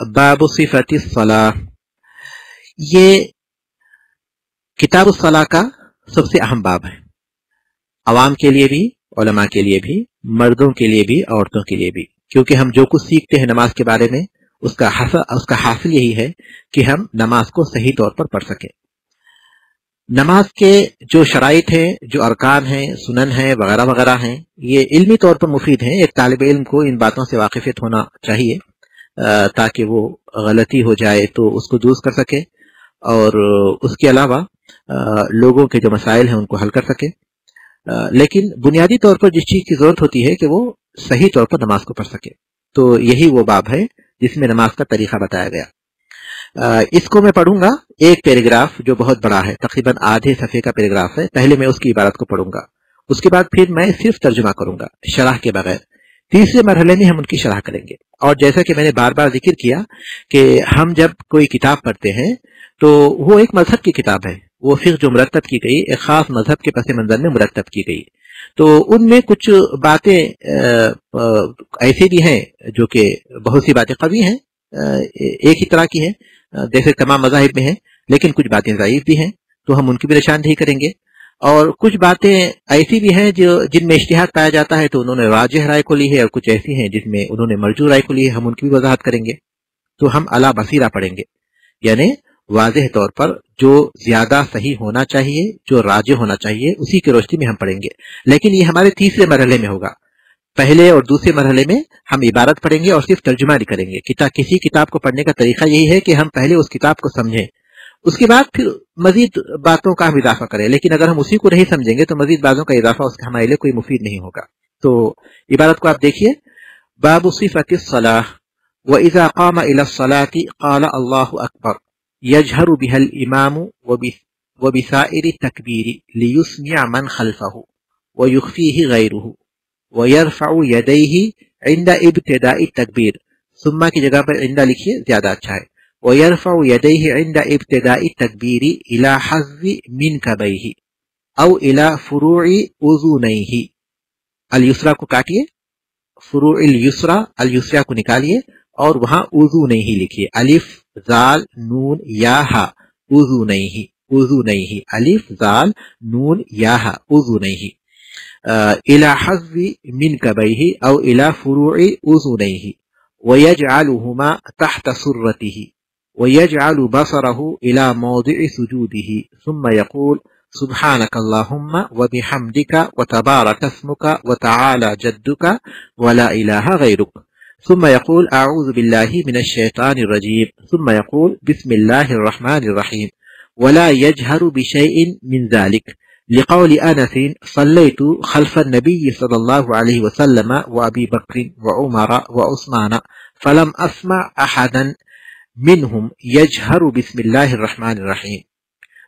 बाब सिफती सलाह, ये किताब सलाह का सबसे अहम बाब है, अवाम के लिए भी, उलमा के लिए भी, मर्दों के लिए भी, औरतों के लिए भी, क्योंकि हम जो कुछ सीखते हैं नमाज के बारे में उसका हासिल यही है कि हम नमाज को सही तौर पर पढ़ सकें। नमाज के जो शराइत हैं, जो अरकान हैं, सुनन हैं, वगैरह वगैरह हैं, ये इल्मी तौर पर मुफीद हैं। एक तालिब इल्म को इन बातों से वाकिफियत होना चाहिए ताकि वो गलती हो जाए तो उसको दूर कर सके और उसके अलावा लोगों के जो मसाइल हैं उनको हल कर सके। लेकिन बुनियादी तौर पर जिस चीज़ की ज़रूरत होती है कि वो सही तौर पर नमाज को पढ़ सके, तो यही वो बाब है जिसमें नमाज का तरीका बताया गया। इसको मैं पढ़ूंगा, एक पैराग्राफ जो बहुत बड़ा है, तकरीबन आधे सफ़े का पैराग्राफ है। पहले मैं उसकी इबारत को पढ़ूंगा, उसके बाद फिर मैं सिर्फ तर्जुमा करूंगा शरह के बगैर। तीसरे मरहले में हम उनकी शरह करेंगे। और जैसा कि मैंने बार बार जिक्र किया कि हम जब कोई किताब पढ़ते हैं तो वो एक मजहब की किताब है, वो फिर जो मुरतब की गई एक खास मजहब के पस मंजर में मुरतब की गई, तो उनमें कुछ बातें ऐसी भी हैं जो कि बहुत सी बातें कवी हैं, एक ही तरह की हैं जैसे तमाम मज़ाहिब में हैं, लेकिन कुछ बातें ज़ईफ़ भी हैं तो हम उनकी भी निशानदेही करेंगे। और कुछ बातें ऐसी भी हैं जो जिनमें इज्तिहाद पाया जाता है तो उन्होंने राजिह राय को ली है, और कुछ ऐसी हैं जिसमें उन्होंने मरजू राय को ली है, हम उनकी भी वजाहत करेंगे। तो हम अला बसीरा पढ़ेंगे, यानी वाज़ेह तौर पर जो ज्यादा सही होना चाहिए, जो राजिह होना चाहिए, उसी की रोशनी में हम पढ़ेंगे। लेकिन ये हमारे तीसरे मरहले में होगा। पहले और दूसरे मरहले में हम इबारत पढ़ेंगे और सिर्फ तर्जुमा नहीं करेंगे। किसी किताब को पढ़ने का तरीका यही है कि हम पहले उस किताब को समझें, उसके बाद फिर मजीद बातों का हम इजाफा करें। लेकिन अगर हम उसी को नहीं समझेंगे तो मजीद बातों का इजाफा उसका हमारे लिए कोई मुफीद नहीं होगा। तो इबारत को आप देखिए, बाब सिफती सलाह व इज़ा क़ाम इला सलाती क़ाल अल्लाहु अकबर यजहरु बिहल इमामु व बिसाइरि तकबीरी लियुस्मिअ मन खल्फहु व युख्फीहि गैरुहु व यरफ़उ यदैहि इंदा इब्तिदाइ तकबीर। सुम्मा की जगह पर इंदा लिखिए, ज्यादा अच्छा है। व यरफ़उ यदैहि इंदा इब्तिदाइ तकबीरी इला हज़्ज़ि मिनकबैहि औ इला फ़ुरूइ उज़ुनैहि। अल युसरा को काटिए, फ़ुरूइल युसरा, अल युसरा को निकालिए और वहां उज़ुनैहि लिखिए, अलिफ जाल नून या हा, उज़ुनैहि, उज़ुनैहि, अलिफ जाल नून या हा, उज़ुनैहि। इला हज़्ज़ि मिनकबैहि औ इला फ़ुरूइ उज़ुनैहि व यजअलुहुमा तहत सुर्रतिहि व यजअलु बसरहु इला मौदिअ सुजूदिहि सुम्मा यक़ूल सुब्हानक अल्लाहुम्मा व बिहम्दिका व तबारक अस्मुका व तआला जद्दुका व ला इलाहा गैरुक। सुम्मा यक़ूल अऊज़ु बिल्लाहि मिनश शैतानिर रजीम। सुम्मा यक़ूल बिस्मिल्लाहिर रहमानिर रहीम व ला यजहरु बिशैइन मिन ज़ालिक लिक़ौलि अनस सल्लैतु खल्फ़न नबी सल्लल्लाहु अलैहि वसल्लम व अबी बक्र व उमर व उस्मान फलम अस्मा अहदन मिनहुम यजहरु बिस्मिल्लाहिर रहमानिर रहीम।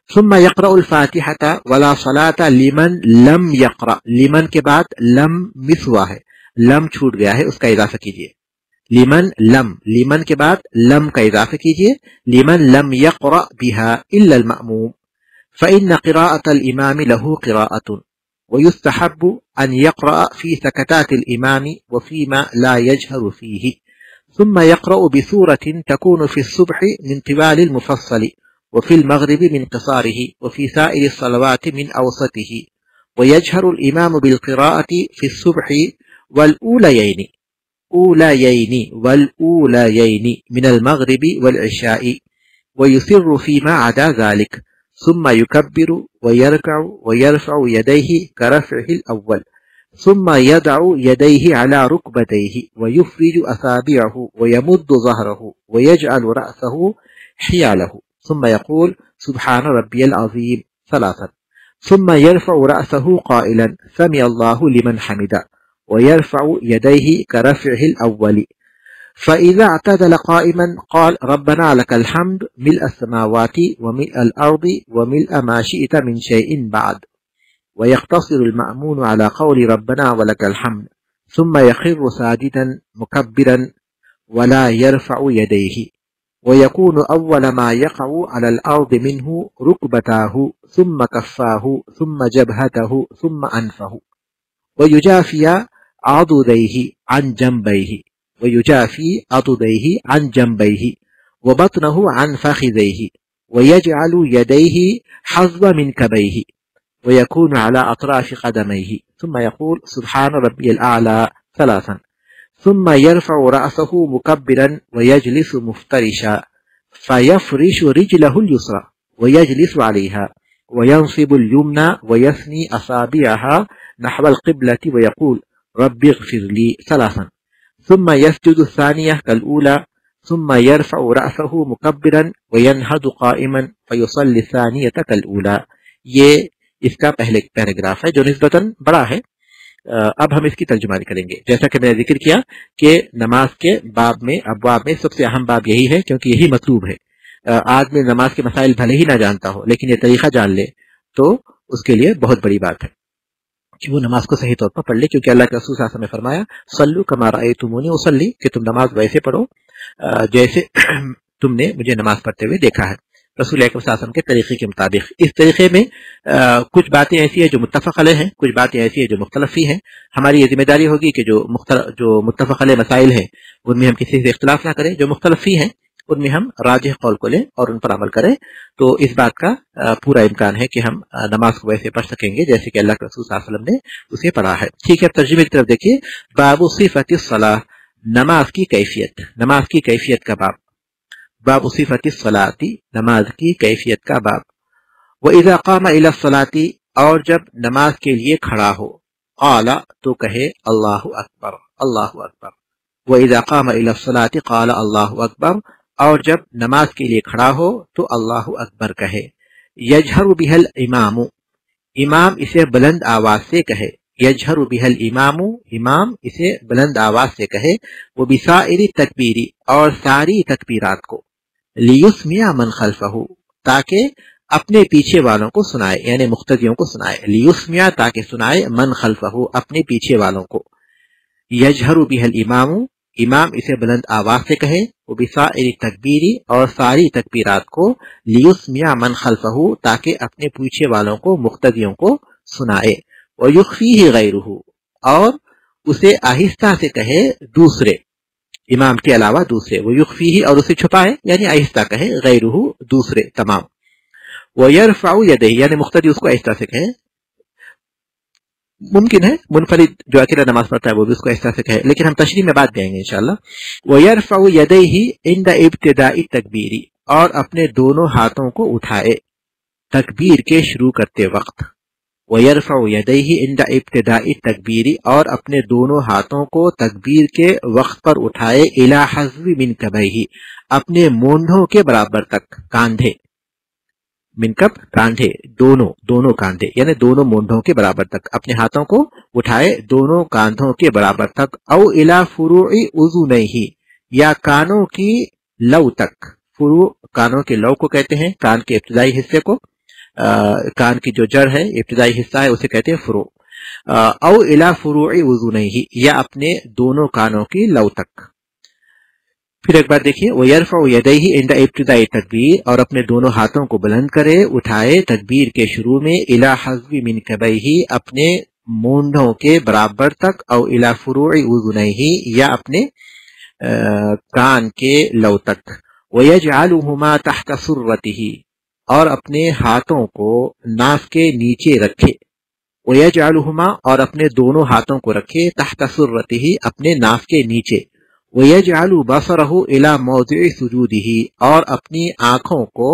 सुम्मा यक़रउल फ़ातिहता वला सलाता लिमन लम यक़रा। लिमन के बाद लम मिस हुआ है, लम छूट गया है, उसका इज़ाफ़ा कीजिए। लिमन लम, लिमन के बाद लम का इज़ाफ़ा कीजिए। लिमन लम यक़रा बिहा इल्ला अल मअमूम फ़इन्न क़िराअतल इमाम लहू क़िराअतुन व युस्तहब्बु अन यक़रा फ़ी सकतातिल इमाम व फ़ीमा ला यजहरु फ़ीहि। सुम्मा यक़रअु बिसूरतिन तकूनु फ़ी सुब्हि मिन तिवालिल मुफ़स्सली व फ़िल मग़रिबि मिन क़िसारिहि व फ़ी साइरिस सलवाति मिन अवसतिहि व यजहरुल इमाम बिल क़िराअति फ़ी सुब्हि वल ऊलयैनि मिनल मग़रिबि वल इशाई व युसिर्रु फ़ीमा अदा ज़ालिक। सुम्मा युकब्बिरु व यरकअु व यरफ़अु यदैहि करफ़इल अव्वल सुम्मा यदअु यदैहि अला रुकबतैहि व युफ़्रिजु असाबिअहु व यमुद्दु ज़हरहु व यजअलु रअसहु हियालहु सुम्मा यक़ूल सुब्हान रब्बियल अज़ीम सलासन। सुम्मा यरफ़अु रअसहु क़ाइलन समिअ अल्लाहु लिमन हमिदा व यरफ़अु यदैहि करफ़इल अव्वल फ़इज़ा अतदल क़ाइमन क़ाल रब्बना लकल हम्द मिल्अ अस्समावाति व मिल्अल अर्दि व मिल्अ मा शिअत मिन शैइन बअद व यक़्तसिरुल मअमून अला क़ौलि रब्बना व लकल हम्द सुम्मा यख़िर्रु साजिदन मुकब्बिरन व ला यरफ़अु यदैहि व यकूनु अव्वल मा यक़अु अलल अर्दि मिन्हु रुकबताहु सुम्मा कफ़्फ़ाहु सुम्मा जबहतहु सुम्मा अनफ़हु व युजाफ़िया आदुदैहि अन जंबैहि ويجافي عضديه عن جنبيه وبطنه عن فخذيه ويجعل يديه حظ منكبيه ويكون على أطراف قدميه ثم يقول سبحان ربي الأعلى ثلاثا ثم يرفع رأسه مكبرا ويجلس مفترشا فيفرش رجله اليسرى ويجلس عليها وينصب اليمنى ويثني أصابعها نحو القبلة ويقول رب اغفر لي ثلاثا ثم يسجد الثانية كالأولى ثم يرفع رأسه مكبرا وينهض قائما فيصلي الثانية كالأولى. یہ اس کا پہلے پیراگراف ہے جو نسبتاً بڑا ہے. اب ہم اس کی ترجمانی کریں گے. جیسا کہ میں نے ذکر کیا کہ نماز کے باب میں ابواب میں سب سے اہم باب یہی ہے کیونکہ یہی مطلوب ہے. آدمی نماز کے مسائل بھلے ہی نہ جانتا ہو لیکن یہ طریقہ جان لے تو اس کے لیے بہت بڑی بات ہے کہ وہ نماز کو صحیح طور پر پڑھ لے، کیونکہ اللہ کے رسول صلی اللہ علیہ وسلم نے فرمایا صلو کما رأیتمونی اصلی، کہ تم نماز ویسے پڑھو جیسے تم نے مجھے نماز پڑھتے ہوئے دیکھا ہے، رسول اکرم صلی اللہ علیہ وسلم کے طریقے کے مطابق. اس طریقے میں کچھ باتیں ایسی ہیں جو متفق علیہ ہیں، کچھ باتیں ایسی ہیں جو مختلف ہی ہیں. ہماری یہ ذمہ داری ہوگی کہ جو متفق علیہ مسائل ہیں ان میں ہم کسی سے اختلاف نہ کریں، جو مختلف ہی ہیں ان میں ہم راجح قول کو لیں اور ان پر عمل کریں. تو اس بات کا پورا امکان ہے کہ ہم نماز کو ویسے پڑھ سکیں گے جیسے کہ اللہ کے رسول صلی اللہ علیہ وسلم نے اسے پڑھا ہے. ٹھیک ہے، ترجمے کی طرف دیکھیے. باب صفت الصلاۃ، نماز کی کیفیت، نماز کی کیفیت کا باب. باب صفت الصلاۃ، نماز کی کیفیت کا باب. وَإِذَا قَامَ إِلَى الصَّلَاةِ، اور جب نماز کے لیے کھڑا ہو، قال تو کہے اللہ اکبر، اللہ اکبر. وَإِذَا قَامَ إِلَى الصَّلَاةِ قال اللہ اکبر، اور جب نماز کے لیے کھڑا ہو تو اللہ اکبر کہے. یجہر بها الامام، امام اسے بلند آواز سے کہے. یجہر بها الامام، امام اسے بلند آواز سے کہے. وبسائر التکبیر، اور ساری تکبیرات کو. لیسمع من خلفہ، تاکہ اپنے پیچھے والوں کو سنائے، یعنی مقتدیوں کو سنائے. لیسمع، تاکہ سنائے، من خلفہ، اپنے پیچھے والوں کو. یجہر بها الامام، امام اسے بلند آواز سے کہے. وبسائر التکبیر، اور ساری تکبیرات کو. لیسمع من خلفہ، تاکہ اپنے پیچھے والوں کو، مقتدیوں کو سنائے. ویخفیہ غیرہ، اور اسے آہستہ سے کہے دوسرے، امام کے علاوہ دوسرے. ویخفیہ، اور اسے چھپائے یعنی آہستہ کہے، غیرہ دوسرے تمام. ویرفع یدیہ، یعنی مقتدی اس کو آہستہ سے کہے. ممکن ہے منفرد جو اکیلا نماز پڑھتا ہے وہ بھی اس کو احساس سے کہے، لیکن ہم تشریح میں بات دیں گے انشاءاللہ. وَيَرْفَعُ يَدَيْهِ عِنْدَ ابْتِدَاءِ التَّكْبِيرِ، اور اپنے دونوں ہاتھوں کو اٹھائے تکبیر کے شروع کرتے وقت. وَيَرْفَعُ يَدَيْهِ عِنْدَ ابْتِدَاءِ التَّكْبِيرِ، اور اپنے دونوں ہاتھوں کو تکبیر کے وقت پر اٹھائے. إِلَى حَذْوِ مِنْكَبَيْهِ، اپنے مونڈھوں کے برابر تک، کاندھے، منکب کاندھے، دونوں کاندھے یعنی دونوں مونڈھوں کے برابر تک اپنے ہاتھوں کو اٹھائے، دونوں کاندھوں کے برابر تک. او الی فروع اذنیہ، یا کانوں کی لو تک. فروع کانوں کے لو کو کہتے ہیں، کان کے ابتدائی حصے کو، کان کی جو جڑ ہے ابتدائی حصہ ہے اسے کہتے ہیں فروع. او الی فروع اذنیہ، یا اپنے دونوں کانوں کی لو تک. پھر ایک بار دیکھیے. وَيَرْفَعُ يَدَيْهِ عِنْدَ ابْتِدَاءِ التَّكْبِيرِ، اور اپنے دونوں ہاتھوں کو بلند کرے، اٹھائے تکبیر کے شروع میں. إِلَى حَذْوِ مِنْكَبَيْهِ، اپنے مونڈھوں کے برابر تک. او إِلَى فُرُوعِ أُذُنَيْهِ، یا اپنے کان کے لو تک. وَيَجْعَلُهُمَا تَحْتَ سُرَّتِهِ، اور اپنے ہاتھوں کو ناف کے نیچے رکھے. وَيَجْعَلُهُمَا، اور اپنے دونوں ہاتھوں کو رکھے. تحت سرته، اپنے ناف کے نیچے. وَيَجْعَلُ بَصَرَهُ إِلَى مَوْضِعِ سُجُودِهِ، اور اپنی آنکھوں کو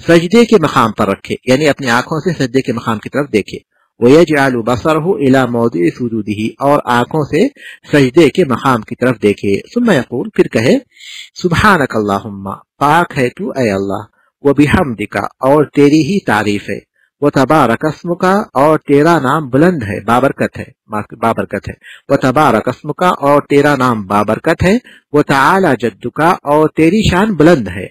سجدے کے مقام پر رکھے، یعنی اپنی آنکھوں سے سجدے کے مقام کی طرف دیکھے. وَيَجْعَلُ بَصَرَهُ إِلَى مَوْضِعِ سُجُودِهِ، اور آنکھوں سے سجدے کے مقام کی طرف دیکھے. ثم يقول، پھر کہے سبحانک اللہم، پاک ہے تو اے اللہ. وبحمدک، اور تیری ہی تعریف ہے. وتبارک اسمک، اور تیرا نام بلند ہے، بابرکت ہے، بابرکت ہے. وتبارک اسمک، اور تیرا نام بابرکت ہے. وتعالی جدک، اور تیری شان بلند ہے.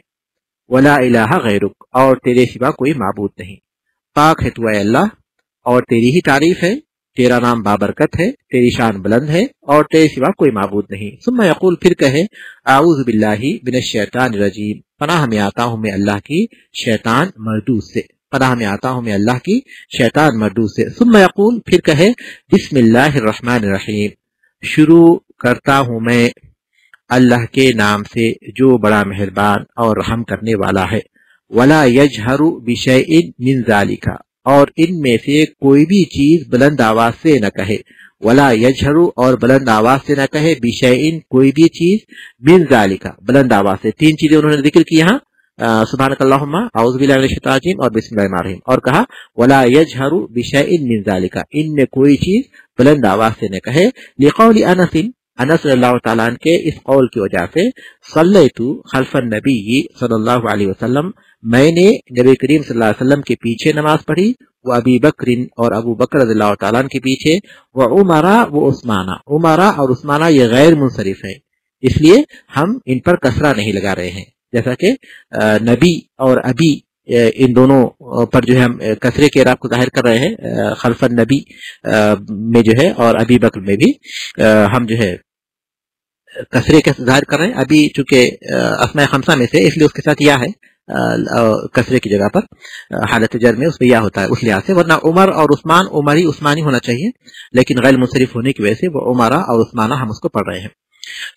ولا الہ غیرک، اور تیرے سوا کوئی معبود نہیں. پاک ہے تو اے اللہ، اور تیری ہی تعریف ہے، تیرا نام بابرکت ہے، تیری شان بلند ہے، اور تیرے سوا کوئی معبود نہیں. ثم یقول، پھر کہے اعوذ باللہ من الشیطان الرجیم، پناہ میں آتا ہوں میں اللہ کی شیطان مردود سے، پناہ میں آتا ہوں میں اللہ کی شیطان مردود سے. ثم یقول، پھر کہے بسم اللہ الرحمن الرحیم، شروع کرتا ہوں میں اللہ کے نام سے جو بڑا مہربان اور رحم کرنے والا ہے. ولا یجہر بشیء من ذالک، اور ان میں سے کوئی بھی چیز بلند آواز سے نہ کہے. ولا یجہر، اور بلند آواز سے نہ کہے، بشیء کوئی بھی چیز، من ذالک بلند آواز سے. تین چیزیں انہوں نے ذکر کی یہاں، سبحانک اللہم، اعوذ باللہ من الشیطان الرجیم اور بسم اللہ الرحمن الرحیم. اور کہا ولا یجہر بشیء من ذالک، ان میں کوئی چیز بلند آواز سے نہ کہے. لقول انس، انس رضی اللہ تعالیٰ عنہ کے اس قول کی وجہ سے، صلیت خلف النبی صلی اللہ علیہ وسلم، میں نے نبی کریم صلی اللہ علیہ وسلم کے پیچھے نماز پڑھی. وہ ابی بکر، اور ابو بکر رضی اللہ تعالیٰ عنہ کے پیچھے. وہ عمرہ و عثمانہ، عمرہ اور عثمانہ یہ غیر منصرف ہیں، اس لیے ہم ان پر کسرہ نہیں لگا رہے ہیں. جیسا کہ نبی اور ابی ان دونوں پر جو ہے ہم کسرے کے اعراب کو ظاہر کر رہے ہیں، خلف النبی میں جو ہے اور ابی بکر میں بھی ہم جو ہے کسرے کے ظاہر کر رہے ہیں. ابھی چونکہ اسماء خمسہ میں سے، اس لیے اس کے ساتھ یا ہے کسرے کی جگہ پر، حالت جر میں اس پہ یا ہوتا ہے اس لحاظ سے. ورنہ عمر اور عثمان، عمری عثمانی ہونا چاہیے، لیکن غیر منصرف ہونے کی وجہ سے وہ عمرہ اور عثمانہ ہم اس کو پڑھ رہے ہیں.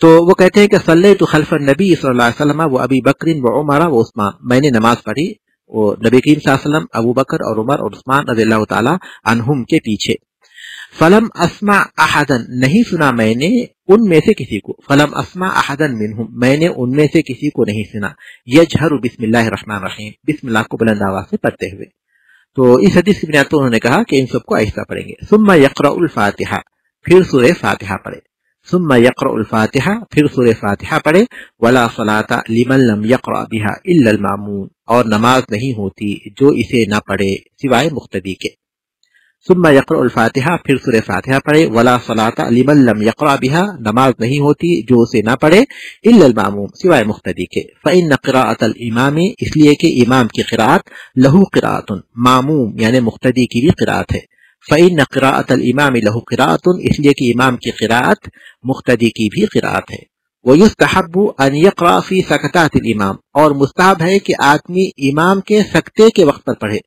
تو وہ کہتے ہیں کہ صلیت خلف النبی صلی اللہ علیہ وسلم و ابی بکر و عمر و عثمان، میں نے نماز پڑھی وہ نبی کریم صلی اللہ علیہ وسلم، ابو بکر اور عمر اور عثمان رضی اللہ تعالی عنہم کے پیچھے. فلم اسمع احدا، نہیں سنا میں نے ان میں سے کسی کو. فلم اسمع احدا منہم، میں نے ان میں سے کسی کو نہیں سنا. یجہر بسم اللہ الرحمن الرحیم، بسم اللہ کو بلند آواز سے پڑھتے ہوئے. تو اس حدیث کی بنیاد پر انہوں نے کہا کہ ان سب کو آہستہ پڑھیں گے. ثم یقرأ الفاتحہ، پھر سورہ فاتحہ پڑھے. ثم یقرأ الفاتحہ، پھر سورہ فاتحہ پڑھے. ولا صلاۃ لمن لم یقرأ بها الا المامون، اور نماز نہیں ہوتی جو اسے نہ پڑھے سوائے مقتدی کے. ثم یقرأ الفاتحہ، پھر سورہ فاتحہ پڑھے. ولا صلاۃ لمن لم یقرأ بها، نماز نہیں ہوتی جو اسے نہ پڑھے، الا الماموم، سوائے مقتدی کے. فإن قراءۃ الامام، اس لیے کہ امام کی قراءت، لہو قراءۃ، ماموم یعنی مقتدی کی بھی قراءت ہے. فإن قراءۃ الامام لہو قراءۃ، اس لیے کہ امام کی قراءت مقتدی کی بھی قراءت ہے. ویستحب ان یقرأ فی سکتات الامام، اور مستحب ہے کہ آدمی امام کے سکتے کے وقت پر پڑھے.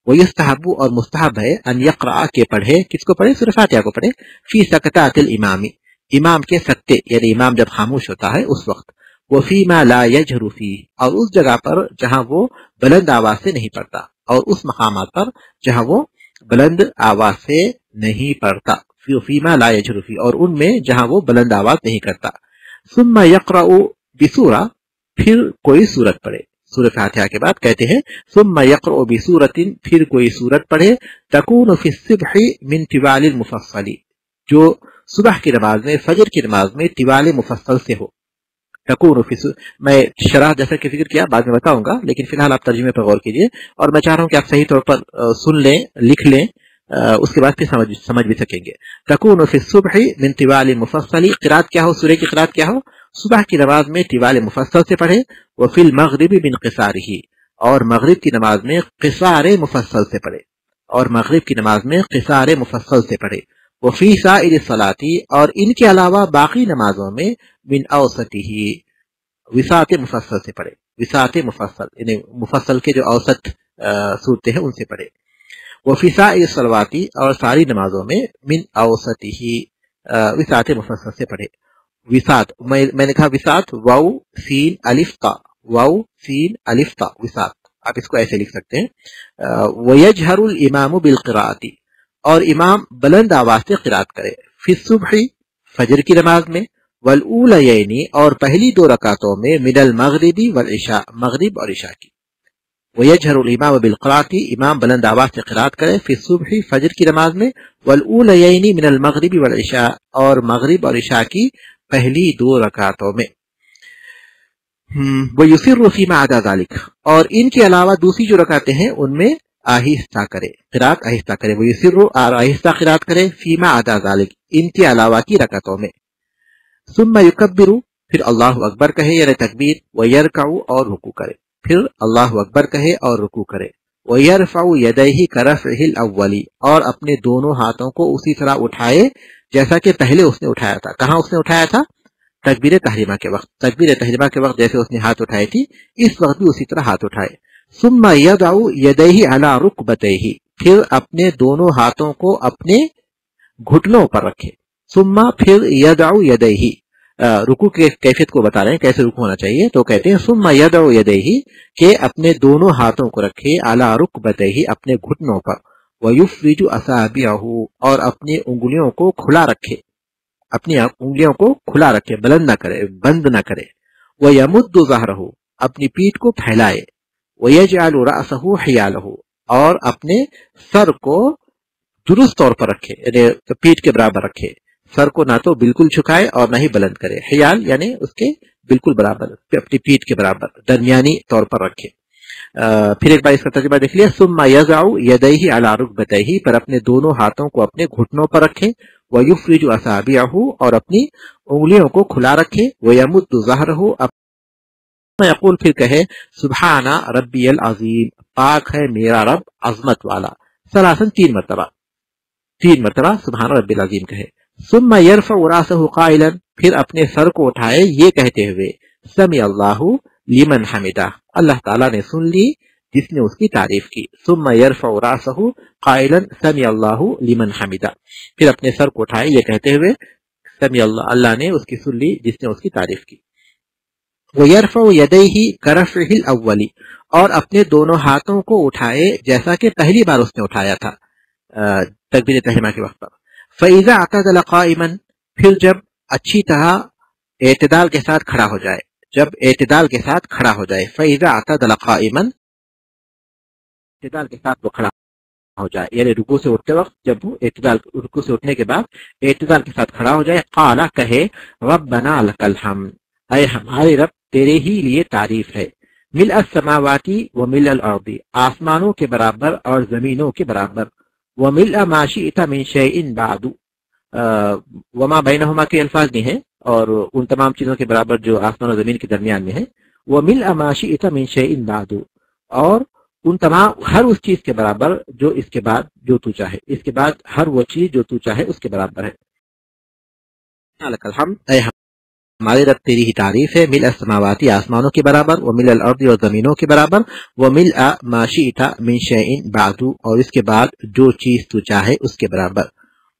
ویستحب، اور مستحب ہے، ان یقرأ کے پڑھے، کس کو پڑھے؟ سورہ فاتحہ کو پڑھے. فی سکتات الامام، امام کے سکتے یعنی امام جب خاموش ہوتا ہے اس وقت. وفیما لا یجہر فیہ، اور اس جگہ پر جہاں وہ بلند آواز سے نہیں پڑھتا، اور اس مقامات پر جہاں وہ بلند آواز سے نہیں پڑھتا. فیما لا یجہر فیہ، اور ان میں جہاں وہ بلند آواز نہیں کرتا. ثم یقرأ بسورہ، پھر کوئی سورت پڑھے. سورہ فاتحہ کے بعد کہتے ہیں ثم یقرأ بسورۃ، پھر کوئی سورت پڑھے. تکون فی الصبح من طوال المفصل، جو صبح کی نماز میں، فجر کی نماز میں طوال مفصل سے ہو. تکون فی، میں شرح جیسا کہ ذکر کیا بعد میں بتاؤں گا، لیکن فی الحال آپ ترجمے پر غور کیجئے، اور میں چاہ رہا ہوں کہ آپ صحیح طور پر سن لیں، لکھ لیں، اس کے بعد پھر سمجھ بھی سکیں گے. تکون فی الصبح من طوال مفصل، قرات کیا ہو، سورہ کی قرات کیا ہو، صبح کی نماز میں طوال مفصل سے پڑھے. وفی المغرب من قصارہ، اور مغرب کی نماز میں قصار مفصل سے پڑھے، اور مغرب کی نماز میں قصار مفصل سے پڑھے. وفی سائر الصلاۃ، اور ان کے علاوہ باقی نمازوں میں من اوسطہ، وسعت مفصل سے پڑھے. وسعت مفصل یعنی مفصل کے جو اوسط صورتیں ہیں ان سے پڑھے. وفی سائر الصلوات، اور ساری نمازوں میں من اوسطہ، وسعت مفصل سے پڑھے. وسعت، میں نے کہا وسعت، واو سین الف تا، واو سین الف تا، وسعت، آپ اس کو ایسے لکھ سکتے ہیں. ویجہر الامام بالقراءۃ، اور امام بلند آواز سے قرات کرے. فی الصبح، فجر کی نماز میں. والاولین، اور پہلی دو رکعتوں میں. من المغرب والعشاء، مغرب اور عشاء کی. ویجہر الامام بالقراءۃ، امام بلند آواز سے قرات کرے. فی الصبح، فجر کی نماز میں. والاولین من المغرب والعشاء، اور مغرب اور عشاء کی پہلی دو رکعتوں میں. ویسر فیما عدا ذلک، اور ان کے علاوہ دوسری جو رکعتیں ہیں ان میں آہستہ کرے، قرات آہستہ کرے. ویسر، اور آہستہ قرات کرے. فیما عدا ذلک، ان کے علاوہ کی رکعتوں میں. ثم یکبر، پھر اللہ اکبر کہے یعنی تکبیر. ویرکع، اور رکوع کرے. پھر اللہ اکبر کہے اور رکوع کرے. ویرفع یدیہ کرفعہ الاول، اور اپنے دونوں ہاتھوں کو اسی طرح اٹھائے جیسا کہ پہلے اس نے اٹھایا تھا. کہاں اس نے اٹھایا تھا؟ تکبیر تحریمہ کے وقت. تکبیر تحریمہ کے وقت جیسے اس نے ہاتھ اٹھائے تھی، اس وقت بھی اسی طرح ہاتھ اٹھائے. ثم یضع یدیہ علی رکبتیہ، پھر اپنے دونوں ہاتھوں کو اپنے گھٹنوں پر رکھے. ثم، پھر یضع یدیہ، रुकू के कैफियत को बता रहे हैं, कैसे रुकू होना चाहिए। तो कहते हैं सुम्मा यदउ यदैहि, के अपने दोनों हाथों को रखे, अला रुकबतैहि, अपने घुटनों पर, वयुफ्रिजु असाबिअहु, और अपनी उंगलियों को खुला रखे, अपनी उंगलियों को खुला रखे, बुलंद ना करे, बंद ना करे। वयमुद्दु ज़हरहु, अपनी पीठ को फैलाए, वयजअलु रअसहु हियालहु, और अपने सर को दुरुस्त तौर पर रखे, यानी पीठ के बराबर रखे, सर को ना तो बिल्कुल झुकाए और ना ही बुलंद करे। हियाल यानी उसके बिल्कुल बराबर, अपनी पीठ के बराबर दरमियानी तौर पर रखे। फिर एक बार इसका तर्जुमा देख लिया, सुम्मा यज़अउ यदैहि अला रुकबतैहि, पर अपने दोनों हाथों को अपने घुटनों पर रखे, वयुफ्रिजु असाबिअहु, और अपनी उंगलियों को खुला रखे, वयमुद्दु ज़हरहु, यक़ूल, फिर कहे सुब्हाना रब्बियल अज़ीम, पाक है मेरा रब अजमत वाला, सलासन तीन मरतबा सुब्हान रब्बिल अज़ीम कहे। सुम्मा यरफ़उ रासहु क़ाइलन, फिर अपने सर को उठाए ये कहते हुए, समी अल्लाहु लिमन हमिदा, अल्लाह ताला ने सुन ली जिसने उसकी तारीफ की। सुम्मा यरफ़उ रासहु क़ाइलन समी अल्लाहु लिमन हमिदा, फिर अपने सर को उठाए ये कहते हुए, समी अल्लाह, अल्लाह ने उसकी सुन ली जिसने उसकी तारीफ की। वयरफ़उ यदैहि करफ़इल अव्वली, और अपने दोनों हाथों को उठाए जैसा कि पहली बार उसने उठाया था तकबीर तहरीमा के वक्त पर। फ़इज़ा अतदल क़ाइमन, फिर जब अच्छी तरह एतदाल के साथ खड़ा हो जाए, जब एतदाल के साथ खड़ा हो जाए, फ़इज़ा अतदल क़ाइमन, एतदाल के साथ वो खड़ा हो जाए, यानी रुकू से उठते वक्त जब वो एतदाल, रुकू से उठने के बाद एतदाल के साथ खड़ा हो जाए, क़ाला, कहे रब्बना लकल हम्द, ऐ हमारे रब तेरे ही लिए तारीफ है, मिल अस्समावाती व मिल अल अर्दी, आसमानों के बराबर और जमीनों के बराबर, व मिल मा शिअत मिन शैइन बादु, वमा बैनहुमा के अल्फाज नहीं है, और उन तमाम चीजों के बराबर जो आसमान और जमीन के दरमियान में है, व मिल मा शिअत मिन शैइन बादु, और उन तमाम हर उस चीज के बराबर जो इसके बाद जो तू चाहे, इसके बाद हर वो चीज जो तू चाहे उसके बराबर है। लकल हम्द, हमारे रब तेरी ही तारीफ है, मिल अस्समावाती, आसमानों के बराबर, व मिल अल अर्दी, और जमीनों के बराबर, व मिल मा शिअत मिन शैइन बादु, और इसके बाद जो चीज तू चाहे उसके बराबर।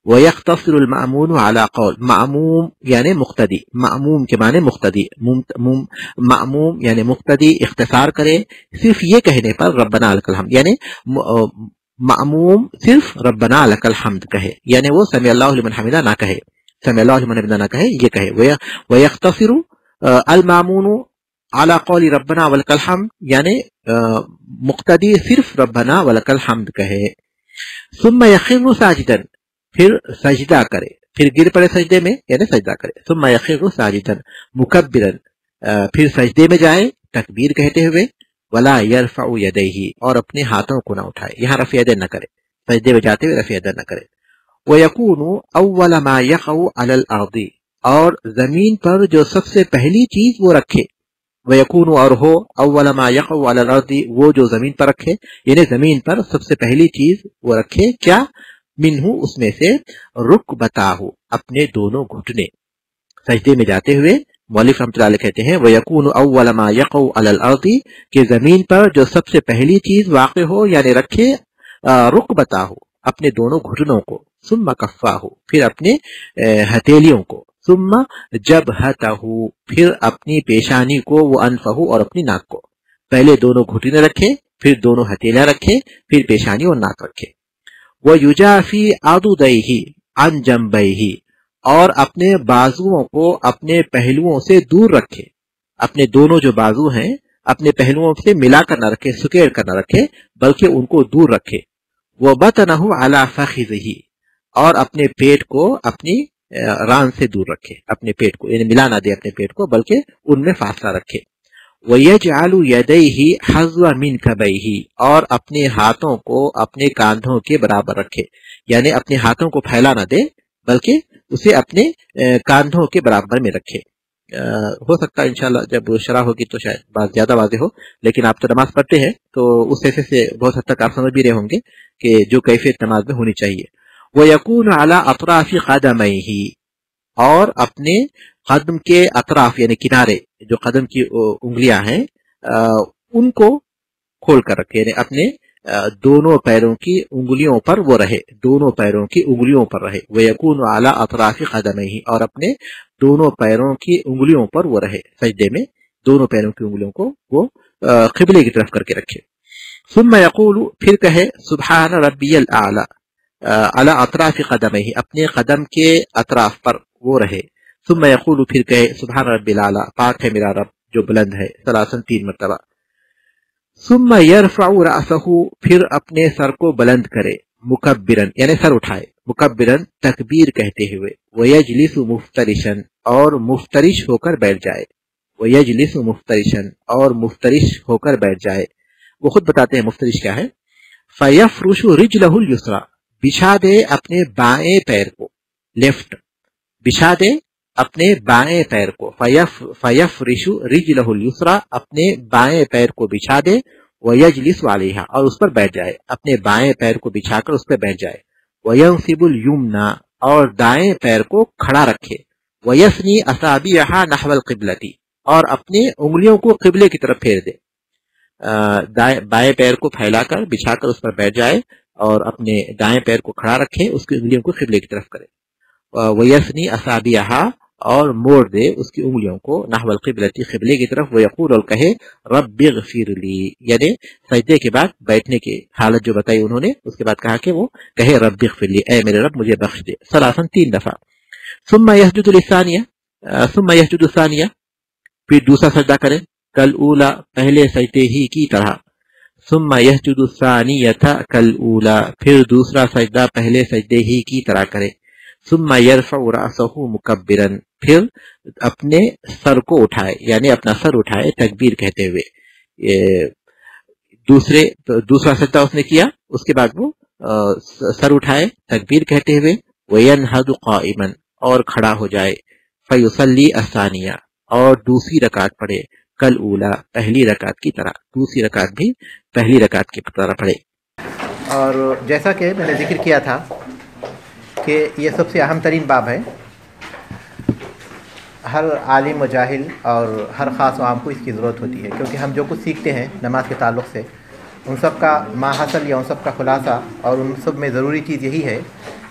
व यख्तसिरुल मामून अला कौल, मामूम यानी मुक्तदी, मामूम के माने मुक्तदी, मामूम यानी मुक्तदी इख्तिसार करे सिर्फ ये कहने पर रब्बना लकल हम्द, यानी मामूम सिर्फ रब्बना लकल हम्द कहे, यानी वो समी अल्लाहु लिमन हमिदा ना कहे, समी अल्लाहु लिमन हमिदा ना कहे, ये कहे। व यख्तसिरु अल मामून अला कौली रब्बना वलकल हम्द, यानी मुक्तदी सिर्फ रब्बना वलकल हम्द कहे। सुम्मा यखिरु साजिदन, फिर सजदा करे, फिर गिर पड़े सजदे में, यानी सजदा करे। सुम्मा यखिरु साजिदन मुकब्बिरन, फिर सजदे में जाए तकबीर कहते हुए, वला यरफ़उ यदैहि, और अपने हाथों को ना उठाए, यहाँ रफ़ यदैन न करे, सजदे में जाते हुए रफ़ यदैन न करे। व यकूनु अव्वल मा यक़उ अलल अर्दी, और जमीन पर जो सबसे पहली चीज वो रखे, व यकूनु, और हो, अव्वल मा यक़उ अलल अर्दी, वो जो जमीन पर रखे, यानी जमीन पर सबसे पहली चीज वो रखे क्या, मिन्हु, उसमें से, रुकबताहु, अपने दोनों घुटने, सजदे में जाते हुए मौलिफ रहमतुल्लाह अलैह कहते हैं, व यकूनु अव्वल मा यक़उ अलल अर्दी, कि जमीन पर जो सबसे पहली चीज वाक़े हो यानी रखे, रुकबताहु, अपने दोनों घुटनों को, सुम्मा कफ़ाहु, फिर अपने हथेलियों को, सुम्मा जबहतहु, फिर अपनी पेशानी को, वो अनफहु, और अपनी नाक को, पहले दोनों घुटने रखे, फिर दोनों हथेलियां रखे, फिर पेशानी और नाक रखे। वो युजाफी आदुदैहि अन जंबैहि, और अपने बाजुओं को अपने पहलुओं से दूर रखे, अपने दोनों जो बाजू हैं अपने पहलुओं से मिलाकर न रखे, सुकेड़ कर न रखे, बल्कि उनको दूर रखे। वो बतनहु अला फखिज़िही, और अपने पेट को अपनी रान से दूर रखे, अपने पेट को यानी मिला ना दे अपने पेट को, बल्कि उनमें फासला रखे। वयजअलु यदैहि हज़्व मिन कबैहि, और अपने हाथों को अपने कांधों के बराबर रखे, यानी अपने हाथों को फैला ना दे, बल्कि उसे अपने कांधों के बराबर में रखे। हो सकता है इंशाल्लाह जब शरह होगी तो शायद बात ज्यादा वाज़ेह हो, लेकिन आप तो नमाज पढ़ते हैं तो उस हिस्से से बहुत हद तक आप समझ भी रहे होंगे कि जो कैफियत नमाज में होनी चाहिए। वह यकून अला अतराफी कदमैहि, और अपने कदम के अतराफ यानी किनारे, जो कदम की उंगलियां हैं उनको खोल कर रखे, यानी अपने दोनों पैरों की उंगलियों पर वो रहे, दोनों पैरों की उंगलियों पर रहे। वयकूनु अला अतराफि क़दमैहि, और अपने दोनों पैरों की उंगलियों पर वो रहे, सजदे में दोनों पैरों की उंगलियों को वो क़िबले की तरफ करके रखे। सुम्मा यक़ूलु, फिर कहे सुब्हान रब्बियल आला अला अतराफि क़दमैहि, अपने कदम के अतराफ पर वो रहे। सुम्मा यक़ूलु, फिर कहे सुब्हान रब्बिल आला, पाक है मेरा रब जो बुलंद है, सलासन 3 मरतबा। सुम्मा यरफ़उ रअसहु, फिर अपने सर को बुलंद करे, मुकब्बिरन यानी सर उठाए, मुकब्बिरन तकबीर कहते हुए। वयजलिसु मुफ्तरिशन, और मुफ्तरिश होकर बैठ जाए। वयजलिसु मुफ्तरिशन, और मुफ्तरिश होकर बैठ जाए। वो खुद बताते हैं मुफ्तरिश क्या है। फयफ्रुशु रिजलहुल युसरा, बिछा दे अपने बाएं पैर को, लेफ्ट बिछा दे अपने बाएं पैर को। फयफ्रिशु रिजलहुल युसरा, अपने बाएं पैर को बिछा दे। वयजलिसु अलैहा, और उस पर बैठ जाए, अपने बाएं पैर को बिछाकर उस पर बैठ जाए। वयंसिबुल युमना, और दाएं पैर को खड़ा रखे। वयस्नी असाबिहा नहवल क़िबलती, और अपने उंगलियों को क़िबले की तरफ फेर दे। बाएं पैर को फैलाकर बिछाकर उस पर बैठ जाए और अपने दाएं पैर को खड़ा रखे, उसकी उंगलियों को क़िबले की तरफ करे। वयस्नी असाबिहा, और मोड़ दे उसकी उंगलियों को नहवल क़िबलती, क़िबले की तरफ। वयक़ूल, और कहे रब्बिग़फिरली, यानी सजदे के बाद बैठने की हालत जो बताई उन्होंने, उसके बाद कहा कि वो कहे रब्बिग़फिरली, ऐ मेरे रब मुझे बख्श दे, सलासन 3 दफा। सुम्मा यस्जुदु लिस्सानिया, सुम्मा यस्जुदु सानिया, फिर दूसरा सजदा करे, कल ऊला, पहले सजदे ही की तरह। सुम्मा यस्जुदु सानियता कल ऊला, फिर दूसरा सजदा पहले सजदे ही की तरह करे। सुम्मा यरफ़उ रअसहु मुकब्बिरन, फिर अपने सर को उठाए, यानी अपना सर उठाए तकबीर कहते हुए। दूसरा सजदा उसने किया, उसके बाद वो सर उठाए तकबीर कहते हुए। वयनहदु क़ाइमन, और खड़ा हो जाए। फयुसल्ली अस्सानिया, और दूसरी रकात पढ़े, कल ऊला, पहली रकात की तरह, दूसरी रकात भी पहली रकात की तरह पढ़े। और जैसा कि मैंने जिक्र किया था कि ये सबसे अहम तरीन बाब है, हर आलिम व जाहिल और हर ख़ास आम को इसकी ज़रूरत होती है, क्योंकि हम जो कुछ सीखते हैं नमाज के ताल्लुक़ से, उन सब का माहासल या उन सब का खुलासा और उन सब में ज़रूरी चीज़ यही है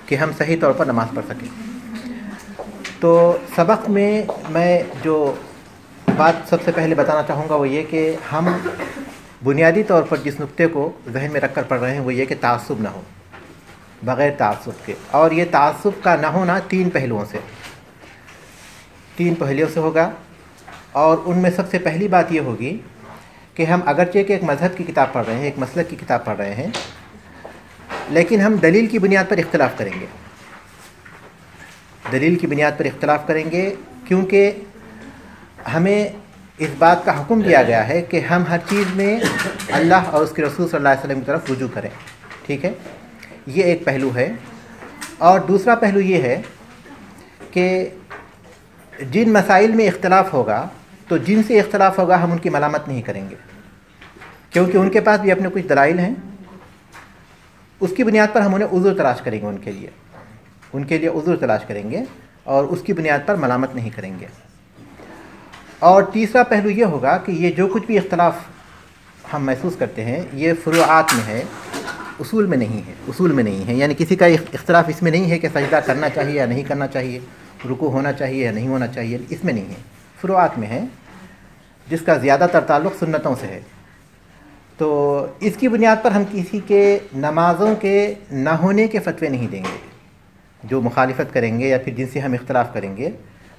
कि हम सही तौर पर नमाज़ पढ़ सकें। तो सबक में मैं जो बात सबसे पहले बताना चाहूँगा वो ये कि हम बुनियादी तौर पर जिस नुक्ते को जहन में रख कर पढ़ रहे हैं वो ये कि तासुब ना हो, बग़ैर तासुब के। और ये तासुब का ना होना 3 पहलुओं से होगा। और उनमें सबसे पहली बात ये होगी कि हम अगरचे कि एक मज़हब की किताब पढ़ रहे हैं, एक मसलक की किताब पढ़ रहे हैं, लेकिन हम दलील की बुनियाद पर इख्तिलाफ़ करेंगे। दलील की बुनियाद पर इख्तिलाफ़ करेंगे क्योंकि हमें इस बात का हुक्म दिया गया है कि हम हर चीज़ में अल्लाह और उसके रसूल सल्लल्लाहु अलैहि वसल्लम की तरफ रुजू करें। ठीक है, ये एक पहलू है। और दूसरा पहलू ये है कि जिन मसाइल में इख्तिलाफ़ होगा तो जिनसे इख्तिलाफ़ होगा हम उनकी मलामत नहीं करेंगे, क्योंकि उनके पास भी अपने कुछ दलाइल हैं। उसकी बुनियाद पर हम उन्हें उज़्र तलाश करेंगे, उनके लिए उज़्र तलाश करेंगे और उसकी बुनियाद पर मलामत नहीं करेंगे। और तीसरा पहलू ये होगा कि ये जो कुछ भी इख्तिलाफ़ हम महसूस करते हैं ये फ़ुरूआत में है, उसूल में नहीं है। यानी किसी का इख्तिलाफ़ इसमें नहीं है कि सजदा करना चाहिए या नहीं करना चाहिए, रुकू होना चाहिए या नहीं होना चाहिए, इसमें नहीं है, फ़ुरूआत में है, जिसका ज़्यादातर ताल्लुक़ सुन्नतों से है। तो इसकी बुनियाद पर हम किसी के नमाज़ों के न होने के फ़तवे नहीं देंगे। जो मुखालिफत करेंगे या फिर जिनसे हम इख्तिलाफ़ करेंगे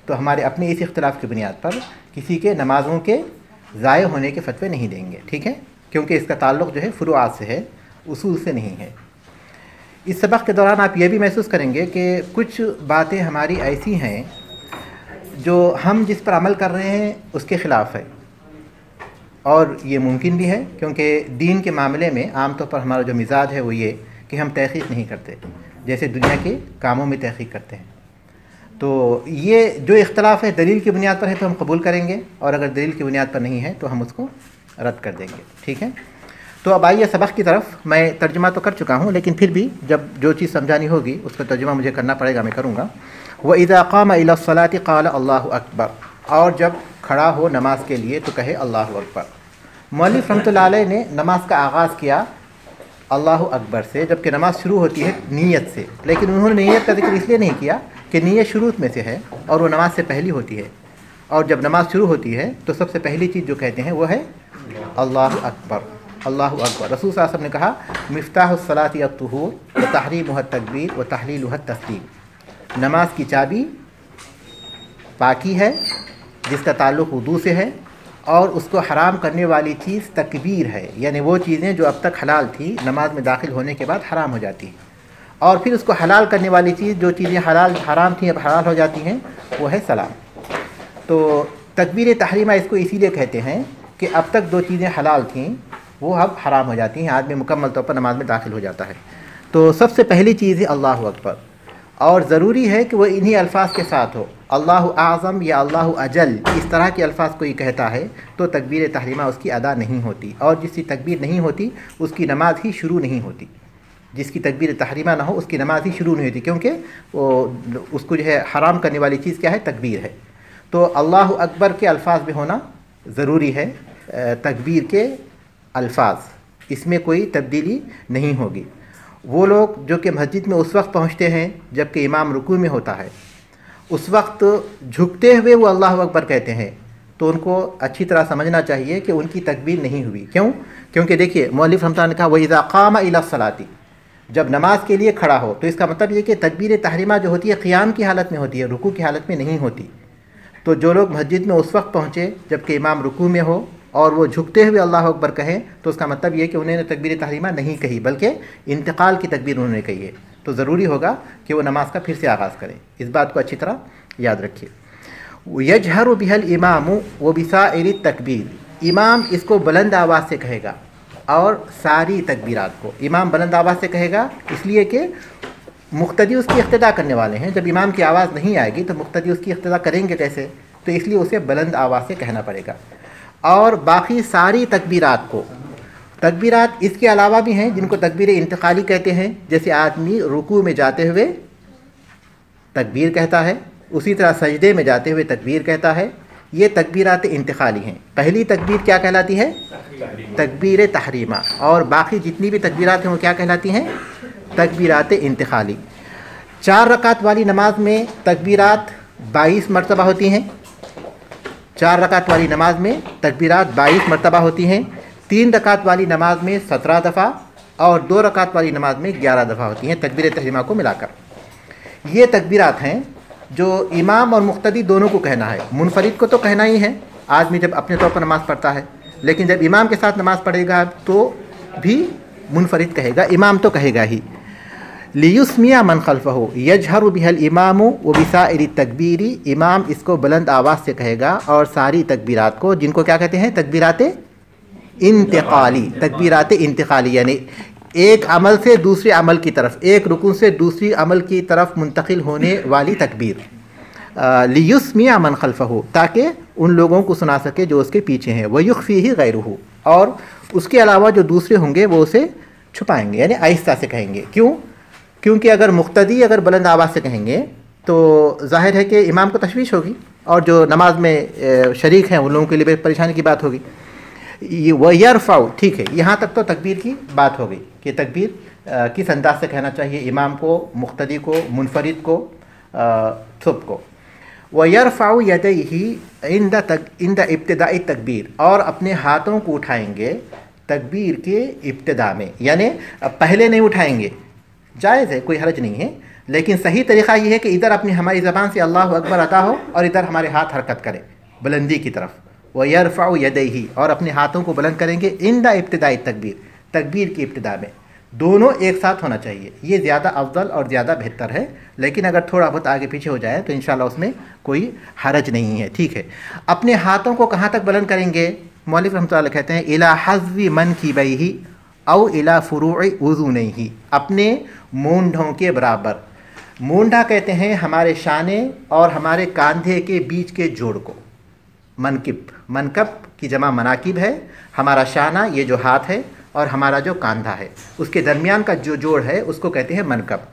तो हमारे अपने इस इख्तिलाफ़ की बुनियाद पर किसी के नमाज़ों के ज़ाय होने के फ़तवे नहीं देंगे। ठीक है, क्योंकि इसका ताल्लुक़ जो है फ़ुरूआत से है, उसूल से नहीं है। इस सबक के दौरान आप ये भी महसूस करेंगे कि कुछ बातें हमारी ऐसी हैं जो हम जिस पर अमल कर रहे हैं उसके ख़िलाफ़ है, और ये मुमकिन भी है क्योंकि दीन के मामले में आम तौर पर हमारा जो मिजाज है वो ये कि हम तहक़ीक़ नहीं करते जैसे दुनिया के कामों में तहक़ीक़ करते हैं। तो ये जो इख्तिलाफ़ है दलील की बुनियाद पर है तो हम कबूल करेंगे, और अगर दलील की बुनियाद पर नहीं है तो हम उसको रद्द कर देंगे। ठीक है, तो अब आइए सबक की तरफ। मैं तर्जुमा तो कर चुका हूँ, लेकिन फिर भी जब जो चीज़ समझानी होगी उसका तर्जुमा मुझे करना पड़ेगा, मैं करूँगा। व इज़ा क़ाम इला सलाति क़ाल अल्लाहु अकबर, और जब खड़ा हो नमाज के लिए तो कहे अल्लाहु अकबर। मौलवी रहमतुल्लाह अलैह ने नमाज का आगाज़ किया अल्लाहु अकबर से, जबकि नमाज शुरू होती है नीयत से, लेकिन उन्होंने नीयत का जिक्र इसलिए नहीं किया कि नीयत शुरू में से है और वो नमाज से पहली होती है, और जब नमाज शुरू होती है तो सबसे पहली चीज़ जो कहते हैं वो है अल्लाहु अकबर, अल्लाहु अकबर। रसूल सल्लल्लाहु अलैहि वसल्लम ने कहा मिफ्ताहुस्सलाति अत-तुहूर व तहरीमुहत तकबीर व तहलीलुहत तस्लीम, नमाज की चाबी पाकी है जिसका ताल्लुक़ वुदू से है, और उसको हराम करने वाली चीज़ तकबीर है, यानी वो चीज़ें जो अब तक हलाल थी नमाज में दाखिल होने के बाद हराम हो जाती हैं, और फिर उसको हलाल करने वाली चीज़ जो चीज़ें हराम थी अब हलाल हो जाती हैं वो है सलाम। तो तकबीर तहरीमा इसको इसीलिए कहते हैं कि अब तक दो चीज़ें हलाल थीं वो अब हराम हो जाती हैं, आदमी मुकम्मल तौर पर नमाज में दाखिल हो जाता है। तो सबसे पहली चीज़ है अल्लाहु अकबर, और ज़रूरी है कि वो इन्हीं अल्फाज के साथ हो, अल्लाहु आज़म या अल्लाहु अजल, इस तरह के अल्फाज कोई कहता है तो तकबीर तहरीमा उसकी अदा नहीं होती, और जिसकी तकबीर नहीं होती उसकी नमाज ही शुरू नहीं होती, जिसकी तकबीर तहरीमा ना हो उसकी नमाज ही शुरू नहीं होती, क्योंकि वो उसको जो है हराम करने वाली चीज़ क्या है, तकबीर है। तो अल्लाहु अकबर के अल्फाज में होना ज़रूरी है, तकबीर के अल्फाज, इसमें कोई तब्दीली नहीं होगी। वो लोग जो कि मस्जिद में उस वक्त पहुँचते हैं जबकि इमाम रुकू में होता है, उस वक्त झुकते हुए वो अल्लाहु अकबर कहते हैं, तो उनको अच्छी तरह समझना चाहिए कि उनकी तकबीर नहीं हुई। क्यों? क्योंकि देखिए मौलिफ रहमतुल्लाह ने कहा वइज़ा क़ाम इला सलाती, जब नमाज के लिए खड़ा हो, तो इसका मतलब ये कि तकबीर तहरीमा जो होती है क़ियाम की हालत में होती है, रुकू की हालत में नहीं होती। तो जो लोग मस्जिद में उस वक्त पहुँचे जबकि इमाम रुकू में हो और वो झुकते हुए अल्लाहु अकबर कहें, तो उसका मतलब ये कि उन्होंने तकबीर तहरीमा नहीं कही बल्कि इंतकाल की तकबीर उन्होंने कही है। तो ज़रूरी होगा कि वो नमाज का फिर से आगाज़ करें, इस बात को अच्छी तरह याद रखिए। यजहरु बिहल इमामु व बिसाइरि तकबीर, इमाम इसको बुलंद आवाज़ से कहेगा और सारी तकबीरात को इमाम बुलंद आवाज़ से कहेगा, इसलिए कि मुक्तदी उसकी इक़्तिदा करने वाले हैं। जब इमाम की आवाज़ नहीं आएगी तो मुक्तदी उसकी इक़्तिदा करेंगे कैसे, तो इसलिए उसे बुलंद आवाज़ से कहना पड़ेगा। और बाकी सारी तकबीरात को, तकबीरात इसके अलावा भी हैं जिनको तकबीर इंतकाली कहते हैं, जैसे आदमी रुकू में जाते हुए तकबीर कहता है, उसी तरह सजदे में जाते हुए तकबीर कहता है, ये तकबीरात इंतकाली हैं। पहली तकबीर क्या कहलाती है, तकबीर तहरीमा, और बाकी जितनी भी तकबीरात हैं वो क्या कहलाती हैं, तकबीरात इंतकाली। 4 रकात वाली नमाज में तकबीरात 22 मरतबा होती हैं, 4 रकात वाली नमाज में तकबीरात 22 मरतबा होती हैं, 3 रकात वाली नमाज में 17 दफ़ा और 2 रकात वाली नमाज में 11 दफ़ा होती हैं तकबीर तहरीमा को मिलाकर। ये तकबीरात हैं जो इमाम और मुक्तदी दोनों को कहना है। मुनफरिद को तो कहना ही है आदमी जब अपने तौर पर नमाज़ पढ़ता है, लेकिन जब इमाम के साथ नमाज़ पढ़ेगा तो भी मुनफरिद कहेगा, इमाम तो कहेगा ही। लियुस्मिया मन खल्फहु यजहरु बिहल इमामु व बिसाइरि तकबीरी, इमाम इसको बुलंद आवाज़ से कहेगा और सारी तकबीरात को, जिनको क्या कहते हैं, तकबीरात इंतकाली, तकबीरात इंतकाली, यानी एक अमल से दूसरे अमल की तरफ, एक रुकू से दूसरी अमल की तरफ मुंतकिल होने वाली तकबीर। लियुस्मिया मन खल्फहु, ताकि उन लोगों को सुना सके जो उसके पीछे हैं। वयुख्फीही गैरुहु, और उसके अलावा जो दूसरे होंगे वो उसे छुपाएंगे, यानी आहिस्ता से कहेंगे। क्यों? क्योंकि अगर मुक्तदी अगर बुलंद आवाज़ से कहेंगे तो ज़ाहिर है कि इमाम को तशवीश होगी और जो नमाज में शरीक हैं उन लोगों के लिए परेशानी की बात होगी। वयरफ़ाउ, ठीक है, यहाँ तक तो तकबीर की बात हो गई कि तकबीर किस अंदाज से कहना चाहिए, इमाम को, मुक्तदी को, मुनफरिद को, सब को। वयरफ़ाउ यदैहि इंद इब्तिदाई तकबीर, और अपने हाथों को उठाएंगे तकबीर के इब्तिदा में, यानी पहले नहीं उठाएंगे, जायज़ है, कोई हर्ज नहीं है, लेकिन सही तरीक़ा ये है कि इधर अपनी हमारी ज़बान से अल्लाहु अकबर अता हो और इधर हमारे हाथ हरकत करें बुलंदी की तरफ। वयरफ़ाउ यदैहि, और अपने हाथों को बुलंद करेंगे इंदा इब्तिदाई तकबीर, तकबीर की इब्तिदा में, दोनों एक साथ होना चाहिए। ये ज़्यादा अफजल और ज़्यादा बेहतर है, लेकिन अगर थोड़ा बहुत आगे पीछे हो जाए तो इंशाल्लाह उसमें कोई हरज नहीं है, ठीक है। अपने हाथों को कहाँ तक बुलंद करेंगे, मौलिक रहमतुल्लाह कहते हैं इला हज़्वी मनकिबैहि औ इला फुरूइ उज़ुनैहि, अपने मूंढों के बराबर। मूंढा कहते हैं हमारे शाने और हमारे कंधे के बीच के जोड़ को, मनकिब, मनकब की जमा मनाकिब है, हमारा शाना ये जो हाथ है और हमारा जो कंधा है उसके दरमियान का जो जोड़ है उसको कहते हैं मनकब।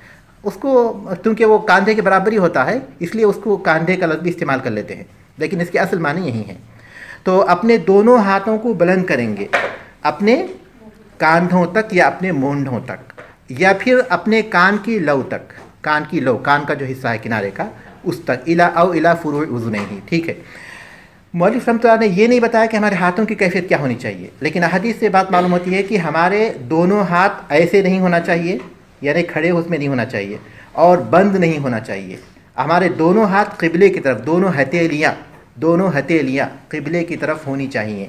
उसको क्योंकि वो कंधे के बराबर ही होता है इसलिए उसको कंधे का लफ्ज़ भी इस्तेमाल कर लेते हैं, लेकिन इसके असल मानी यही है। तो अपने दोनों हाथों को बुलंद करेंगे, अपने کاندھوں تک یا اپنے مونڈھوں تک یا پھر اپنے کان کی لو تک، کان کی لو، کان کا جو حصہ ہے کنارے کا اس تک، الا فروع اذنیہ، ٹھیک ہے۔ مولوی رحمۃ اللہ نے یہ نہیں بتایا کہ ہمارے ہاتھوں کی کیفیت کیا ہونی چاہیے، لیکن احادیث سے بات معلوم ہوتی ہے کہ ہمارے دونوں ہاتھ ایسے نہیں ہونا چاہیے، یعنی کھڑے اس میں نہیں ہونا چاہیے، اور بند نہیں ہونا چاہیے۔ ہمارے دونوں ہاتھ قبلے کی طرف، دونوں ہتھیلیاں قبلے کی طرف ہونی چاہیے،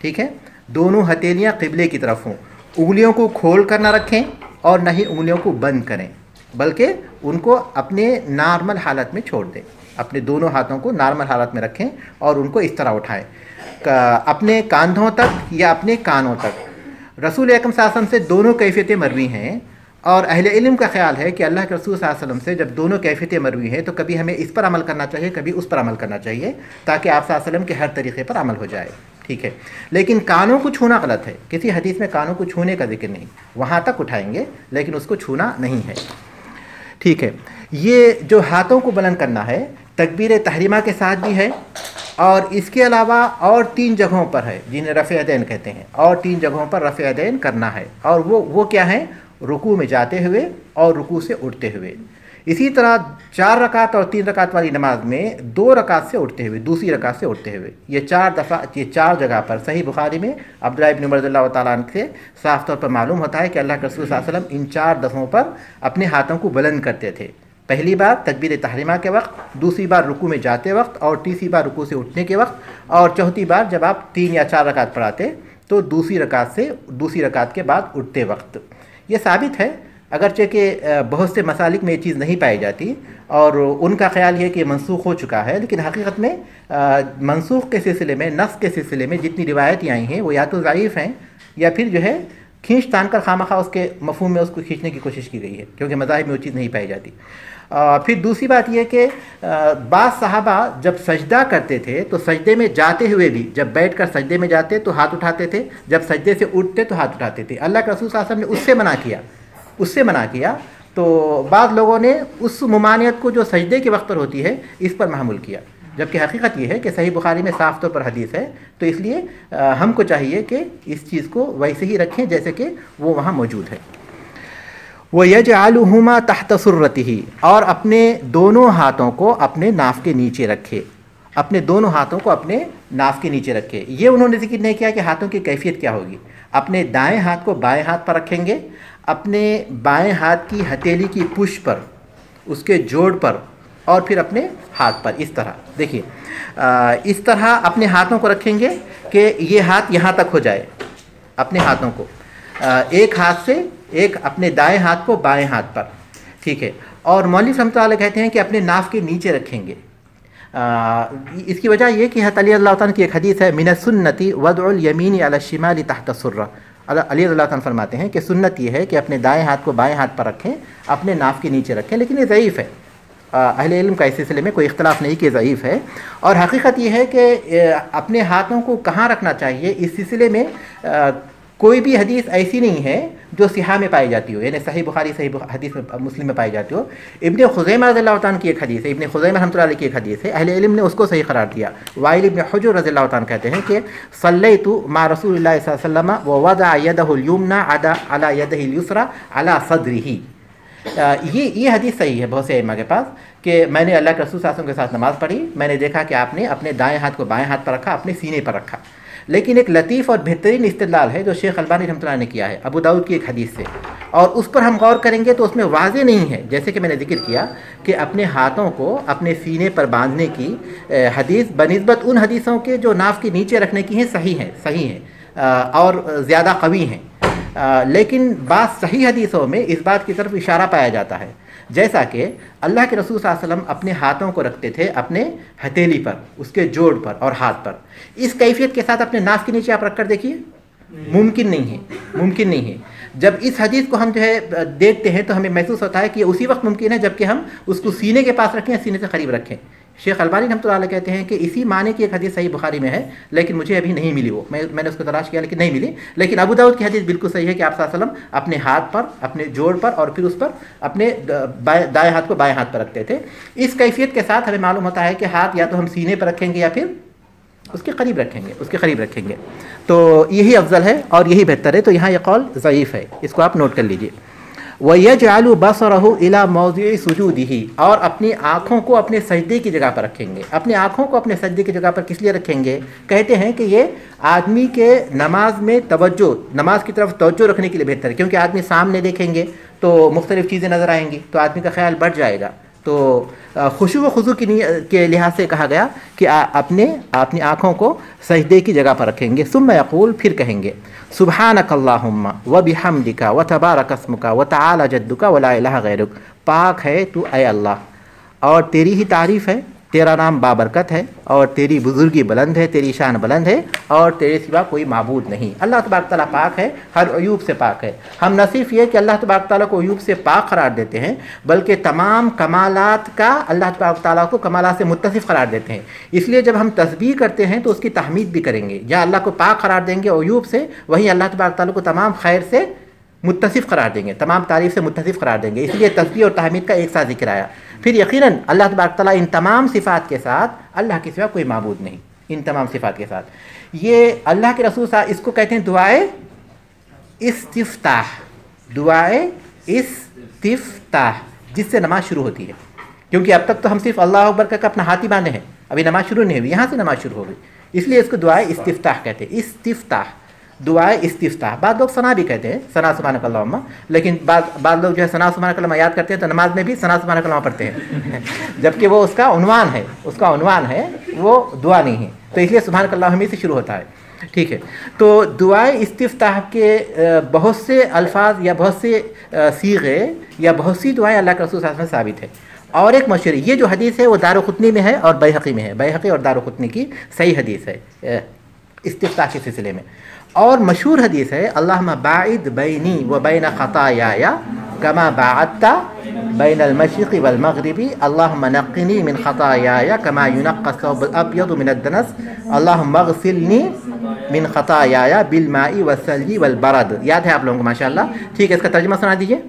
ٹھیک ہے، دونوں ہتھیلیاں قبلے کی طرف ہوں۔ انگلیوں کو کھول کر نہ رکھیں اور نہ ہی انگلیوں کو بند کریں، بلکہ ان کو اپنے نارمل حالت میں چھوڑ دیں، اپنے دونوں ہاتھوں کو نارمل حالت میں رکھیں اور ان کو اس طرح اٹھائیں اپنے کاندھوں تک یا اپنے کانوں تک۔ رسول اکرم صلی اللہ علیہ وسلم سے دونوں کیفیتیں مروی ہیں، اور اہل علم کا خیال ہے کہ اللہ کے رسول صلی اللہ علیہ وسلم سے جب دونوں کیفیتیں مروی ہیں تو کبھی ہمیں اس پر عمل کرنا چاہیے، کبھی اس پر عمل کرنا چاہیے، تاکہ آپ صلی اللہ علیہ وسلم کے ہر طریقے پر عمل ہو جائے، ٹھیک ہے۔ لیکن کانوں کو چھونا غلط ہے، کسی حدیث میں کانوں کو چھونے کا ذکر نہیں، وہاں تک اٹھائیں گے لیکن اس کو چھونا نہیں ہے، ٹھیک ہے۔ یہ جو ہاتھوں کو بلند کرنا ہے تکبیر تحریمہ کے ساتھ بھی ہے، اور اس کے علاوہ اور 3 جگہوں پر ہے جنہیں رفع یدین کہتے ہیں، اور 3 جگہوں پر رفع یدین کرنا ہے، اور وہ کیا ہیں؟ رکوع میں جاتے ہوئے اور رکوع سے اٹھتے ہوئے۔ اسی طرح 4 رکعت اور 3 رکعت والی نماز میں 2 رکعت سے اٹھتے ہوئے، دوسری رکعت سے اٹھتے ہوئے، یہ 4 جگہ پر صحیح بخاری میں عبداللہ ابن عمر رضی اللہ تعالیٰ عنہ سے صاف طور پر معلوم ہوتا ہے کہ اللہ کے رسول صلی اللہ علیہ وسلم ان 4 دفعوں پر اپنے ہاتھوں کو بلند کرتے تھے۔ پہلی بار تکبیر تحریمہ کے وقت، دوسری بار رکوع میں جاتے وقت، اور تیسری بار رکوع سے اٹھنے کے وقت، اور چوتھی بار جب آپ 3 یا 4 رکعت پڑھاتے تو دوسری رکعت کے بعد اٹھتے وقت۔ یہ ثابت ہے، اگرچہ کہ بہت سے مسالک میں یہ چیز نہیں پائی جاتی، اور ان کا خیال یہ کہ منسوخ ہو چکا ہے، لیکن حقیقت میں منسوخ کے سلسلے میں، نسخ کے سلسلے میں جتنی روایتیں آئی ہیں وہ یا تو ضعیف ہیں یا پھر جو ہے کھینچ تان کر خواہ اس کے مفہوم میں اس کو کھینچنے کی کوشش کی گئی ہے، کیونکہ مذاہب میں وہ چیز نہیں پائی جاتی۔ پھر دوسری بات یہ کہ بعض صحابہ جب سجدہ کرتے تھے تو سجدے میں جاتے ہوئے بھی، جب بیٹھ کر سجدے میں جاتے تو ہاتھ اٹھاتے تھے، جب سجدے سے اٹھتے تو ہاتھ اٹھاتے تھے۔ اللہ کے رسول صلی اللہ علیہ وسلم نے اس سے منع کیا، تو بعض لوگوں نے اس ممانعت کو جو سجدے کے وقت پر ہوتی ہے اس پر محمول کیا، جبکہ حقیقت یہ ہے کہ صحیح بخاری میں صاف طور پر حدیث ہے، تو اس لیے ہم کو چاہیے کہ اس چیز کو ویسے ہی رکھیں جیسے کہ وہ وہاں موجود ہے۔ وَيَجْعَلُهُمَا تَحْتَ سُرَّتِهِ، اور اپنے دونوں ہاتھوں کو اپنے ناف کے نیچے رکھے، اپنے دونوں ہاتھوں کو اپنے ناف کے نیچے رکھے۔ یہ انہوں نے ذکر نہیں کیا کہ ہاتھوں کی کیفیت کیا ہوگی۔ اپنے دائیں ہاتھ کو بائیں ہاتھ پر رکھیں گے، اپنے بائیں ہاتھ کی ہتھیلی کی پش پر، اس کے جوڑ پر، اور پھر اپنے ہاتھ پر، اس طرح دیکھیے، اس طرح اپنے ہاتھوں کو رکھیں گے کہ یہ ہاتھ یہاں تک ہو جائے، اپنے ہاتھوں کو ایک ہاتھ سے، ایک اپنے دائیں ہاتھ کو بائیں ہاتھ پر، ٹھیک ہے۔ اور مولوی رحمۃ اللہ علیہ کہتے ہیں کہ اپنے ناف کے نیچے رکھیں گے۔ اس کی وجہ یہ کہ حضرت علی رضی اللہ تعالیٰ کی ایک حدیث ہے، من السنتی وضع الیمین علی الشمال تحت السرہ، علی رضی اللہ تعالیٰ فرماتے ہیں کہ سنت یہ ہے کہ اپنے دائیں ہاتھ کو بائیں ہاتھ پر رکھیں، اپنے ناف کے نیچے رکھیں، لیکن یہ ضعیف ہے، اہل علم کا اس سلسلے میں کوئی اختلاف نہیں کہ ضعیف ہے۔ اور حقیقت یہ ہے کہ اپنے ہاتھوں کو کہاں رکھنا چاہیے اس سلسلے میں کوئی بھی حدیث ایسی نہیں ہے جو صحیح میں پائی جاتی ہو، یعنی صحیح بخاری، صحیح حدیث میں، مسلم میں پائی جاتی ہو۔ ابن خزیمہ رضی اللہ عنہ کی ایک حدیث ہے، ابن خزیمہ رحمۃ اللہ علیہ کی ایک حدیث ہے، اہل علم نے اس کو صحیح قرار دیا۔ وائل ابن حجر رضی اللہ عنہ کہتے ہیں کہ صلیت مع رسول اللہ صلی اللہ علیہ وسلم ووضع یدہ الیمنی علی یدہ الیسری علی صدرہ۔ یہ حدیث صحیح ہے بہت سے ائمہ کے پاس کہ میں نے اللہ کے رسول صلی اللہ علیہ وسلم کے ساتھ نماز پڑھی، میں نے دیکھا کہ آپ نے اپنے دائیں ہاتھ کو بائیں ہاتھ پر رکھا، اپنے سینے پر رکھا۔ لیکن ایک لطیف اور بہترین استدلال ہے جو شیخ البانی رحمۃ اللہ نے کیا ہے ابو داؤد کی ایک حدیث سے، اور اس پر ہم غور کریں گے تو اس میں واضح نہیں ہے، جیسے کہ میں نے ذکر کیا کہ اپنے ہاتھوں کو اپنے سینے پر باندھنے کی حدیث بنسبت ان حدیثوں کے جو ناف کے نیچے رکھنے کی ہیں صحیح ہیں اور زیادہ قوی ہیں، لیکن بعض صحیح حدیثوں میں اس بات کی طرف اشارہ پایا جاتا ہے، جیسا کہ اللہ کے رسول صلی اللہ علیہ وسلم اپنے ہاتھوں کو رکھتے تھے اپنے ہتھیلی پر، اس کے جوڑ پر اور ہاتھ پر۔ اس کیفیت کے ساتھ اپنے ناف کے نیچے آپ رکھ کر دیکھیے، ممکن نہیں ہے۔ جب اس حدیث کو ہم جو ہے دیکھتے ہیں تو ہمیں محسوس ہوتا ہے کہ یہ اسی وقت ممکن ہے جب کہ ہم اس کو سینے کے پاس رکھیں، سینے سے قریب رکھیں۔ شیخ البانی رحمۃ اللہ علیہ کہتے ہیں کہ اسی معنی کی ایک حدیث صحیح بخاری میں ہے، لیکن مجھے ابھی نہیں ملی، وہ میں نے اس کو تلاش کیا لیکن نہیں ملی، لیکن ابو داؤد کی حدیث بالکل صحیح ہے کہ آپ صلی اللہ علیہ وسلم اپنے ہاتھ پر، اپنے جوڑ پر اور پھر اس پر اپنے دائیں ہاتھ کو بائیں ہاتھ پر رکھتے تھے۔ اس کیفیت کے ساتھ ہمیں معلوم ہوتا ہے کہ ہاتھ یا تو ہم سینے پر رکھیں گے یا پھر اس کے قریب رکھیں گے، اس کے قریب رکھیں گے، تو یہی افضل ہے اور یہی بہتر ہے۔ تو یہاں یہ قول ضعیف ہے، اس کو آپ نوٹ کر لیجئے۔ وَيَجْعَلُ بَصَرَهُ إِلَى مَوْضِعِ سُجُودِهِ، اور اپنی آنکھوں کو اپنے سجدے کی جگہ پر رکھیں گے۔ اپنی آنکھوں کو اپنے سجدے کی جگہ پر کس لیے رکھیں گے؟ کہتے ہیں کہ یہ آدمی کے نماز میں توجہ، نماز کی طرف توجہ رکھنے کے لیے بہتر ہے، کیونکہ آدمی سامنے دیکھیں گے تو مختلف چیزیں نظر آئیں گی، تو آدمی کا خیال بڑھ جائے گا۔ تو خشوع و خضوع کے لحاظ سے کہا گیا کہ اپنی آنکھوں کو سجدے کی جگہ پر رکھیں گے۔ ثم یقول، پھر کہیں گے سبحانک اللہم وبحمدک وتبارک اسمک وتعالی جدک ولا الہ غیرک، پاک ہے تو اے اللہ، اور تیری ہی تعریف ہے، تیرا نام بابرکت ہے، اور تیری بزرگی بلند ہے، تیری شان بلند ہے، اور تیرے سوا کوئی معبود نہیں۔ اللہ تبارک تعالیٰ پاک ہے، ہر عیوب سے پاک ہے۔ ہم نہ صرف یہ کہ اللہ تبارک تعالیٰ کو عیوب سے پاک قرار دیتے ہیں، بلکہ تمام کمالات کا اللہ تبارک تعالیٰ کو کمالات سے متصف قرار دیتے ہیں۔ اس لیے جب ہم تسبیح کرتے ہیں تو اس کی تحمید بھی کریں گے، جہاں اللہ کو پاک قرار دیں گے عیوب سے، وہیں اللہ تبارک تعالیٰ کو تمام خیر سے متصف قرار دیں گے، تمام تعریف سے متصف قرار دیں گے۔ اس لیے تسبیح اور تحمید کا ایک ساتھ ذکر آیا۔ پھر یقیناً اللہ تبارک تعالیٰ ان تمام صفات کے ساتھ، اللہ کے سوا کوئی معبود نہیں، ان تمام صفات کے ساتھ۔ یہ اللہ کے رسول صاحب اس کو کہتے ہیں دعائے استفتاح، دعائے استفتاح، جس سے نماز شروع ہوتی ہے، کیونکہ اب تک تو ہم صرف اللہ اکبر کہہ کے اپنا ہاتھ ہی باندھے ہیں، ابھی نماز شروع نہیں ہوئی، یہاں سے نماز شروع ہو گئی، اس لیے اس کو دعائے استفتاح کہتے ہیں۔ استفتاح، دعائے استفتاح۔ بعض لوگ ثنا بھی کہتے ہیں، ثنا سبحانک اللہم، لیکن بعض لوگ جو ہے ثنا سبحانک اللہم یاد کرتے ہیں تو نماز میں بھی ثنا سبحانک اللہم پڑھتے ہیں، جبکہ وہ اس کا عنوان ہے، اس کا عنوان ہے، وہ دعا نہیں ہے، تو اس لیے سبحانک اللہم ہی سے شروع ہوتا ہے۔ ٹھیک ہے، تو دعائے استفتاح کے بہت سے الفاظ یا بہت سے صیغے یا بہت سی دعائیں اللہ کے رسول صلی اللہ علیہ وسلم میں ثابت ہے۔ اور ایک مشہور، یہ جو حدیث ہے وہ دارقطنی میں ہے اور بیہقی میں ہے، بیہقی اور دارقطنی کی صحیح حدیث ہے استفتاح کے سلسلے میں۔ اور مشہور حدیث ہے اللہم باعد بینی و بین خطایایا کما باعدت بین المشرق والمغرب اللہم نقنی من خطایایا کما ینقی الثوب الابیض من الدنس اللہم اغسلنی من خطایایا بالماء والثلج والبرد۔ یاد ہے آپ لوگوں کو ماشاءاللہ؟ ٹھیک ہے، اس کا ترجمہ سنا دیجیے۔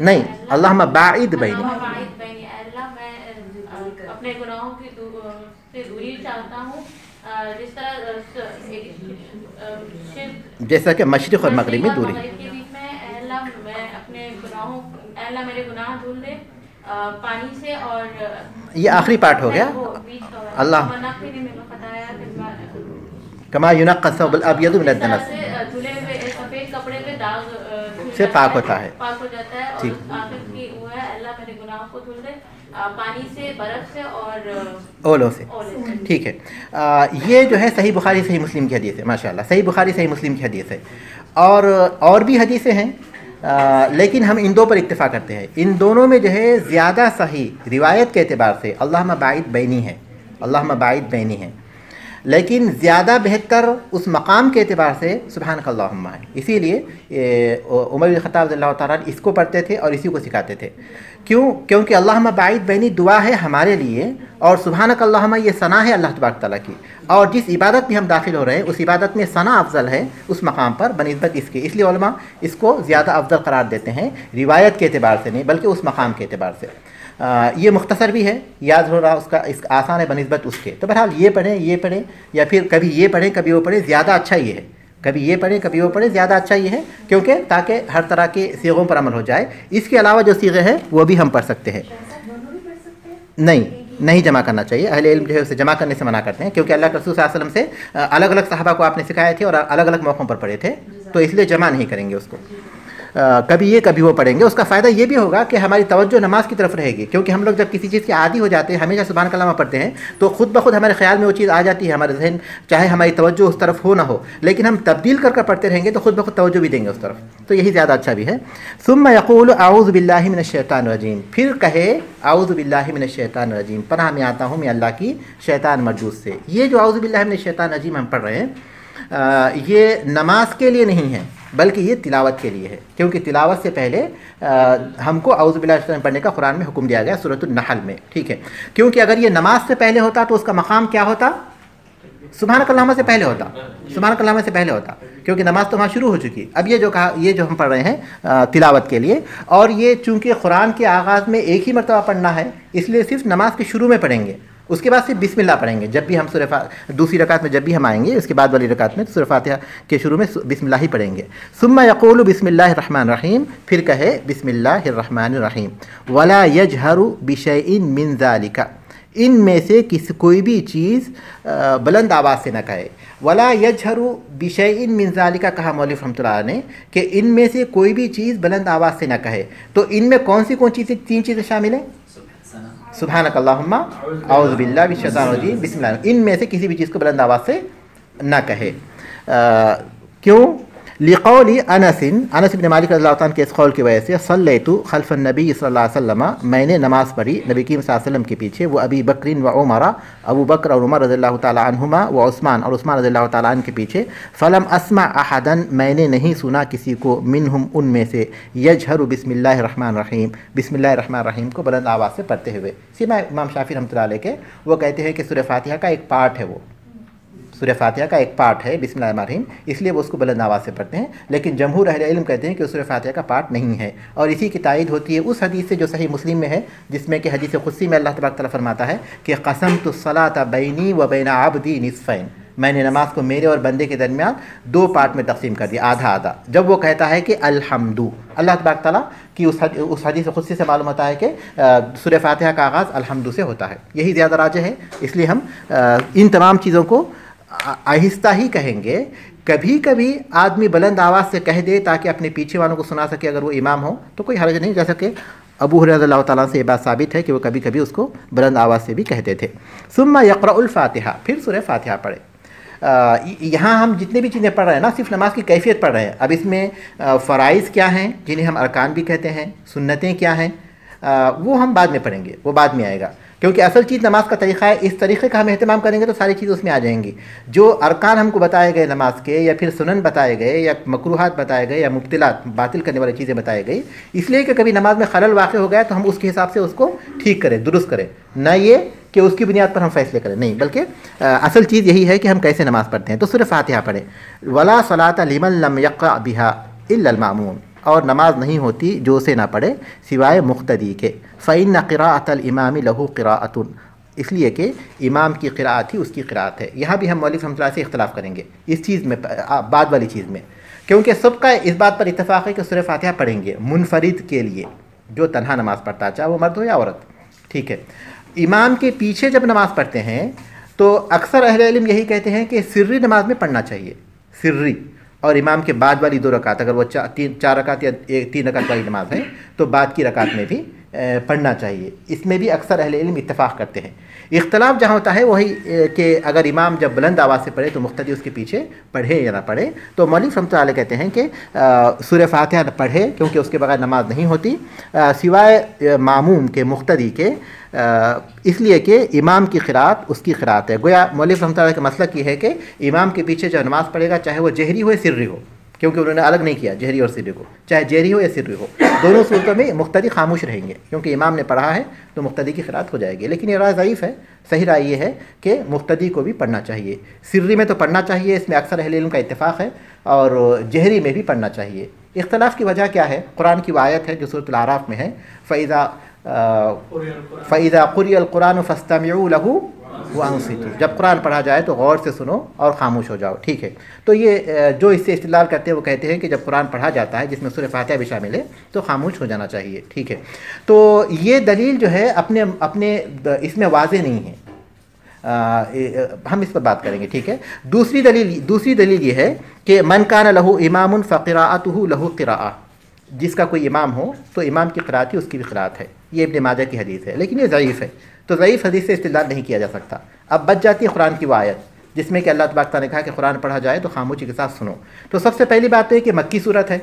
نہیں، اللہم باعد بینی، اپنے گناہوں کی سے دوری چاہتا ہوں، جس طرح جیسا کہ مشرق اور مغرب میں دوری۔ کے بیچ میں اے اللہ میں اپنے گناہوں، اے اللہ میرے گناہ دھل دے پانی سے، اور یہ آخری پارٹ ہو گیا، اللہ کما ینقی الثوب الابیض من الدنس، دھلے ہوئے سفید کپڑے پہ داغ سے پاک ہوتا ہے، پاک ہو جاتا ہے، ٹھیک۔ اور آخر کی وہ ہے اللہ میرے گناہوں کو دھل دے پانی سے، برف سے اور اولوں سے۔ ٹھیک ہے، یہ جو ہے صحیح بخاری صحیح مسلم کی حدیث ہے، ماشاءاللہ صحیح بخاری صحیح مسلم کی حدیث ہے، اور بھی حدیثیں ہیں، لیکن ہم ان دو پر اکتفا کرتے ہیں۔ ان دونوں میں جو ہے زیادہ صحیح روایت کے اعتبار سے اللہم باعد بینی ہے، اللہم باعد بینی ہے، لیکن زیادہ بہتر اس مقام کے اعتبار سے سبحانک اللہم ہے۔ اسی لیے عمر بن خطاب رضی اللہ تعالیٰ اس کو پڑھتے تھے اور اسی کو سکھاتے تھے۔ کیونکہ اللہم باعد بینی دعا ہے ہمارے لیے، اور سبحانک اللہم یہ ثنا ہے اللہ تبارک تعالیٰ کی، اور جس عبادت میں ہم داخل ہو رہے ہیں اس عبادت میں ثنا افضل ہے اس مقام پر بنسبت اس کے، اس لیے علماء اس کو زیادہ افضل قرار دیتے ہیں، روایت کے اعتبار سے نہیں بلکہ اس مقام کے اعتبار سے۔ یہ مختصر بھی ہے، یاد ہو رہا اس کا آسان ہے بنسبت اس کے، تو بہرحال یہ پڑھیں یا پھر کبھی یہ پڑھیں کبھی وہ پڑھیں، زیادہ اچھا یہ ہے، کبھی یہ پڑھیں کبھی وہ پڑھیں، زیادہ اچھا یہ ہے، کیونکہ تاکہ ہر طرح کے صیغوں پر عمل ہو جائے۔ اس کے علاوہ جو صیغے ہیں وہ بھی ہم پڑھ سکتے ہیں، نہیں جمع کرنا چاہیے، اہل علم جو ہے اسے جمع کرنے سے منع کرتے ہیں، کیونکہ اللہ کے رسول صلی اللہ علیہ وسلم سے الگ الگ صحابہ کو آپ نے سکھائے تھے اور الگ الگ موقعوں پر پڑھے تھے، تو اس لیے جمع نہیں کریں گے اس کو، کبھی یہ کبھی وہ پڑھیں گے۔ اس کا فائدہ یہ بھی ہوگا کہ ہماری توجہ نماز کی طرف رہے گی، کیونکہ ہم لوگ جب کسی چیز کے عادی ہو جاتے ہیں، ہمیشہ سبحان اللہ پڑھتے ہیں، تو خود بخود ہمارے خیال میں وہ چیز آ جاتی ہے، ہمارے ذہن چاہے ہماری توجہ اس طرف ہو نہ ہو، لیکن ہم تبدیل کر پڑھتے رہیں گے تو خود بخود توجہ بھی دیں گے اس طرف، تو یہی زیادہ اچھا بھی ہے۔ ثم یقول اعوذ باللہ من الشیطان الرجیم، پھر کہے اعوذ باللہ من الشیطان الرجیم، پناہ میں آتا ہوں میں اللہ کی شیطان مردود سے۔ یہ جو اعوذ باللہ من الشیطان الرجیم ہم پڑھ رہے ہیں، یہ نماز کے لیے نہیں ہے بلکہ یہ تلاوت کے لیے ہے، کیونکہ تلاوت سے پہلے ہم کو اعوذ باللہ من الشیطان پڑھنے کا قرآن میں حکم دیا گیا سورۃ النحل میں، ٹھیک ہے، کیونکہ اگر یہ نماز سے پہلے ہوتا تو اس کا مقام کیا ہوتا؟ سبحانک اللہم سے پہلے ہوتا، سبحانک اللہم سے پہلے ہوتا، کیونکہ نماز تو وہاں شروع ہو چکی. اب یہ جو کہا، یہ جو ہم پڑھ رہے ہیں تلاوت کے لیے، اور یہ چونکہ قرآن کے آغاز میں ایک ہی مرتبہ پڑھنا ہے، اس لیے صرف نماز کے شروع میں پڑھیں گے. اس کے بعد صرف بسم اللہ پڑھیں گے. جب بھی ہم دوسری رکعت میں جب بھی ہم آئیں گے، اس کے بعد والی رکعت میں سورہ فاتحہ کے شروع میں بسم اللہ ہی پڑھیں گے. ثم یقول بسم اللہ الرحمن الرحیم، پھر کہے بسم اللہ الرحمن الرحیم. ولا یجہر بشیء من ذالک، ان میں سے کوئی بھی چیز بلند آواز سے نہ کہے. ولا یجہر بشیء من ذالک کہا مولوی رحمۃ اللہ نے کہ ان میں سے کوئی بھی چیز بلند آواز سے نہ کہے. تو ان میں کون سی چیزیں، تین چیزیں شامل ہیں؟ سبحانک اللہم، اعوذ باللہ من الشیطان الرجیم، بسم اللہ. ان میں سے کسی بھی چیز کو بلند آواز سے نہ کہے. کیوں؟ لقول انس بن مالک رضی اللہ عنہ کے اس قول کی وجہ سے، صلیت خلف النبی صلی اللہ علیہ وسلم، میں نے نماز پڑھی نبی کریم صلی اللہ علیہ وسلم کے پیچھے، وہ ابی بکر و عمر، ابو بکر اور عمر رضی اللہ تعالیٰ عنہما، و عثمان اور عثمان رضی اللہ تعالیٰ عنہ کے پیچھے. فلم اسمع احدا، میں نے نہیں سنا کسی کو، منہم ان میں سے، یجہر بسم اللہ الرحمن الرحیم، بسم اللہ الرحمن الرحیم کو بلند آواز سے پڑھتے ہوئے. سما امام شافعی رحمۃ اللہ علیہ کے، وہ کہتے ہیں کہ سورہ فاتحہ کا ایک پارٹ ہے، وہ سورہ فاتحہ کا ایک پارٹ ہے بسم اللہ الرحمن الرحیم، اس لیے وہ اس کو بلند آواز سے پڑھتے ہیں. لیکن جمہور اہل علم کہتے ہیں کہ سورہ فاتحہ کا پارٹ نہیں ہے، اور اسی کی تائید ہوتی ہے اس حدیث سے جو صحیح مسلم میں ہے، جس میں کہ حدیث قدسی میں اللہ تبارک تعالیٰ فرماتا ہے کہ قسمت الصلاۃ بینی و بین عبدی نصفین، میں نے نماز کو میرے اور بندے کے درمیان دو پارٹ میں تقسیم کر دیا، آدھا آدھا. جب وہ کہتا ہے کہ الحمدو، اللہ تبارک تعالیٰ کی اس حدیث قدسی سے معلوم ہوتا ہے کہ سورہ فاتحہ کا آغاز الحمدو سے ہوتا ہے. یہی زیادہ راجح ہے، اس لیے ہم ان تمام چیزوں کو آہستہ ہی کہیں گے. کبھی کبھی آدمی بلند آواز سے کہہ دے تاکہ اپنے پیچھے والوں کو سنا سکے، اگر وہ امام ہو تو کوئی حرج نہیں. جیسا کہ ابو ہریرہ رضی اللہ تعالیٰ سے یہ بات ثابت ہے کہ وہ کبھی کبھی اس کو بلند آواز سے بھی کہتے تھے. ثم یقرأ الفاتحہ، پھر سورہ فاتحہ پڑھے. یہاں ہم جتنے بھی چیزیں پڑھ رہے ہیں نا، صرف نماز کی کیفیت پڑھ رہے ہیں. اب اس میں فرائض کیا ہیں جنہیں ہم ارکان بھی کہتے ہیں، سنتیں کیا ہیں، وہ ہم بعد میں پڑھیں گے، وہ بعد میں آئے گا. کیونکہ اصل چیز نماز کا طریقہ ہے، اس طریقے کا ہم اہتمام کریں گے تو ساری چیزیں اس میں آ جائیں گی. جو ارکان ہم کو بتائے گئے نماز کے، یا پھر سنن بتائے گئے، یا مکروہات بتائے گئے، یا مبطلات باطل کرنے والی چیزیں بتائے گئی، اس لیے کہ کبھی نماز میں خلل واقع ہو گیا تو ہم اس کے حساب سے اس کو ٹھیک کریں، درست کریں، نہ یہ کہ اس کی بنیاد پر ہم فیصلے کریں. نہیں، بلکہ اصل چیز یہی ہے کہ ہم کیسے نماز پڑھتے ہیں. تو سورہ فاتحہ پڑھیں. ولا صلاۃ لمن لم یقرأ بها الا المأمون، اور نماز نہیں ہوتی جو اسے نہ پڑھے سوائے مقتدی کے. فإن قراءۃ الامام له قراءۃ، اس لیے کہ امام کی قراءت ہی اس کی قراءت ہے. یہاں بھی ہم مولوی رحمۃ اللہ سے اختلاف کریں گے اس چیز میں، بعد والی چیز میں، کیونکہ سب کا اس بات پر اتفاق ہے کہ سورہ فاتحہ پڑھیں گے منفرد کے لیے، جو تنہا نماز پڑھتا ہے، چاہے وہ مرد ہو یا عورت. ٹھیک ہے. امام کے پیچھے جب نماز پڑھتے ہیں تو اکثر اہل علم یہی کہتے ہیں کہ سری نماز میں پڑھنا چاہیے، سری. اور امام کے بعد والی دو رکعت، اگر وہ چار رکعت یا تین رکعت والی نماز ہے تو بعد کی رکعت میں بھی پڑھنا چاہیے. اس میں بھی اکثر اہل علم اتفاق کرتے ہیں. اختلاف جہاں ہوتا ہے وہی کہ اگر امام جب بلند آواز سے پڑھے تو مقتدی اس کے پیچھے پڑھے یا نہ پڑھے. تو مولوی رحمۃ اللہ علیہ کہتے ہیں کہ سورہ فاتحہ پڑھے، کیونکہ اس کے بغیر نماز نہیں ہوتی سوائے معموم کے، مقتدی کے، اس لیے کہ امام کی قراءت اس کی قراءت ہے. گویا مولوی رحمۃ اللہ علیہ کا مسلک یہ ہے کہ امام کے پیچھے جو نماز پڑھے گا، چاہے وہ جہری ہو یا سری ہو، کیونکہ انہوں نے الگ نہیں کیا جہری اور سری کو، چاہے جہری ہو یا سری ہو، دونوں صورتوں میں مقتدی خاموش رہیں گے، کیونکہ امام نے پڑھا ہے تو مقتدی کی قراءت ہو جائے گی. لیکن یہ رائے ضعیف ہے. صحیح رائے یہ ہے کہ مقتدی کو بھی پڑھنا چاہیے. سری میں تو پڑھنا چاہیے، اس میں اکثر اہل علم کا اتفاق ہے، اور جہری میں بھی پڑھنا چاہیے. اختلاف کی وجہ کیا ہے؟ قرآن کی وہ آیت ہے جو سورۃ الاعراف میں ہے، فَإِذَا قُرِئَ الْقُرْآنُ فَاسْتَمِعُوا لَهُ وَأَنصِتُوا، جب قرآن پڑھا جائے تو غور سے سنو اور خاموش ہو جاؤ. ٹھیک ہے. تو یہ جو اس سے استدلال کرتے ہیں وہ کہتے ہیں کہ جب قرآن پڑھا جاتا ہے، جس میں سورہ فاتحہ بھی شامل ہے، تو خاموش ہو جانا چاہیے. ٹھیک ہے. تو یہ دلیل جو ہے اپنے اس میں واضح نہیں ہے، ہم اس پر بات کریں گے. ٹھیک ہے. دوسری دلیل یہ ہے کہ من کان لہ امام فقراءتہ لہ قراءہ، جس کا کوئی امام ہو تو امام کی قراءت ہی اس کی بھی قراءت ہے. یہ ابن ماجہ کی حدیث ہے، لیکن یہ ضعیف ہے، تو ضعیف حدیث سے استدلال نہیں کیا جا سکتا. اب بچ جاتی ہے قرآن کی وہ آیت جس میں کہ اللہ تبارک تعالیٰ نے کہا کہ قرآن پڑھا جائے تو خاموشی کے ساتھ سنو. تو سب سے پہلی بات تو یہ کہ مکی صورت ہے،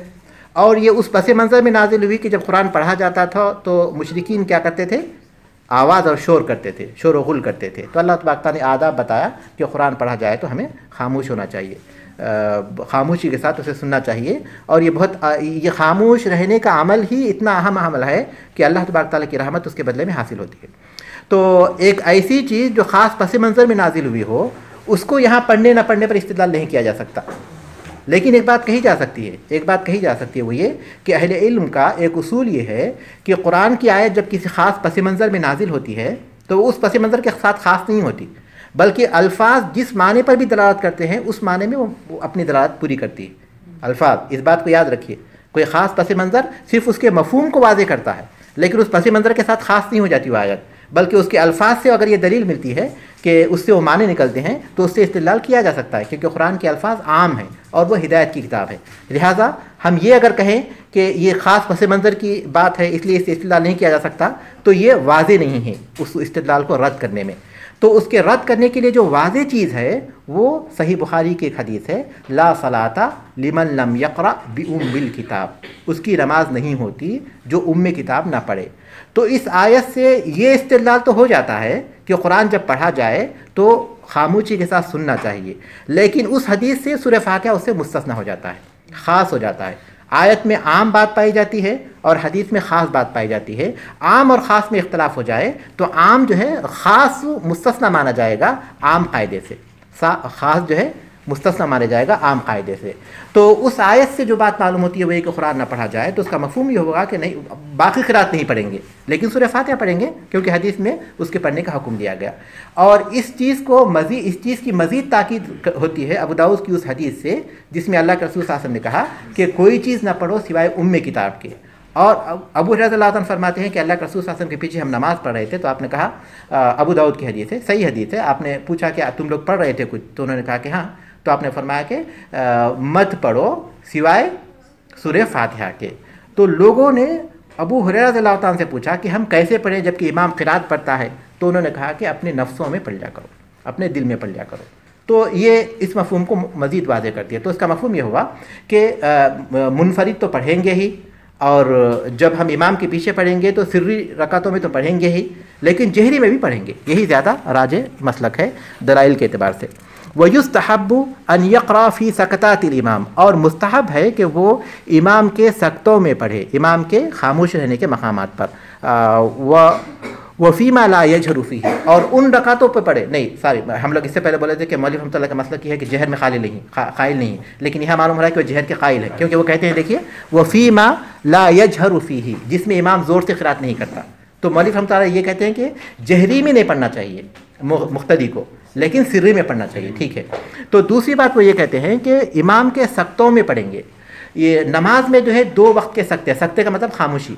اور یہ اس پس منظر میں نازل ہوئی کہ جب قرآن پڑھا جاتا تھا تو مشرکین کیا کرتے تھے؟ آواز اور شور کرتے تھے، شور و غل کرتے تھے. تو اللہ تبارک تعالیٰ نے آداب بتایا کہ قرآن پڑھا جائے تو ہمیں خاموش ہونا چاہیے، خاموشی کے ساتھ اسے سننا چاہیے. اور یہ خاموش رہنے کا عمل ہی اتنا اہم عمل ہے کہ اللہ تبارک تعالیٰ کی رحمت اس کے بدلے میں حاصل ہوتی ہے. تو ایک ایسی چیز جو خاص پس منظر میں نازل ہوئی ہو، اس کو یہاں پڑھنے نہ پڑھنے پر استدلال نہیں کیا جا سکتا. لیکن ایک بات کہی جا سکتی ہے, وہ یہ کہ اہل علم کا ایک اصول یہ ہے کہ قرآن کی آیت جب کسی خاص پس منظر میں نازل ہوتی ہے تو وہ اس پس منظر کے ساتھ خاص نہیں ہوتی, بلکہ الفاظ جس معنی پر بھی دلالت کرتے ہیں اس معنی میں وہ اپنی دلالت پوری کرتی ہے. الفاظ, اس بات کو یاد رکھیے, کوئی خاص پس منظر صرف اس کے مفہوم کو واضح کرتا ہے, لیکن اس پس منظر کے ساتھ خاص نہیں ہو جاتی وہ آیت, بلکہ اس کے الفاظ سے اگر یہ دلیل ملتی ہے کہ اس سے وہ معنی نکلتے ہیں تو اس سے استدلال کیا جا سکتا ہے, کیونکہ قرآن کے الفاظ عام ہیں اور وہ ہدایت کی کتاب ہے. لہٰذا ہم یہ اگر کہیں کہ یہ خاص پس منظر کی بات ہے اس لیے اس سے استدلال نہیں کیا جا سکتا, تو یہ واضح نہیں ہے اس استدلال کو رد کرنے میں. تو اس کے رد کرنے کے لیے جو واضح چیز ہے وہ صحیح بخاری کی ایک حدیث ہے, لا صلاۃ لمن لم یقرأ بأم الکتاب, اس کی نماز نہیں ہوتی جو ام کتاب نہ پڑھے. تو اس آیت سے یہ استدلال تو ہو جاتا ہے کہ قرآن جب پڑھا جائے تو خاموشی کے ساتھ سننا چاہیے, لیکن اس حدیث سے سورہ فاتحہ اس سے مستثنی ہو جاتا ہے, خاص ہو جاتا ہے. آیت میں عام بات پائی جاتی ہے اور حدیث میں خاص بات پائی جاتی ہے. عام اور خاص میں اختلاف ہو جائے تو عام جو ہے خاص مستثنی مانا جائے گا عام قاعدے سے, خاص جو ہے مستثنی مانا جائے گا عام قاعدے سے. تو اس آیت سے جو بات معلوم ہوتی ہے وہ یہ کہ قرآن نہ پڑھا جائے تو اس کا مفہوم یہ ہوگا کہ نہیں, باقی قرات نہیں پڑھیں گے لیکن سورہ فاتحہ پڑھیں گے, کیونکہ حدیث میں اس کے پڑھنے کا حکم دیا گیا. اور اس چیز کی مزید تاکید ہوتی ہے ابو داؤد کی اس حدیث سے جس میں اللہ کے رسول صلی اللہ علیہ وسلم نے کہا کہ کوئی چیز نہ پڑھو سوائے ام کتاب کے. اور ابو ہریرہ رضی اللہ عنہ فرماتے ہیں کہ اللہ کے رسول صلی اللہ علیہ وسلم کے پیچھے ہم نماز پڑھ رہے تھے تو آپ نے کہا, ابو داؤد کی حدیث ہے, صحیح حدیث ہے, آپ نے پوچھا کہ تم لوگ پڑھ رہے تھے کچھ, تو انہوں نے کہا کہ ہاں, تو آپ نے فرمایا کہ مت پڑھو سوائے سورہ فاتحہ کے. تو لوگوں نے ابو ہریرہ رضی اللہ عنہ سے پوچھا کہ ہم کیسے پڑھیں جبکہ امام قرات پڑھتا ہے, تو انہوں نے کہا کہ اپنے نفسوں میں پڑھ لیا کرو, اپنے دل میں پڑھ لیا کرو. تو یہ اس مفہوم کو مزید واضح کرتی ہے. تو اس کا مفہوم یہ ہوا کہ منفرد تو پڑھیں گے ہی, اور جب ہم امام کے پیچھے پڑھیں گے تو سری رکعتوں میں تو پڑھیں گے ہی, لیکن جہری میں بھی پڑھیں گے. یہی زیادہ راجح مسلک ہے دلائل کے اعتبار سے. وَيُسْتَحَبُّ أَنْ يَقْرَأَ فِي سَكَتَاتِ الْإِمَامِ, اور مستحب ہے کہ وہ امام کے سکتوں میں پڑھے, امام کے خاموش رہنے کے مقامات پر. وَفِي مَا لَا يَجْهَرُ فِيهِ, اور ان رکعتوں پہ پڑھے. نہیں ہم لوگ اس سے پہلے بولے تھے کہ مولوی رحمۃ اللہ کا مسئلہ یہ ہے کہ جہر میں قائل نہیں, لیکن یہاں معلوم ہو رہا ہے کہ وہ جہر کے قائل ہے, کیونکہ وہ کہتے ہیں دیکھیے وَفِي مَا لَا يَجْهَرُ فِيهِ, جس میں امام زور سے قرات نہیں کرتا. تو مولوی رحمۃ اللہ یہ کہتے ہیں کہ جہری میں نہیں پڑھنا چاہیے مقتدی کو, لیکن سری میں پڑھنا چاہیے. ٹھیک ہے. تو دوسری بات وہ یہ کہتے ہیں کہ امام کے سکتوں میں پڑھیں گے. یہ نماز میں جو ہے 2 وقت کے سکتے کا مطلب خاموشی,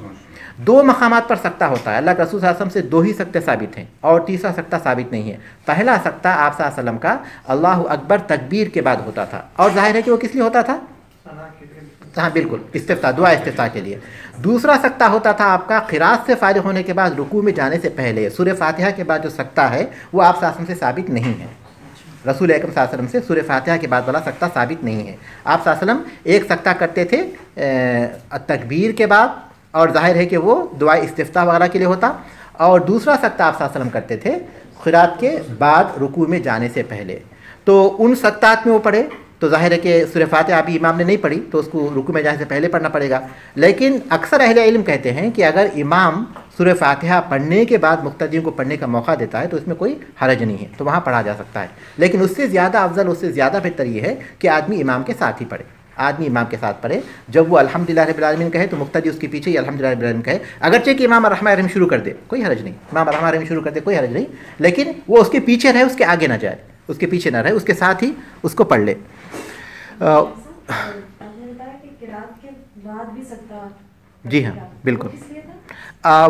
2 مقامات پر سکتہ ہوتا ہے. اللہ کے رسول صلی اللہ علیہ وسلم سے 2 ہی سکتے ثابت ہیں اور تیسرا سکتہ ثابت نہیں ہے. پہلا سکتہ آپ صلی اللہ علیہ وسلم کا اللہ اکبر تکبیر کے بعد ہوتا تھا, اور ظاہر ہے کہ وہ کس لیے ہوتا تھا, ہاں بالکل, استفتاح, دعا استفتاح کے لیے. دوسرا سکتہ ہوتا تھا آپ کا قرات سے فارغ ہونے کے بعد رکوع میں جانے سے پہلے. سورہ فاتحہ کے بعد جو سکتہ ہے وہ آپ صلی اللہ علیہ وسلم سے ثابت نہیں ہے, رسول اکرم صلی اللہ علیہ وسلم سے سورہ فاتحہ کے بعد والا سکتہ ثابت نہیں ہے. آپ صلی اللہ علیہ وسلم ایک سکتہ کرتے تھے تکبیر کے بعد, اور ظاہر ہے کہ وہ دعا استفتاح وغیرہ کے لیے ہوتا, اور دوسرا سکتہ آپ صلی اللہ علیہ وسلم کرتے تھے قرات کے بعد رکوع میں جانے سے پہلے. تو ان سکتات میں وہ پڑھے تو ظاہر ہے کہ سورہ فاتحہ ابھی امام نے نہیں پڑھی تو اس کو رکوع میں جانے سے پہلے پڑھنا پڑے گا. لیکن اکثر اہل علم کہتے ہیں کہ اگر امام سورہ فاتحہ پڑھنے کے بعد مقتدیوں کو پڑھنے کا موقع دیتا ہے تو اس میں کوئی حرج نہیں ہے, تو وہاں پڑھا جا سکتا ہے. لیکن اس سے زیادہ افضل, اس سے زیادہ بہتر یہ ہے کہ آدمی امام کے ساتھ ہی پڑھے, آدمی امام کے ساتھ پڑھے. جب وہ الحمدللہ رب العالمین کہے تو مقتدی اس کے پیچھے ہی الحمدللہ رب العالمین کہے, اگرچہ کہ امام الرحمن الرحیم شروع کر دے کوئی حرج نہیں, امام الرحمن الرحیم شروع کر دے کوئی حرج نہیں, لیکن وہ اس کے پیچھے رہے, اس کے آگے نہ جائے, اس کے پیچھے نہ رہے, اس کے ساتھ ہی اس کو پڑھ لے. جی ہاں بالکل,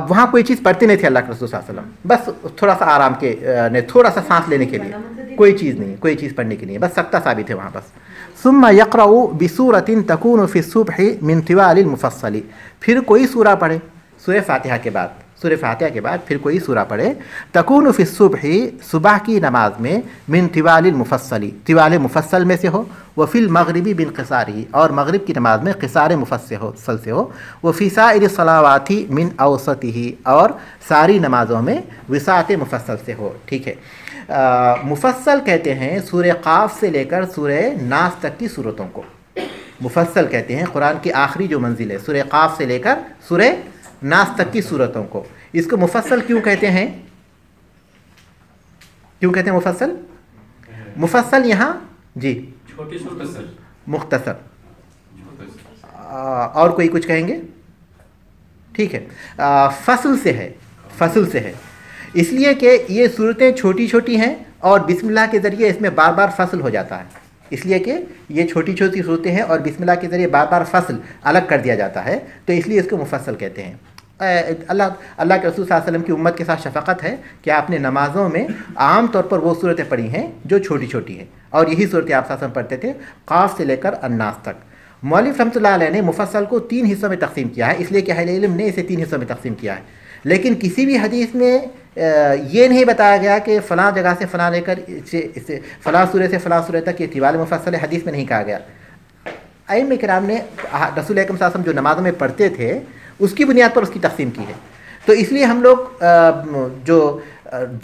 وہاں کوئی چیز پڑھتے نہیں تھے اللہ کے رسول صلی اللہ علیہ وسلم, بس تھوڑا سا آرام کے, تھوڑا سا سانس لینے کے لیے, کوئی چیز نہیں, کوئی چیز پڑھنے کے لیے, بس سکتہ ثابت ہے وہاں بس. ثم يقرأ بسورة تكون في الصبح من طوال المفصل, پھر کوئی سورہ پڑھے سورہ فاتحہ کے بعد, سورہ فاتحہ کے بعد پھر کوئی سورہ پڑھے. تکون فی الصبح, صبح کی نماز میں, من طوال المفصل, طوال مفصل میں سے ہو, وفی المغربی بانقصارہ, اور مغرب کی نماز میں قصار مفصل سے ہو, وفی سائر الصلوات من اوسطہ, اور ساری نمازوں میں وسعت مفصل سے ہو. ٹھیک ہے. مفصل کہتے ہیں سورہ قاف سے لے کر سورہ ناس تک کی صورتوں کو مفصل کہتے ہیں. قرآن کی آخری جو منزل ہے سورہ قاف سے لے کر سورہ ناس تک کی صورتوں کو, اس کو مفصل کیوں کہتے ہیں, کیوں کہتے ہیں مفصل؟ मुफस्सल यहाँ जी छोटी सूरत मुख्तसर। और कोई कुछ कहेंगे? ठीक है, फसल से है, फसल से है, इसलिए कि ये सूरतें छोटी छोटी हैं और बिस्मिल्लाह के ज़रिए इसमें बार बार फसल हो जाता है, इसलिए कि ये छोटी छोटी सूरतें हैं और बिस्मिल्लाह के ज़रिए बार बार फसल अलग कर दिया जाता है, तो इसलिए इसको मुफस्सल कहते हैं। अल्लाह के रसूल सल्लल्लाहु अलैहि वसल्लम की उम्मत के साथ शफ़क़त है कि आपने नमाज़ों में आम तौर पर वो सूरतें पढ़ी हैं जो छोटी छोटी हैं, और यही सूरतें आप साथ पढ़ते थे क़ाफ़ से लेकर अन्नास तक। मौलिफ़ रहमतुल्लाह अलैह ने मुफस्सल को 3 हिस्सों में तक़सीम किया है, इसलिए कि अहले इल्म ने इसे 3 हिस्सों में तक़सीम किया है, लेकिन किसी भी हदीस में ये नहीं बताया गया कि फ़लाँ जगह से फ़लाँ लेकर इसे फ़लाँ सूरह से फ़लाँ सूरह तक ये तिवाल मुफस्सल है, हदीस में नहीं कहा गया। अइम्मा किराम ने रसूल अकरम सल्लल्लाहु अलैहि वसल्लम जो नमाज़ों में पढ़ते थे उसकी बुनियाद पर उसकी तक़सीम की है, तो इसलिए हम लोग जो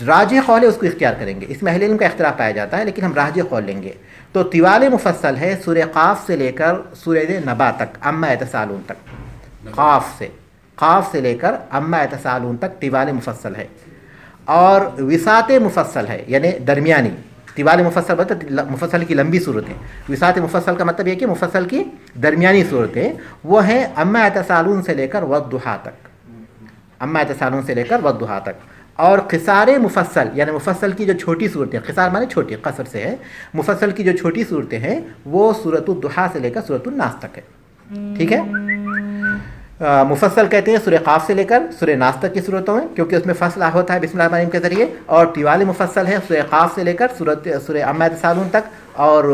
राजिह कौल है उसको इख्तियार करेंगे। इसमें अहले इल्म का इख्तिलाफ पाया जाता है, लेकिन हम राजिह कौल लेंगे। तो तिवाल मुफस्सल है सूरह क़ाफ़ से लेकर सूरह नबा तक, अम्मा यतसालून तक, क़ाफ़ से लेकर अम्मा यतसालून तक तिवाल मुफस्सल है। और विसात मुफस्सल है, यानी दरमियानी। तिवाल मुफस्सल मतलब मुफस्सल की लंबी सूरतें, विसात मुफस्सल का मतलब ये कि मुफस्सल की दरमियानी सूरतें, वो हैं अम्मा यतसालून से लेकर वद्दुहा तक, अम्मा यतसालून से लेकर वद्दुहा तक। और क़िसार मुफस्सल यानी मुफस्सल की जो छोटी सूरतें, क़िसार माने छोटी, कसर से है, मुफस्सल की जो छोटी सूरतें हैं वो सूरतुद दुहा से लेकर सूरतुन नास तक है। ठीक है, मुफस्सल कहते हैं सूरह क़ाफ़ से लेकर सूरह नास तक की सूरतों में, क्योंकि उसमें फसल होता है बिस्मिल्लाह के ज़रिए। और तिवाल मुफस्सल है सूरह क़ाफ़ से लेकर सूरह अम्मा यतसालून तक। और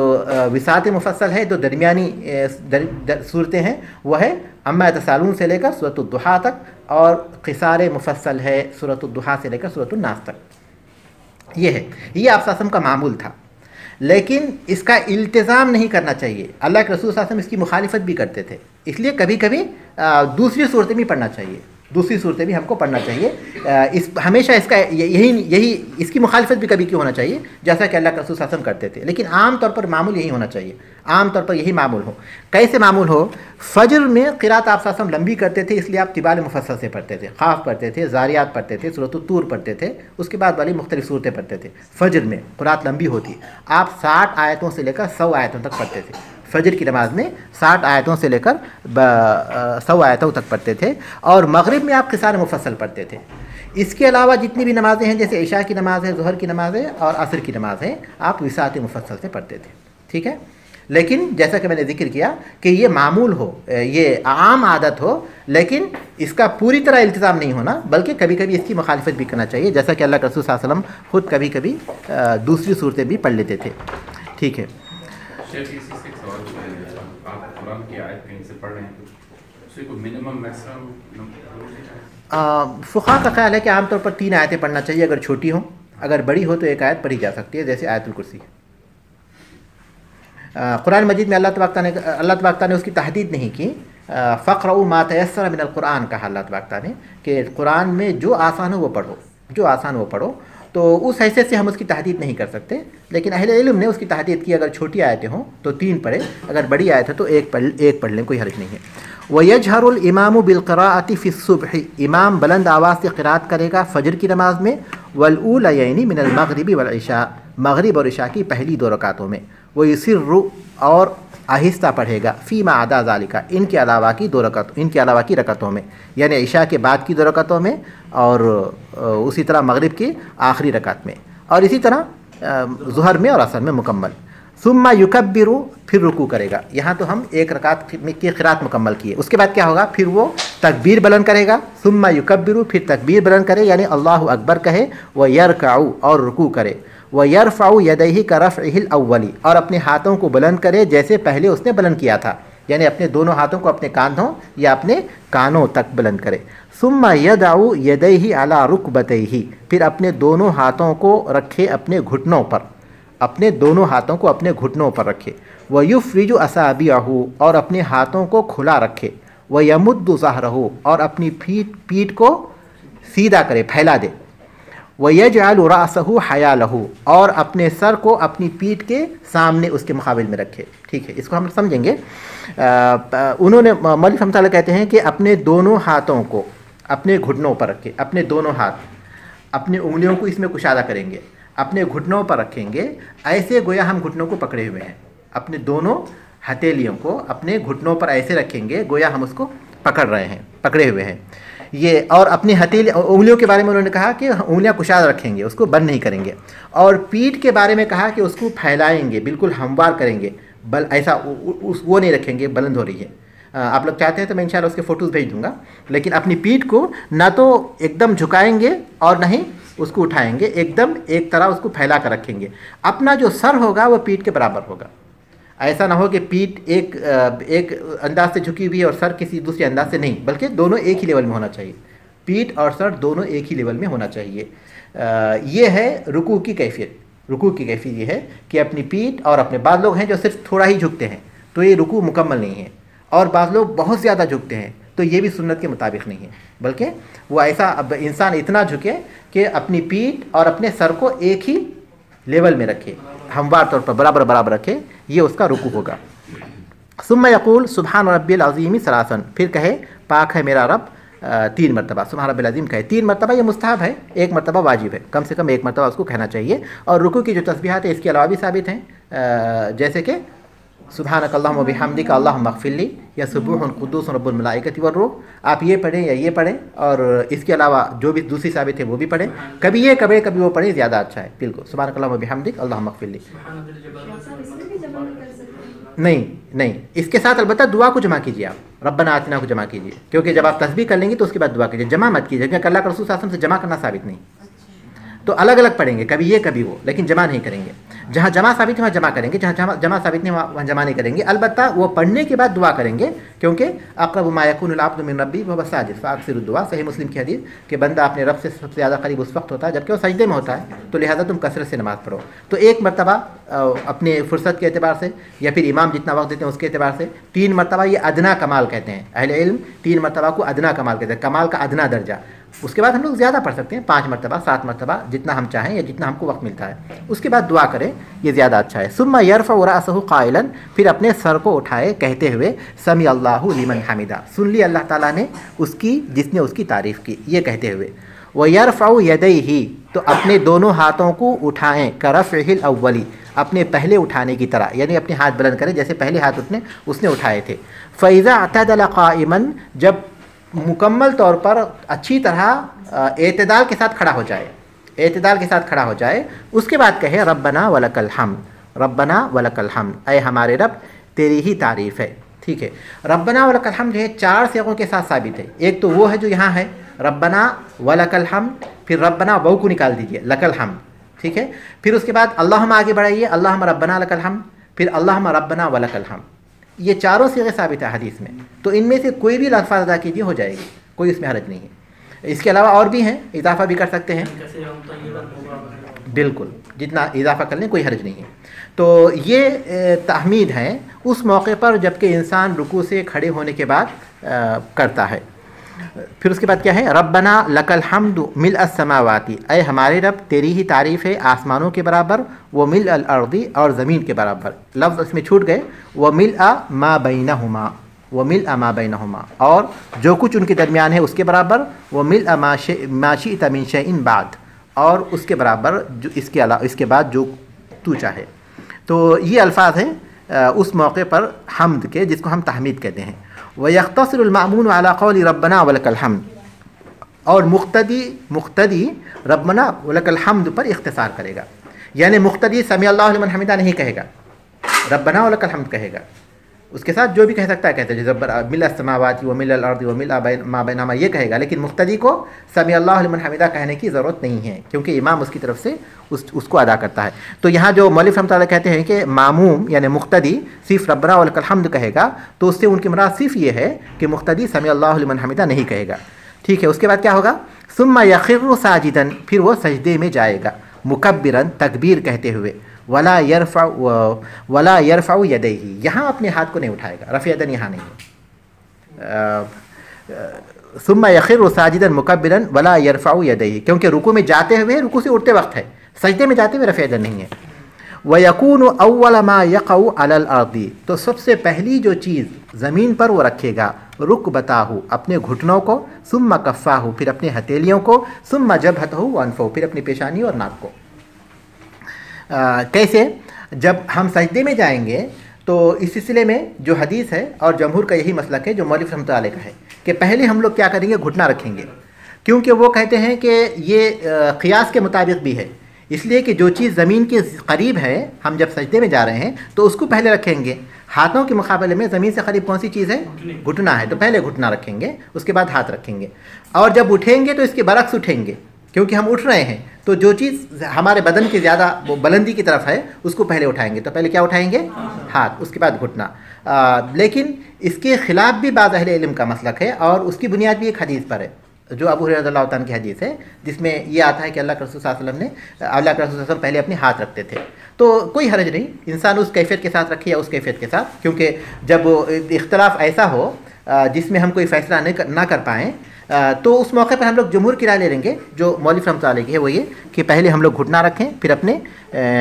विसात मुफस्सल है जो दरमियानी सूरतें हैं, वह है अम्मा यतसालून से लेकर सूरतुद दुहा तक। और क़िसार मुफस्सल है सूरतुद दुहा से लेकर सूरतुन नास तक। ये है, ये आप सल्लल्लाहु का मामूल था, लेकिन इसका इल्तिज़ाम नहीं करना चाहिए। अल्लाह के रसूल सल्लल्लाहु अलैहि वसल्लम इसकी मुखालिफत भी करते थे, इसलिए कभी कभी दूसरी सूरतें भी पढ़ना चाहिए, दूसरी सूरतें भी हमको पढ़ना चाहिए। इस हमेशा इसका यही इसकी मुखालिफत भी कभी क्यों होना चाहिए, जैसा कि अल्लाह के रसूल सल्लल्लाहु अलैहि वसल्लम करते थे, लेकिन आम तौर पर मामूल यही होना चाहिए, आम तौर पर यही मामूल हो। कैसे मामूल हो? फजर में क़िरात आप सल्लल्लाहु अलैहि वसल्लम लंबी करते थे, इसलिए आप तिबाल मुफस्सल से पढ़ते थे, ख़ाफ़ पढ़ते थे, ज़ारियात पढ़ते थे, सूरत तूर पढ़ते थे, उसके बाद वाली मुख्तलिफ सूरतें पढ़ते थे। फजर में क़िरात लंबी होती, आप 60 आयतों से लेकर 100 आयतों तक पढ़ते थे। फजर की नमाज में 60 आयतों से लेकर 100 आयतों तक पढ़ते थे। और मगरिब में आप क़िसार मुफस्सल पढ़ते थे। इसके अलावा जितनी भी नमाज़ें हैं, जैसे इशा की नमाज़ है, ज़ुहर की नमाज़ है और असर की नमाज़ है, आप विसात मुफस्सल से पढ़ते थे। ठीक है, लेकिन जैसा कि मैंने जिक्र किया कि ये मामूल हो, ये आम आदत हो, लेकिन इसका पूरी तरह इल्तिज़ाम नहीं होना, बल्कि कभी कभी इसकी मुखालिफत भी करना चाहिए, जैसा कि अल्लाह के रसूल सल्लल्लाहु अलैहि वसल्लम खुद कभी कभी दूसरी सूरतें भी पढ़ लेते थे। ठीक है, आप कुरान की आयत कहीं से पढ़ रहे हैं तो उसे कोई मिनिमम मैक्सिमम फ़ुक़हा का ख्याल है कि आमतौर पर 3 आयतें पढ़ना चाहिए, अगर छोटी हो, अगर बड़ी हो तो 1 आयत पढ़ी जा सकती है, जैसे आयतुल कुर्सी। कुरान मजीद में अल्लाह तबारक ने उसकी तहदीद नहीं की, फ़क़रऊ मा तयस्सर मिनल कुरान कहा अल्लाह तबारक ने कि कुरान में जो आसान हो वो पढ़ो, जो आसान हो वो पढ़ो। तो उस हैसियत से हम उसकी तहदीद नहीं कर सकते, लेकिन अहले इल्म ने उसकी तहदीद की, अगर छोटी आयतें हों तो 3 पढ़े, अगर बड़ी आयत है तो एक पढ़ लें, कोई हर्ज नहीं है। वयजहरुल इमामु बिल क़िराअति फ़ी सुब्ह, इमाम बुलंद आवाज़ से क़िराअत करेगा फजर की नमाज में, वल ऊलयैनि मिनल मग़रिबि वल इशा, मग़रिब और इशा की पहली 2 रकातों में, वो युसिर्रु और आहिस्ता पढ़ेगा, फ़ीमा आदा ज़ालिका, इनके अलावा की रकतों में, यानी इशा के बाद की 2 रकतों में और उसी तरह मगरिब की आखिरी रकात में, और इसी तरह ज़ुहर में और असर में मुकम्मल। सुम्मा युकब्बिरु, फिर रुकू करेगा। यहाँ तो हम 1 रकात की क़िरात मुकम्मल किए, उसके बाद क्या होगा, फिर वो तकबीर बुलंद करेगा। सुम्मा युकब्बिरु, फिर तकबीर बुलंद करे, यानी अल्लाहु अकबर कहे, व यरकऊ, और रुकू करे, व यरफ़उ यदैहि करफ़इहिल अव्वली, और अपने हाथों को बुलंद करे जैसे पहले उसने बुलंद किया था, यानी अपने दोनों हाथों को अपने कांधों या अपने कानों तक बुलंद करे। सुम्मा यदउ यदैहि अला रुकबतैहि, फिर अपने दोनों हाथों को रखे अपने घुटनों पर, अपने दोनों हाथों को अपने घुटनों पर रखे। व युफ़्रिजु असाबिअहु, और अपने हाथों को खुला रखे। व यमुद्दु ज़हरहु, और अपनी पीठ को सीधा करे, फैला दे। व यजअलु रअसहु हयालहु, और अपने सर को अपनी पीठ के सामने उसके मुकाबिल में रखे। ठीक है, इसको हम समझेंगे। उन्होंने मौलिक रहमतुल्लाह कहते हैं कि अपने दोनों हाथों को अपने घुटनों पर रखे, अपने दोनों हाथ अपनी उंगलियों को इसमें कुशादा करेंगे, अपने घुटनों पर रखेंगे ऐसे गोया हम घुटनों को पकड़े हुए हैं, अपने दोनों हथेलियों को अपने घुटनों पर ऐसे रखेंगे गोया हम उसको पकड़ रहे हैं, पकड़े हुए हैं ये। और अपनी हथेली उंगलियों के बारे में उन्होंने कहा कि उंगलियां कुशाद रखेंगे, उसको बंद नहीं करेंगे। और पीठ के बारे में कहा कि उसको फैलाएंगे, बिल्कुल हमवार करेंगे, बल ऐसा वो नहीं रखेंगे बुलंद हो रही है। आप लोग चाहते हैं तो मैं इंशाल्लाह उसके फ़ोटोज़ भेज दूंगा। लेकिन अपनी पीठ को ना तो एकदम झुकाएंगे और ना ही उसको उठाएंगे, एकदम एक तरह उसको फैला कर रखेंगे। अपना जो सर होगा वो पीठ के बराबर होगा। ऐसा ना हो कि पीठ एक अंदाज से झुकी हुई है और सर किसी दूसरे अंदाज से नहीं, बल्कि दोनों एक ही लेवल में होना चाहिए। पीठ और सर दोनों एक ही लेवल में होना चाहिए। ये है रुकू की कैफियत। रुकू की कैफियत ये है कि अपनी पीठ और अपने बाद लोग हैं जो सिर्फ थोड़ा ही झुकते हैं, तो ये रुकू मुकम्मल नहीं है। और बाद लोग बहुत ज़्यादा झुकते हैं, तो ये भी सुन्नत के मुताबिक नहीं है, बल्कि वो ऐसा अब इंसान इतना झुके कि अपनी पीठ और अपने सर को एक ही लेवल में रखे, हमवार तौर पर बराबर बराबर रखे, ये उसका रुकू होगा। सुम्मा यक़ूल सुबहान रब्बिल अज़ीम सलासन, फिर कहे पाक है मेरा रब 3 मरतबा। सुबहान रब्बिल अज़ीम कहे 3 मरतबा, ये मुस्तहब है, 1 मरतबा वाजिब है, कम से कम 1 मरतबा उसको कहना चाहिए। और रुकू की जो तस्बीहात है इसके अलावा भी साबित हैं, जैसे कि सुबहानक अल्लाहुम्मा बिहम्दिका अल्लाहुम्मा अग़फ़िरली या सुबूहुन क़ुद्दूस रब्बुल मलाइकति वर्रूह, आप ये पढ़ें या ये पढ़ें। और इसके अलावा जो भी दूसरी साबित है वो भी पढ़ें, कभी ये कभी वो पढ़ें, ज़्यादा अच्छा है। बिल्कुल सुबहानक अल्लाहुम्मा बिहम्दिका अल्लाहुम्मा अग़फ़िरली नहीं, इसके साथ अलबत्ता दुआ को जमा कीजिए, आप रब्बना आतिना को जमा कीजिए, क्योंकि जब आप तस्बीह कर लेंगे तो उसके बाद दुआ कीजिए, जमा मत कीजिए, क्योंकि अल्लाह के रसूल सल्लल्लाहु अलैहि वसल्लम से जमा करना साबित नहीं। तो अलग अलग पढ़ेंगे, कभी ये कभी वो, लेकिन जमा नहीं करेंगे। जहाँ जमा साबित है वहाँ जमा करेंगे, जहाँ जमा साबित नहीं वहाँ जमा नहीं करेंगे। अलबत्ता वो पढ़ने के बाद दुआ करेंगे, क्योंकि अक़रबु मा यकूनुल अब्दु मिन रब्बिही वहुव साजिद फ़अक्सिरु दुआ, सही मुस्लिम की हदीस कि बंदा अपने रब से सबसे ज़्यादा करीब उस वक्त होता है जबकि वो सजदे में होता है, तो लिहाजा तुम कसरत से नमाज़ पढ़ो। तो 1 मरतबा अपने फुर्सत के अतबार से या फिर इमाम जितना वक्त देते हैं उसके अतबार से 3 मरतबा, ये अदना कमाल कहते हैं अहले इल्म, 3 मरतबा को अदना कमाल कहते हैं, कमाल का अदना दर्जा। उसके बाद हम लोग ज़्यादा पढ़ सकते हैं, 5 मरतबा 7 मरतबा, जितना हम चाहें या जितना हमको वक्त मिलता है। उसके बाद दुआ करें, ये ज़्यादा अच्छा है। सुम्मा यरफ़उ रअसहु क़ाइलन, फिर अपने सर को उठाए कहते हुए समी अल्लाहु लिमन हमिदा, सुन ली अल्लाह ताला ने उसकी जिसने उसकी तारीफ़ की, ये कहते हुए। व यरफ़उ यदैहि, तो अपने दोनों हाथों को उठाएँ करफ़इल अव्वली, अपने पहले उठाने की तरह, यानी अपने हाथ बुलंद करें जैसे पहले हाथ उसने उठाए थे। फ़इज़ा अतदल क़ाइमन, जब मुकम्मल तौर पर अच्छी तरह एतदाल के साथ खड़ा हो जाए, एतदाल के साथ खड़ा हो जाए, उसके बाद कहे रब्बना वलकल हम्द, रब्बना वलकल हम्द, ऐ हमारे रब तेरी ही तारीफ़ है। ठीक है, रब्बना वलकल हम्द जो है 4 सिगों के साथ साबित है। एक तो वो है जो यहाँ है रब्बना वलकल हम्द, फिर रब्बना वाऊ को निकाल दीजिए लकल हम्द, ठीक है। फिर उसके बाद अल्लाहुम्मा आगे बढ़ाइए, अल्लाहुम्मा रब्बना लकल हम्द, फिर अल्लाहुम्मा रब्बना वलकल हम्द। ये चारों सिगे साबित है हदीस में, तो इनमें से कोई भी अल्फाज अदा कीजिए हो जाएगी, कोई इसमें हरज नहीं है। इसके अलावा और भी हैं, इजाफा भी कर सकते हैं, बिल्कुल जितना इजाफा कर लें कोई हरज नहीं है। तो ये तहमीद है उस मौके पर जबकि इंसान रुकू से खड़े होने के बाद करता है। फिर उसके बाद क्या है, रब्बना लकल हम्दु मिल अस्समावाती, ऐ हमारे रब तेरी ही तारीफ़ है आसमानों के बराबर, वो मिल अल अर्दी, और ज़मीन के बराबर, लफ्ज़ इसमें छूट गए, वो मिल आ मा बैनहुमा, वो मिल आ मा बैनहुमा, और जो कुछ उनके दरमियान है उसके बराबर, वो मिल आ माशी तमिन शैइन बाद, और उसके बराबर जो इसके अलावा इसके बाद जो तू चाहे। तो ये अल्फाज हैं उस मौके पर हम्द के, जिसको हम तहमीद कहते हैं। व यख्तसिरुल मामून अला क़ौलि रब्बना वलकल हम्द, और मुक़्तदी रब्बना वलकल हम्द पर इख्तिसार करेगा, यानी मुक़्तदी समी अल्लाहु लिमन हमिदा नहीं कहेगा, रब्बना वलकल हम्द कहेगा। उसके साथ जो भी कह सकता है कहते हैं, जैसे मिल अस्समावाति व मिल अल अर्दी व मिल मा बैनहुमा ये कहेगा, लेकिन मुक़्तदी को समी अल्लाहु लिमन हमिदा कहने की ज़रूरत नहीं है, क्योंकि इमाम उसकी तरफ से उसको अदा करता है। तो यहाँ जो मौलिफ़ रहमतुल्लाह कहते हैं कि मामूम यानी मुक़्तदी सिर्फ रब्बना वलकल हम्द कहेगा, तो उससे उनकी मुराद सिर्फ ये है कि मुक़्तदी समी अल्लाहु लिमन हमिदा नहीं कहेगा। ठीक है, उसके बाद क्या होगा, सुम्मा यख़िर्रु साजिदन, फिर वो सजदे में जाएगा, मुकब्बिरन तकबीर कहते हुए, वला यरफ़उ यदैहि, यहाँ अपने हाथ को नहीं उठाएगा, रफ़ यदन यहाँ नहीं है। सुम्मा यख़िर्रु साजिदन मुकब्बिरन वला यरफ़उ यदैहि, क्योंकि रुकू में जाते हुए, रुकू से उठते वक्त है, सजदे में जाते हुए रफ़ यदन नहीं है। व यकूनु अव्वल मा यक़उ अलल अर्दी, तो सबसे पहली जो चीज़ ज़मीन पर वो रखेगा, रुकबताहु अपने घुटनों को, सुम्मा कफ़ाहु फिर अपने हथेलियों को, सुम्मा जबहतहु व अनफ़हु फिर अपनी पेशानी और नाक को। कैसे? जब हम सजदे में जाएंगे तो इस सिलसिले में जो हदीस है और जमहूर का यही मसलक है जो मौलिक रहमतुल्लाह अलैह का है कि पहले हम लोग क्या करेंगे, घुटना रखेंगे, क्योंकि वो कहते हैं कि ये क़ियास के मुताबिक भी है, इसलिए कि जो चीज़ ज़मीन के करीब है हम जब सजदे में जा रहे हैं तो उसको पहले रखेंगे। हाथों के मुकाबले में ज़मीन से करीब कौन सी चीज़ है? घुटना है, तो पहले घुटना रखेंगे, उसके बाद हाथ रखेंगे। और जब उठेंगे तो इसके बरक्स उठेंगे, क्योंकि हम उठ रहे हैं तो जो चीज़ हमारे बदन के ज़्यादा वो बुलंदी की तरफ है उसको पहले उठाएंगे। तो पहले क्या उठाएंगे? हाथ, उसके बाद घुटना। लेकिन इसके ख़िलाफ़ भी बाज़ अहले इल्म का मसलक है और उसकी बुनियाद भी एक हदीस पर है जो अबू हुरैरा रज़ियल्लाहु अन्हु की हदीस है, जिसमें ये आता है कि अल्लाह के रसूल सल्लल्लाहु अलैहि वसल्लम ने अल्लाह के रसूल सल्लल्लाहु अलैहि वसल्लम पहले अपने हाथ रखते थे। तो कोई हर्ज नहीं, इंसान उस कैफियत के साथ रखे या उस कैफियत के साथ, क्योंकि जब इख्तलाफ ऐसा हो जिसमें हम कोई फ़ैसला ना कर पाएँ तो उस मौके पर हम लोग जमहूर की राय ले लेंगे जो मौलिक रहमतुल्लाह अलैह की है, वो ये कि पहले हम लोग घुटना रखें, फिर अपने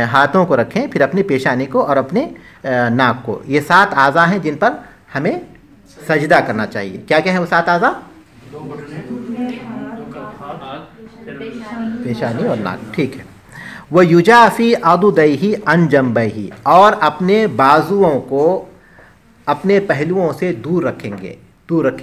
हाथों को रखें, फिर अपनी पेशानी को और अपने नाक को। ये 7 आज़ा हैं जिन पर हमें सजदा करना चाहिए। क्या क्या है वो 7 आज़ा? पेशानी और नाक, ठीक है। वह युजाफ़ी आदुदैही अन जंबैही, और अपने बाजुओं को अपने पहलुओं से दूर रखेंगे,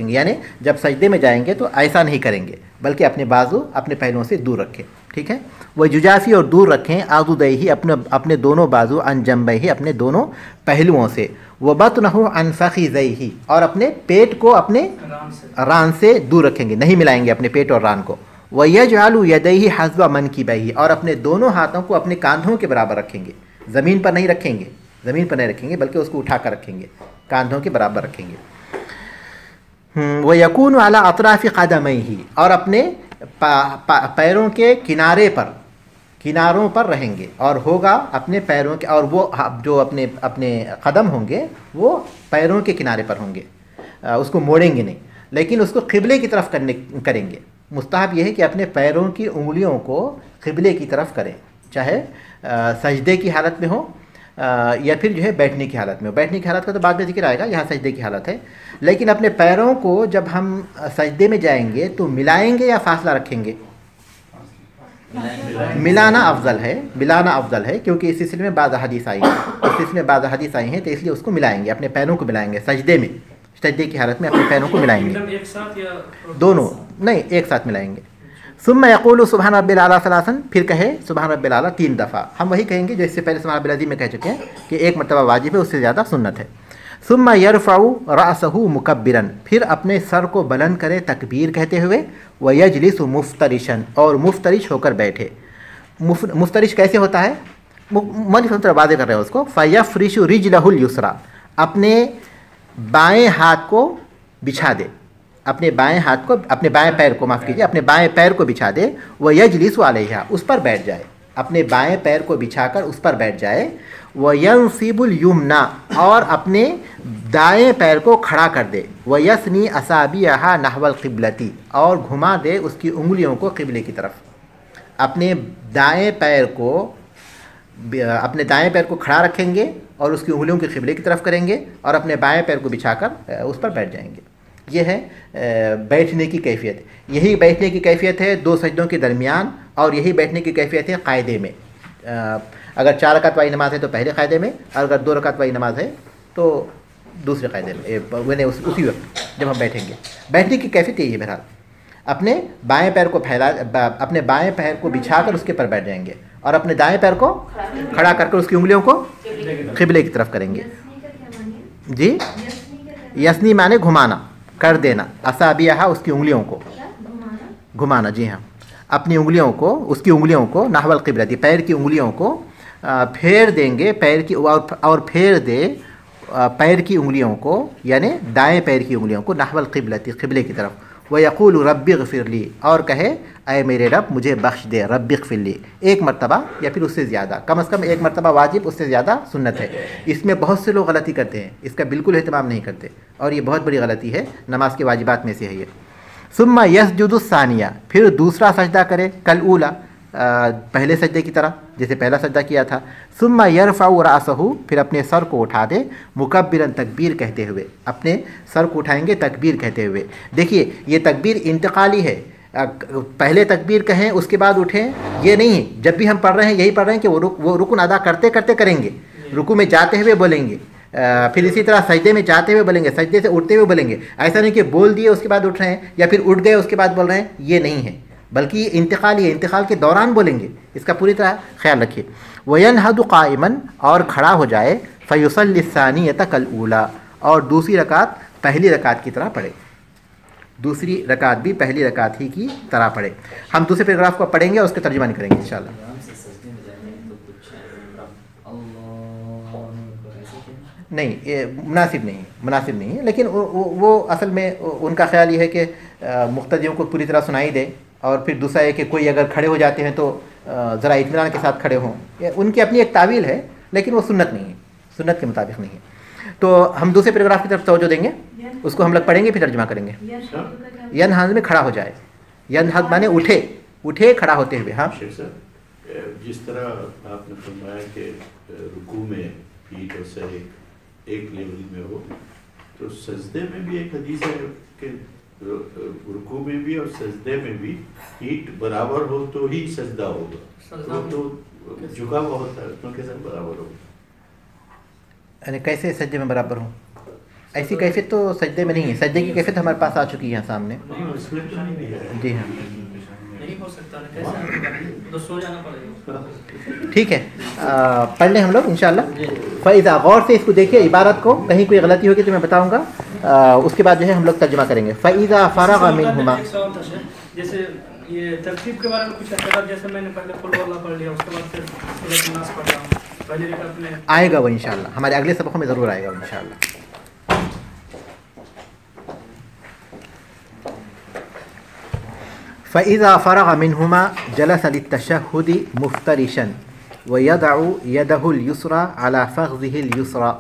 यानी जब सजदे में जाएंगे तो ऐसा नहीं करेंगे बल्कि अपने बाजू अपने पहलुओं से दूर रखें, ठीक है। वह जुजाफ़ी, और दूर रखें, आदुदैही अपने दोनों बाजू, अन जंबैही अपने दोनों पहलुओं से, वह बतनहु अन फ़ख़िज़ैही, और अपने पेट को अपने रान से दूर रखेंगे, नहीं मिलाएंगे अपने पेट और रान को। वह यजअलु यदैही हज़्व मनकिबैही, और अपने दोनों हाथों को अपने कांधों के बराबर रखेंगे, ज़मीन पर नहीं रखेंगे बल्कि उसको उठा कर रखेंगे, कांधों के बराबर रखेंगे। वह यकून अला अतराफ़ि क़दमैही, और अपने पैरों के किनारों पर रहेंगे, और होगा अपने पैरों के, और वो जो अपने कदम होंगे वो पैरों के किनारे पर होंगे, उसको मोड़ेंगे नहीं, लेकिन उसको क़िबले की तरफ करेंगे। मुस्तहब यह है कि अपने पैरों की उंगलियों को क़िबले की तरफ करें, चाहे सजदे की हालत में हो या फिर जो है बैठने की हालत में हो। बैठने की हालत का तो बाद में जिक्र आएगा, यहाँ सजदे की हालत है। लेकिन अपने पैरों को जब हम सजदे में जाएंगे तो मिलाएंगे या फासला रखेंगे? मिलाना अफजल है, क्योंकि इस सिलसिले में बाज़ हदीस आई हैं, तो इसलिए उसको मिलाएंगे, अपने पैरों को मिलाएंगे सजदे की हालत में अपने पैरों को मिलाएंगे, दोनों नहीं एक साथ मिलाएंगे। सुम्मा यक़ूलु सुबहान रब्बिल आला सलासन, फिर कहे सुबहान रब्बिल आला 3 दफ़ा। हम वही कहेंगे जो इससे पहले सुबहान रब्बिल अज़ीम में कह चुके हैं कि 1 मरतबा वाजिब है, उससे ज़्यादा सुन्नत है। सुम्मा यरफ़उ रअसहु मुकब्बिरन, फिर अपने सर को बुलंद करे तकबीर कहते हुए, व यजलिसु मुफ्तरिशन, और मुफ्तरिश होकर बैठे। मुफ्तरिश कैसे होता है? मौलिक वाज़ेह कर रहे हैं उसको। फ़यफ़्रिशु रिजलहुल युसरा, अपने बाएँ हाथ को बिछा दे, अपने बाएं पैर को माफ़ कीजिए, अपने बाएं पैर को बिछा दे। वह यजलिसु अलैहा, उस पर बैठ जाए, अपने बाएं पैर को बिछाकर उस पर बैठ जाए। वह यंसिबुल युमना, और अपने दाएं पैर को खड़ा कर दे। वह यसनी असाबिहा नहवल क़िबलती, और घुमा दे उसकी उंगलियों को क़िबले की तरफ। अपने दाएं पैर को खड़ा रखेंगे और उसकी उंगलियों की क़िबले की तरफ करेंगे, और अपने बाएं पैर को बिछाकर उस पर बैठ जाएंगे। ये है बैठने की कैफियत। यही बैठने की कैफियत है 2 सजदों के दरमियान, और यही बैठने की कैफियत है कायदे में। अगर 4 रकात वाली नमाज है तो पहले कायदे में, और अगर 2 रकात वाली नमाज है तो दूसरे कायदे में, उसी वक्त जब हम बैठेंगे। बैठने की कैफियत यही है। बहरहाल अपने बाएं पैर को बिछाकर उसके पर बैठ जाएंगे, और अपने दाएं पैर को खड़ा करके उसकी उंगलियों को क़िबले की तरफ करेंगे। जी, यसनी माने घुमाना, कर देना, असाबिहा उसकी उंगलियों को घुमाना, जी हाँ, अपनी उंगलियों को, उसकी उंगलियों को नहवल क़िबलती, पैर की उंगलियों को फेर देंगे, पैर की, और फेर दे पैर की उंगलियों को, यानी दाएं पैर की उंगलियों को नहवल क़िबलती, क़िबले की तरफ। वह यक़ूलु रब्बिग़फ़िरली, और कहे ऐ मेरे रब मुझे बख्श दे, रब्बिग़फ़िरली 1 मरतबा या फिर उससे ज़्यादा, कम से कम 1 मरतबा वाजिब, उससे ज़्यादा सुन्नत है। इसमें बहुत से लोग गलती करते हैं, इसका बिल्कुल एहतमाम नहीं करते, और ये बहुत बड़ी गलती है, नमाज के वाजिबात में से है ये। सुम्मा यस्जुदु सानिया, फिर दूसरा सजदा करे, कल ऊला, पहले सजदे की तरह जैसे पहला सजदा किया था। सुम्मा यरफ़उ रअसहु, फिर अपने सर को उठा दे, मुकब्बिरन तकबीर कहते हुए, अपने सर को उठाएंगे तकबीर कहते हुए। देखिए ये तकबीर इंतकाली है, پہلے تکبیر کہیں اس کے بعد اٹھیں، یہ نہیں ہے. جب بھی ہم پڑھ رہے ہیں یہی پڑھ رہے ہیں کہ وہ رکن ادا کرتے کرتے کریں گے. رکوع میں جاتے ہوئے بولیں گے، پھر اسی طرح سجدے میں جاتے ہوئے بولیں گے، سجدے سے اٹھتے ہوئے بولیں گے. ایسا نہیں کہ بول دیے اس کے بعد اٹھ رہے ہیں یا پھر اٹھ گئے اس کے بعد بول رہے ہیں، یہ نہیں ہے، بلکہ یہ انتقال ہے، انتقال کے دوران بولیں گے. اس کا پوری طرح خیال رکھیے. وَيَنْهَضُ قَائِمًا اور کھڑا ہو جائے، فَيُصَلِّ الثَّانِيَةَ كَالْأُولَىٰ اور دوسری رکعت پہلی رکعت کی طرح پڑھے. دوسری رکعت بھی پہلی رکعت ہی کی طرح پڑھے. ہم دوسرے پیراگراف کو پڑھیں گے اور اس کا ترجمہ نہیں کریں گے انشاءاللہ. نہیں، یہ مناسب نہیں ہے، لیکن وہ اصل میں ان کا خیال یہ ہے کہ مقتدیوں کو پوری طرح سنائی دے، اور پھر دوسرا ہے کہ کوئی اگر کھڑے ہو جاتے ہیں تو ذرا اطمینان کے ساتھ کھڑے ہوں. ان کی اپنی ایک تعویل ہے، لیکن وہ سنت نہیں ہے، سنت کے مطابق نہیں ہے. تو ہم دوسرے پیراگراف کی طرف توجہ دیں گے، اس کو ہم لوگ پڑھیں گے پھر ترجمہ کریں گے. ینہض میں کھڑا ہو جائے، ینہض مانے اٹھے کھڑا ہوتے ہوئے. ہاں شیخ صاحب، جس طرح آپ نے فرمایا کہ رکوع میں پیٹھ اور سر ایک لیول میں ہو، تو سجدے میں بھی ایک حدیث ہے کہ رکوع میں بھی اور سجدے میں بھی پیٹھ برابر ہو تو ہی سجدہ ہوگا. تو جھکا ہوا ہوتا ہے، اس میں کیسے برابر ہوگا؟ یعنی کیسے سجدے میں برابر ہوں؟ ایسی کیفیت تو سجدے میں نہیں ہے. سجدے کی کیفیت ہمارے پاس آ چکی ہے یہاں سامنے. جی ہاں، ٹھیک ہے، پڑھ لیں ہم لوگ انشاءاللہ. فَإِذَا غور سے اس کو دیکھیے عبارت کو، کہیں کوئی غلطی ہوگی تو میں بتاؤں گا، اس کے بعد جو ہے ہم لوگ ترجمہ کریں گے. فَإِذَا فَرَغَ مِنْهُمَا. جیسے یہ ترتیب کے بارے میں کچھ اختلاف، جیسے میں نے پہلے قل واللہ پڑھ لیا، اس کے بعد پھر سورۃ الناس پڑھ رہا ہوں. پہلی رکعت میں آئے گا وہ انشاءاللہ، ہمارے اگلے سبقوں میں ضرور آئے گا انشاءاللہ. فَإِذَا فَرَغَ مِنْهُمَا جَلَسَ لِلتَّشَهُّدِ مُفْتَرِشًا وَيَضَعُ يَدَهُ الْيُسْرَى عَلَى فَخْذِهِ الْيُسْرَى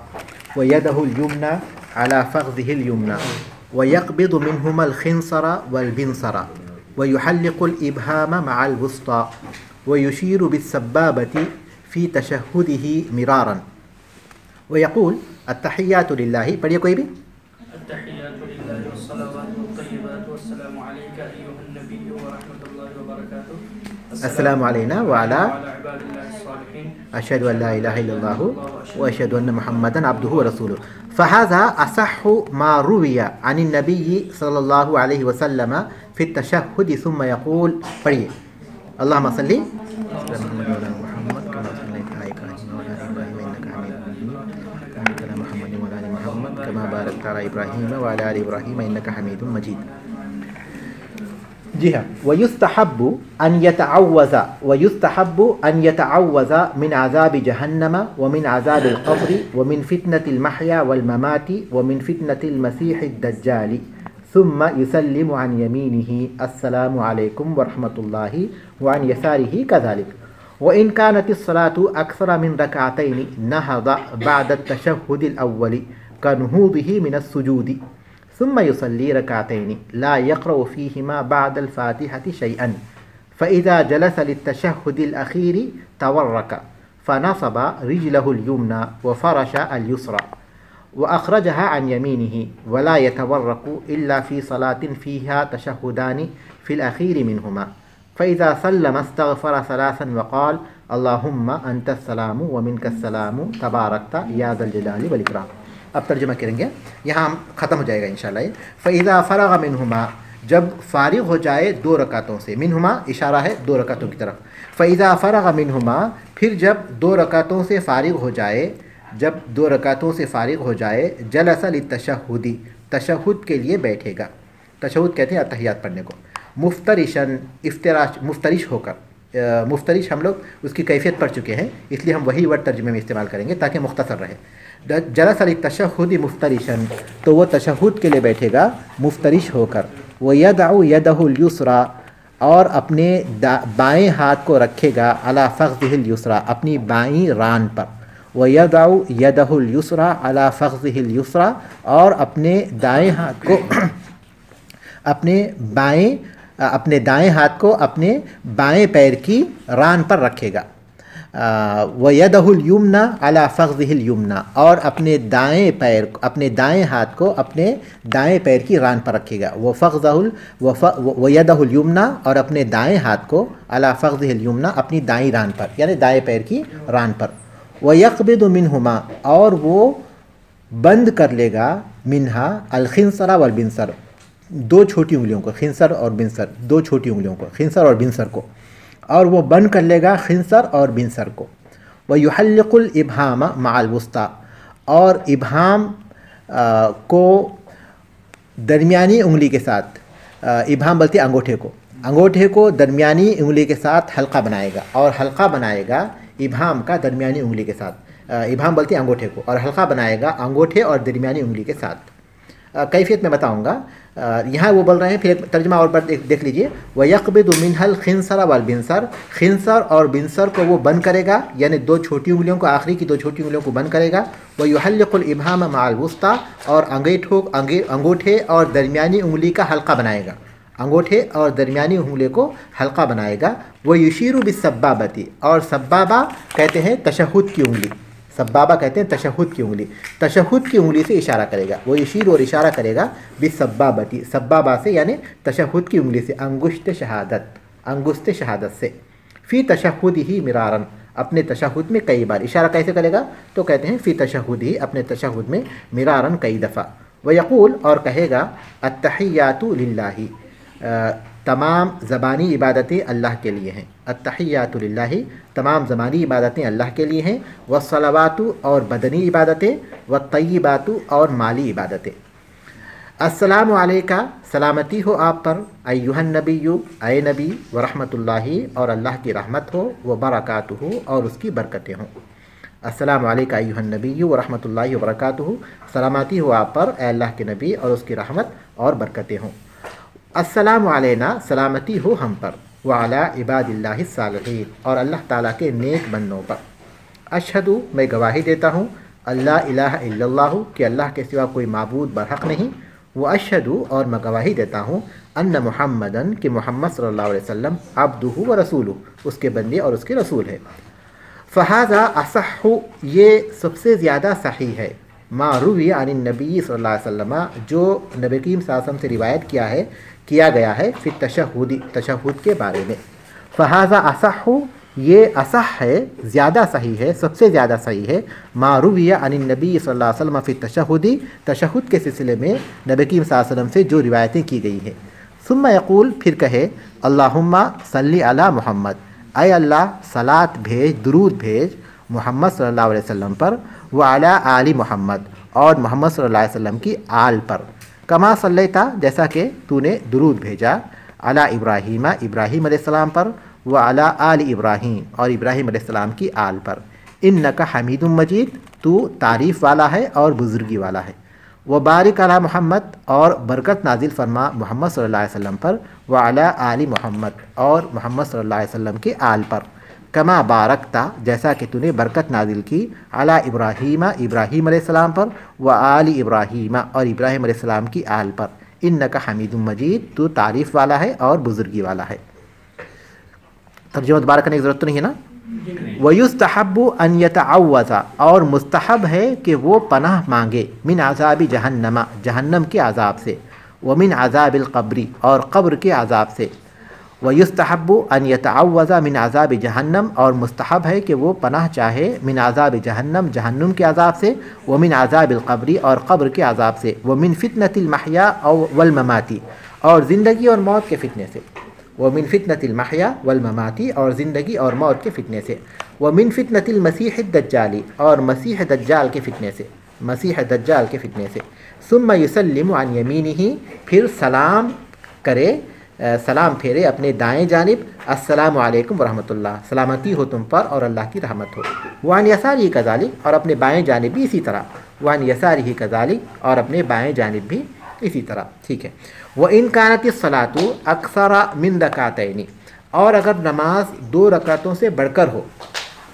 وَيَدَهُ الْيُمْنَى عَلى فَخْذِهِ الْيُمْنَى وَيَقْبِضُ مِنْهُمَا الْخِنْصَرَ وَالْبِنْصَرَ وَيُحَلِّقُ الْإِبْهَامَ مَعَ الْوُسْطَى وَيُشِيرُ بِالسَّبَّابَةِ فِي تَشَهُّدِهِ مِرَارًا وَيَقُولُ التَّحِيَّاتُ لِلَّهِ. پڑھیے کوئی بھی. التحيات لله والصلوات والطيبات والسلام عليك أيها النبي ورحمة الله وبركاته. السلام علينا وعلى عباد الله الصالحين. أشهد أن لا إله إلا الله وأشهد أن محمدا عبده ورسوله. فهذا أصح ما روي عن النبي صلى الله عليه وسلم في التشهد. ثم يقول پڑھیے اللهم صل على محمد وعلى محمد كما صليت على إبراهيم وعلى آل إبراهيم إنك حميد مجيد وبارك على محمد وعلى آل محمد كما باركت على إبراهيم وعلى آل إبراهيم إنك حميد مجيد. جی ہاں. وَيُسْتَحَبُّ أَنْ يَتَعَوَّذَ مِنْ عَذَابِ جَهَنَّمَ وَمِنْ عَذَابِ الْقَبْرِ وَمِنْ فِتْنَةِ الْمَحْيَا وَالْمَمَاتِ وَمِنْ فِتْنَةِ الْمَسِيحِ الدَّجَّالِ. ثُمَّ يُسَلِّمُ عَنْ يَمِينِهِ السَّلَامُ عَلَيْكُمْ وَرَحْمَةُ اللَّهِ وَعَنْ يَسَارِهِ كَذَلِكَ. وَإِنْ كَانَتِ الصَّلَاةُ أَكْثَرَ مِنْ رَكْعَتَيْنِ نَهَضَ بَعْدَ التَّشَهُّدِ الْأَوَّلِ كَنُهُوضِهِ مِنَ السُّجُودِ ثم يصلي ركعتين لا يقرأ فيهما بعد الفاتحة شيئا. فإذا جلس للتشهد الأخير تورك فنصب رجله اليمنى وفرش اليسرى وأخرجها عن يمينه ولا يتورك إلا في صلاة فيها تشهدان في الأخير منهما. فإذا سلم استغفر ثلاثا وقال اللهم أنت السلام ومنك السلام تباركت يا ذا الجلال والإكرام. اب ترجمہ کریں گے، یہاں ختم ہو جائے گا انشاءاللہ. فَإِذَا فَرَغَ مِنْهُمَا جب فارغ ہو جائے دو رکعتوں سے. منہما اشارہ ہے دو رکعتوں کی طرف. فَإِذَا فَرَغَ مِنْهُمَا پھر جب دو رکعتوں سے فارغ ہو جائے، جلس للتشہد تشہد کے لیے بیٹھے گا. تشہد کہتے ہیں اتحیات پڑھنے کو. مفترشن مفترش ہو کر. مفترش ہم لوگ اس کی کیفیت پڑھ چکے ہیں، اس لیے ہم وہی ورڈ ترجمے میں استعمال کریں گے تاکہ مختصر رہے. جلس للتشہد مفترشن تو وہ تشہد کے لیے بیٹھے گا مفترش ہو کر. وَيَدْعُ يَدَهُ الْيُسْرَى اور اپنے بائیں ہاتھ کو رکھے گا علی فخذہ الیسریٰ اپنی بائیں ران پر. وَيَدْعُ يَدَهُ الْيُسْرَى علی فخذہ الیسریٰ اور اپنے دائیں ہاتھ کو اپنے دائیں ہاتھ کو اپنے بائیں پیر کی ران پر رکھے گا. वयदहुल युमना अला फ़ख़्ज़िहिल युमना, और अपने दाएं पैर, अपने दाएं हाथ को अपने दाएं पैर की रान पर रखेगा। वयदहुल युमना, और अपने दाएं हाथ को अला फ़ख़्ज़िहिल युमना, अपनी दाईं रान पर, यानी दाएं पैर की रान पर। वयक़बिदु मिनहुमा, और वो बंद कर लेगा मिनहा अल खिंसरा वल बिनसर, दो छोटी उंगलियों को, खिंसर और बिनसर, दो छोटी उंगलियों को, खिंसर और बिनसर को, और वो बंद कर लेगा खिंसर और बिनसर को। व युहल्लिकुल इब्हाम मअल वुस्ता, और इब्हाम को दरमियानी उंगली के साथ, इब्हाम बोलते हैं अंगूठे को दरमियानी उंगली के साथ हल्का बनाएगा, और हल्का बनाएगा इब्हाम का दरमियानी उंगली के साथ, इब्हाम बोलते हैं अंगूठे को, और हल्का बनाएगा अंगूठे और दरमियानी उंगली के साथ। कैफियत में बताऊंगा। यहाँ वो बोल रहे हैं, फिर तर्जुमा और पर देख लीजिए। वयक़बिदु मिनहल खिंसर वल बिनसर, खिंसर और बिनसर को वो बंद करेगा, यानी दो छोटी उंगलियों को, आखिरी की दो छोटी उंगलियों को बंद करेगा। वयुहल्लिकुल इब्हाम मअल वुस्ता, और अंगूठे और दरमियानी उंगली का हल्का बनाएगा, अंगूठे और दरमियानी उंगली को हल्का बनाएगा। वो युशीरु बिस्सब्बाबती, और सब्बाबा कहते हैं तशहुद की उंगली, सब्बाबा कहते हैं तशहुद की उंगली, तशहुद की उंगली से इशारा करेगा। वो युशीर और इशारा करेगा बिस्सब्बाबती, सब्बाबा से, यानी तशहुद की उंगली से, अंगुश्त शहादत से। फ़ी तशहुद ही मिरारन, अपने तशहुद में कई बार। इशारा कैसे करेगा? तो कहते हैं फ़ी तशहुद ही, अपने तशहुद में, मिरारन कई दफ़ा। वयक़ूल, और कहेगा अत्तहियातु लिल्लाहि, तमाम ज़बानी इबादतें अल्लाह के लिए हैं। अत्तहियातु लिल्लाहि, तमाम ज़बानी इबादतें अल्लाह के लिए हैं। वस्सलावातु, और बदनी इबादतें, वत्तय्यिबातु, और माली इबादतें। अस्सलामु अलैका, सलामती हो आप पर, अय्युहन नबिय्यु, अय नबी, व रहमतुल्लाहि, और अल्लाह की रहमत हो, व बरकातुहु, और उसकी बरकतें हों। अस्सलामु अलैका अय्युहन नबिय्यु व रहमतुल्लाहि व बरकातुहु, सलामती हो आप पर, अय अल्लाह के नबी, और उसकी रहमत और बरकतें हों। अस्सलामु अलैना, सलामती हो हम पर, व अला इबादिल्लाहि सालिहीन, और अल्लाह ताला के नेक बंदों पर। अशहदु, मैं गवाही देता हूँ, अल्ला इलाहा इल्लल्लाहु, कि अल्लाह के सिवा कोई माबूद बरहक नहीं। व अशहदु, और मैं गवाही देता हूँ, अन्न मुहम्मदन, कि मोहम्मद सल्लल्लाहु अलैहि वसल्लम अब्दुहु व रसूलुहु, उसके बंदे और उसके रसूल है। फ़हाज़ा असहु, ये सबसे ज़्यादा सही है, मा रुवी अनिन नबी सल्लल्लाहु अलैहि वसल्लम, जो नबी करीम सल्लल्लाहु अलैहि वसल्लम से रिवायत किया गया है, फिर तशहुद के बारे में। फ़हाज़ा असहु, ये असह है, ज़्यादा सही है, सबसे ज़्यादा सही है, मारूविया अनिन नबी सल्लल्लाहु अलैहि वसल्लम फ़ी तशहुदी, तशहुद के सिलसिले में नबी करीम सल्लल्लाहु अलैहि वसल्लम से जो रिवायतें की गई हैं। सुम्मा यक़ूल, फिर कहे, अल्लाहुम्मा सल्ली अला मुहम्मद, अय अल्लाह सलात भेज, दुरूद भेज मुहम्मद सल्लल्लाहु अलैहि वसल्लम पर, व अला आली मुहम्मद, और मोहम्मद सल्लल्लाहु अलैहि वसल्लम की आल पर। कमा सल्लैता, जैसा कि तूने दुरूद भेजा, अला इब्राहीमा, इब्राहीम अलैहिस्सलाम पर, व अला आल इब्राहीम, और इब्राहीम अलैहिस्सलाम की आल पर। इन्नका हमीदुम मजीद, तू तारीफ़ वाला है और बुज़ुर्गी वाला है। व बारिक अला मोहम्मद, और बरकत नाजिल फरमा मोहम्मद सल्लल्लाहु अलैहि वसल्लम पर, व अला आली मोहम्मद, और मोहम्मद सल्लल्लाहु अलैहि वसल्लम के आल पर। कमा बारकता, जैसा कि तूने बरकत नाजिल की, अला इब्राहीमा, इब्राहीम अलैहिस्सलाम पर, व आली इब्राहीमा, और इब्राहीम अलैहिस्सलाम की आल पर। इन्नका हमीदुम मजीद, तू तारीफ़ वाला है और बुज़ुर्गी वाला है। तर्जुमा दोबारा करने की ज़रूरत तो नहीं है ना। वयुस्तहब्बु अन यतअव्वज़ा, और मुस्तहब है कि वो पनाह मांगे, मिन अज़ाबि जहन्नमा, जहन्नम के अज़ाब से, व मिन अज़ाबिल क़ब्री, और क़ब्र के अज़ाब से। वयुस्तहब्बु अन यतअव्वज़ा मिन अज़ाबि जहन्नम, और मुस्तहब है कि वो पनाह चाहे मिन अज़ाबि जहन्नम, जहन्नम के अज़ाब से, व मिन अज़ाबिल क़ब्री, और क़ब्र के अज़ाब से, व मिन फ़ितनतिल महया वल ममाती, और ज़िंदगी और मौत के फ़ितने से। व मिन फ़ितनतिल महया वल ममाती, और ज़िंदगी और मौत के फ़ितने से। व मिन फ़ितनतिल मसीह दज्जाली, और मसीह दज्जाल के फ़ितने से, मसीह दज्जाल के फ़ितने से। सुम्मा युसल्लिमु अन यमीनिही, फिर सलाम करे, सलाम फेरे अपने दाएं जानिब, अस्सलामु अलैकुम वरहमतुल्लाह, सलामती हो तुम पर और अल्लाह की रहमत हो। वान यसारी कज़ालिक, और अपने बाएं जानिब भी इसी तरह, वान यसारी कज़ालिक, और अपने बाएं जानिब भी इसी तरह। ठीक है। व इन कानतिस सलातु अक्सरा मिन रकातैनी, और अगर नमाज 2 रकातों से बढ़कर हो।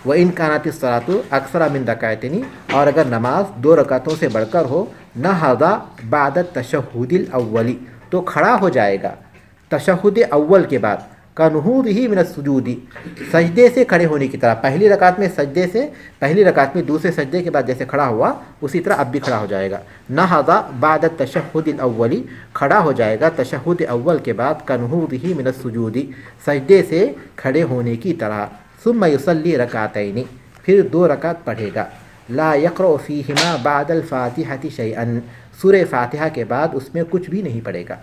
व इन कानतिस सलातु अक्सरा मिन रकातैनी, और अगर नमाज 2 रकातों से बढ़कर हो, नहज़ा बाद तशहुदिल अव्वली, तो खड़ा हो जाएगा तशहुद अव्वल के बाद, कनहूदिही मिनस्सुजूदी, सजदे से खड़े होने की तरह। पहली रकात में सजदे से, पहली रकात में दूसरे सजदे के बाद जैसे खड़ा हुआ उसी तरह अब भी खड़ा हो जाएगा। नहदा बाद तशहुदिल अव्वली, खड़ा हो जाएगा तशहुद अव्वल के बाद कनहूदिही मिनस्सुजूदी, सजदे से खड़े होने की तरह। सुम्मा युसल्ली रकातैनी, फिर 2 रकात पढ़ेगा। ला यक़रअ फ़ीहिमा बादल फ़ातिहति शैअन, सूरह फ़ातिहा के बाद उसमें कुछ भी नहीं पढ़ेगा।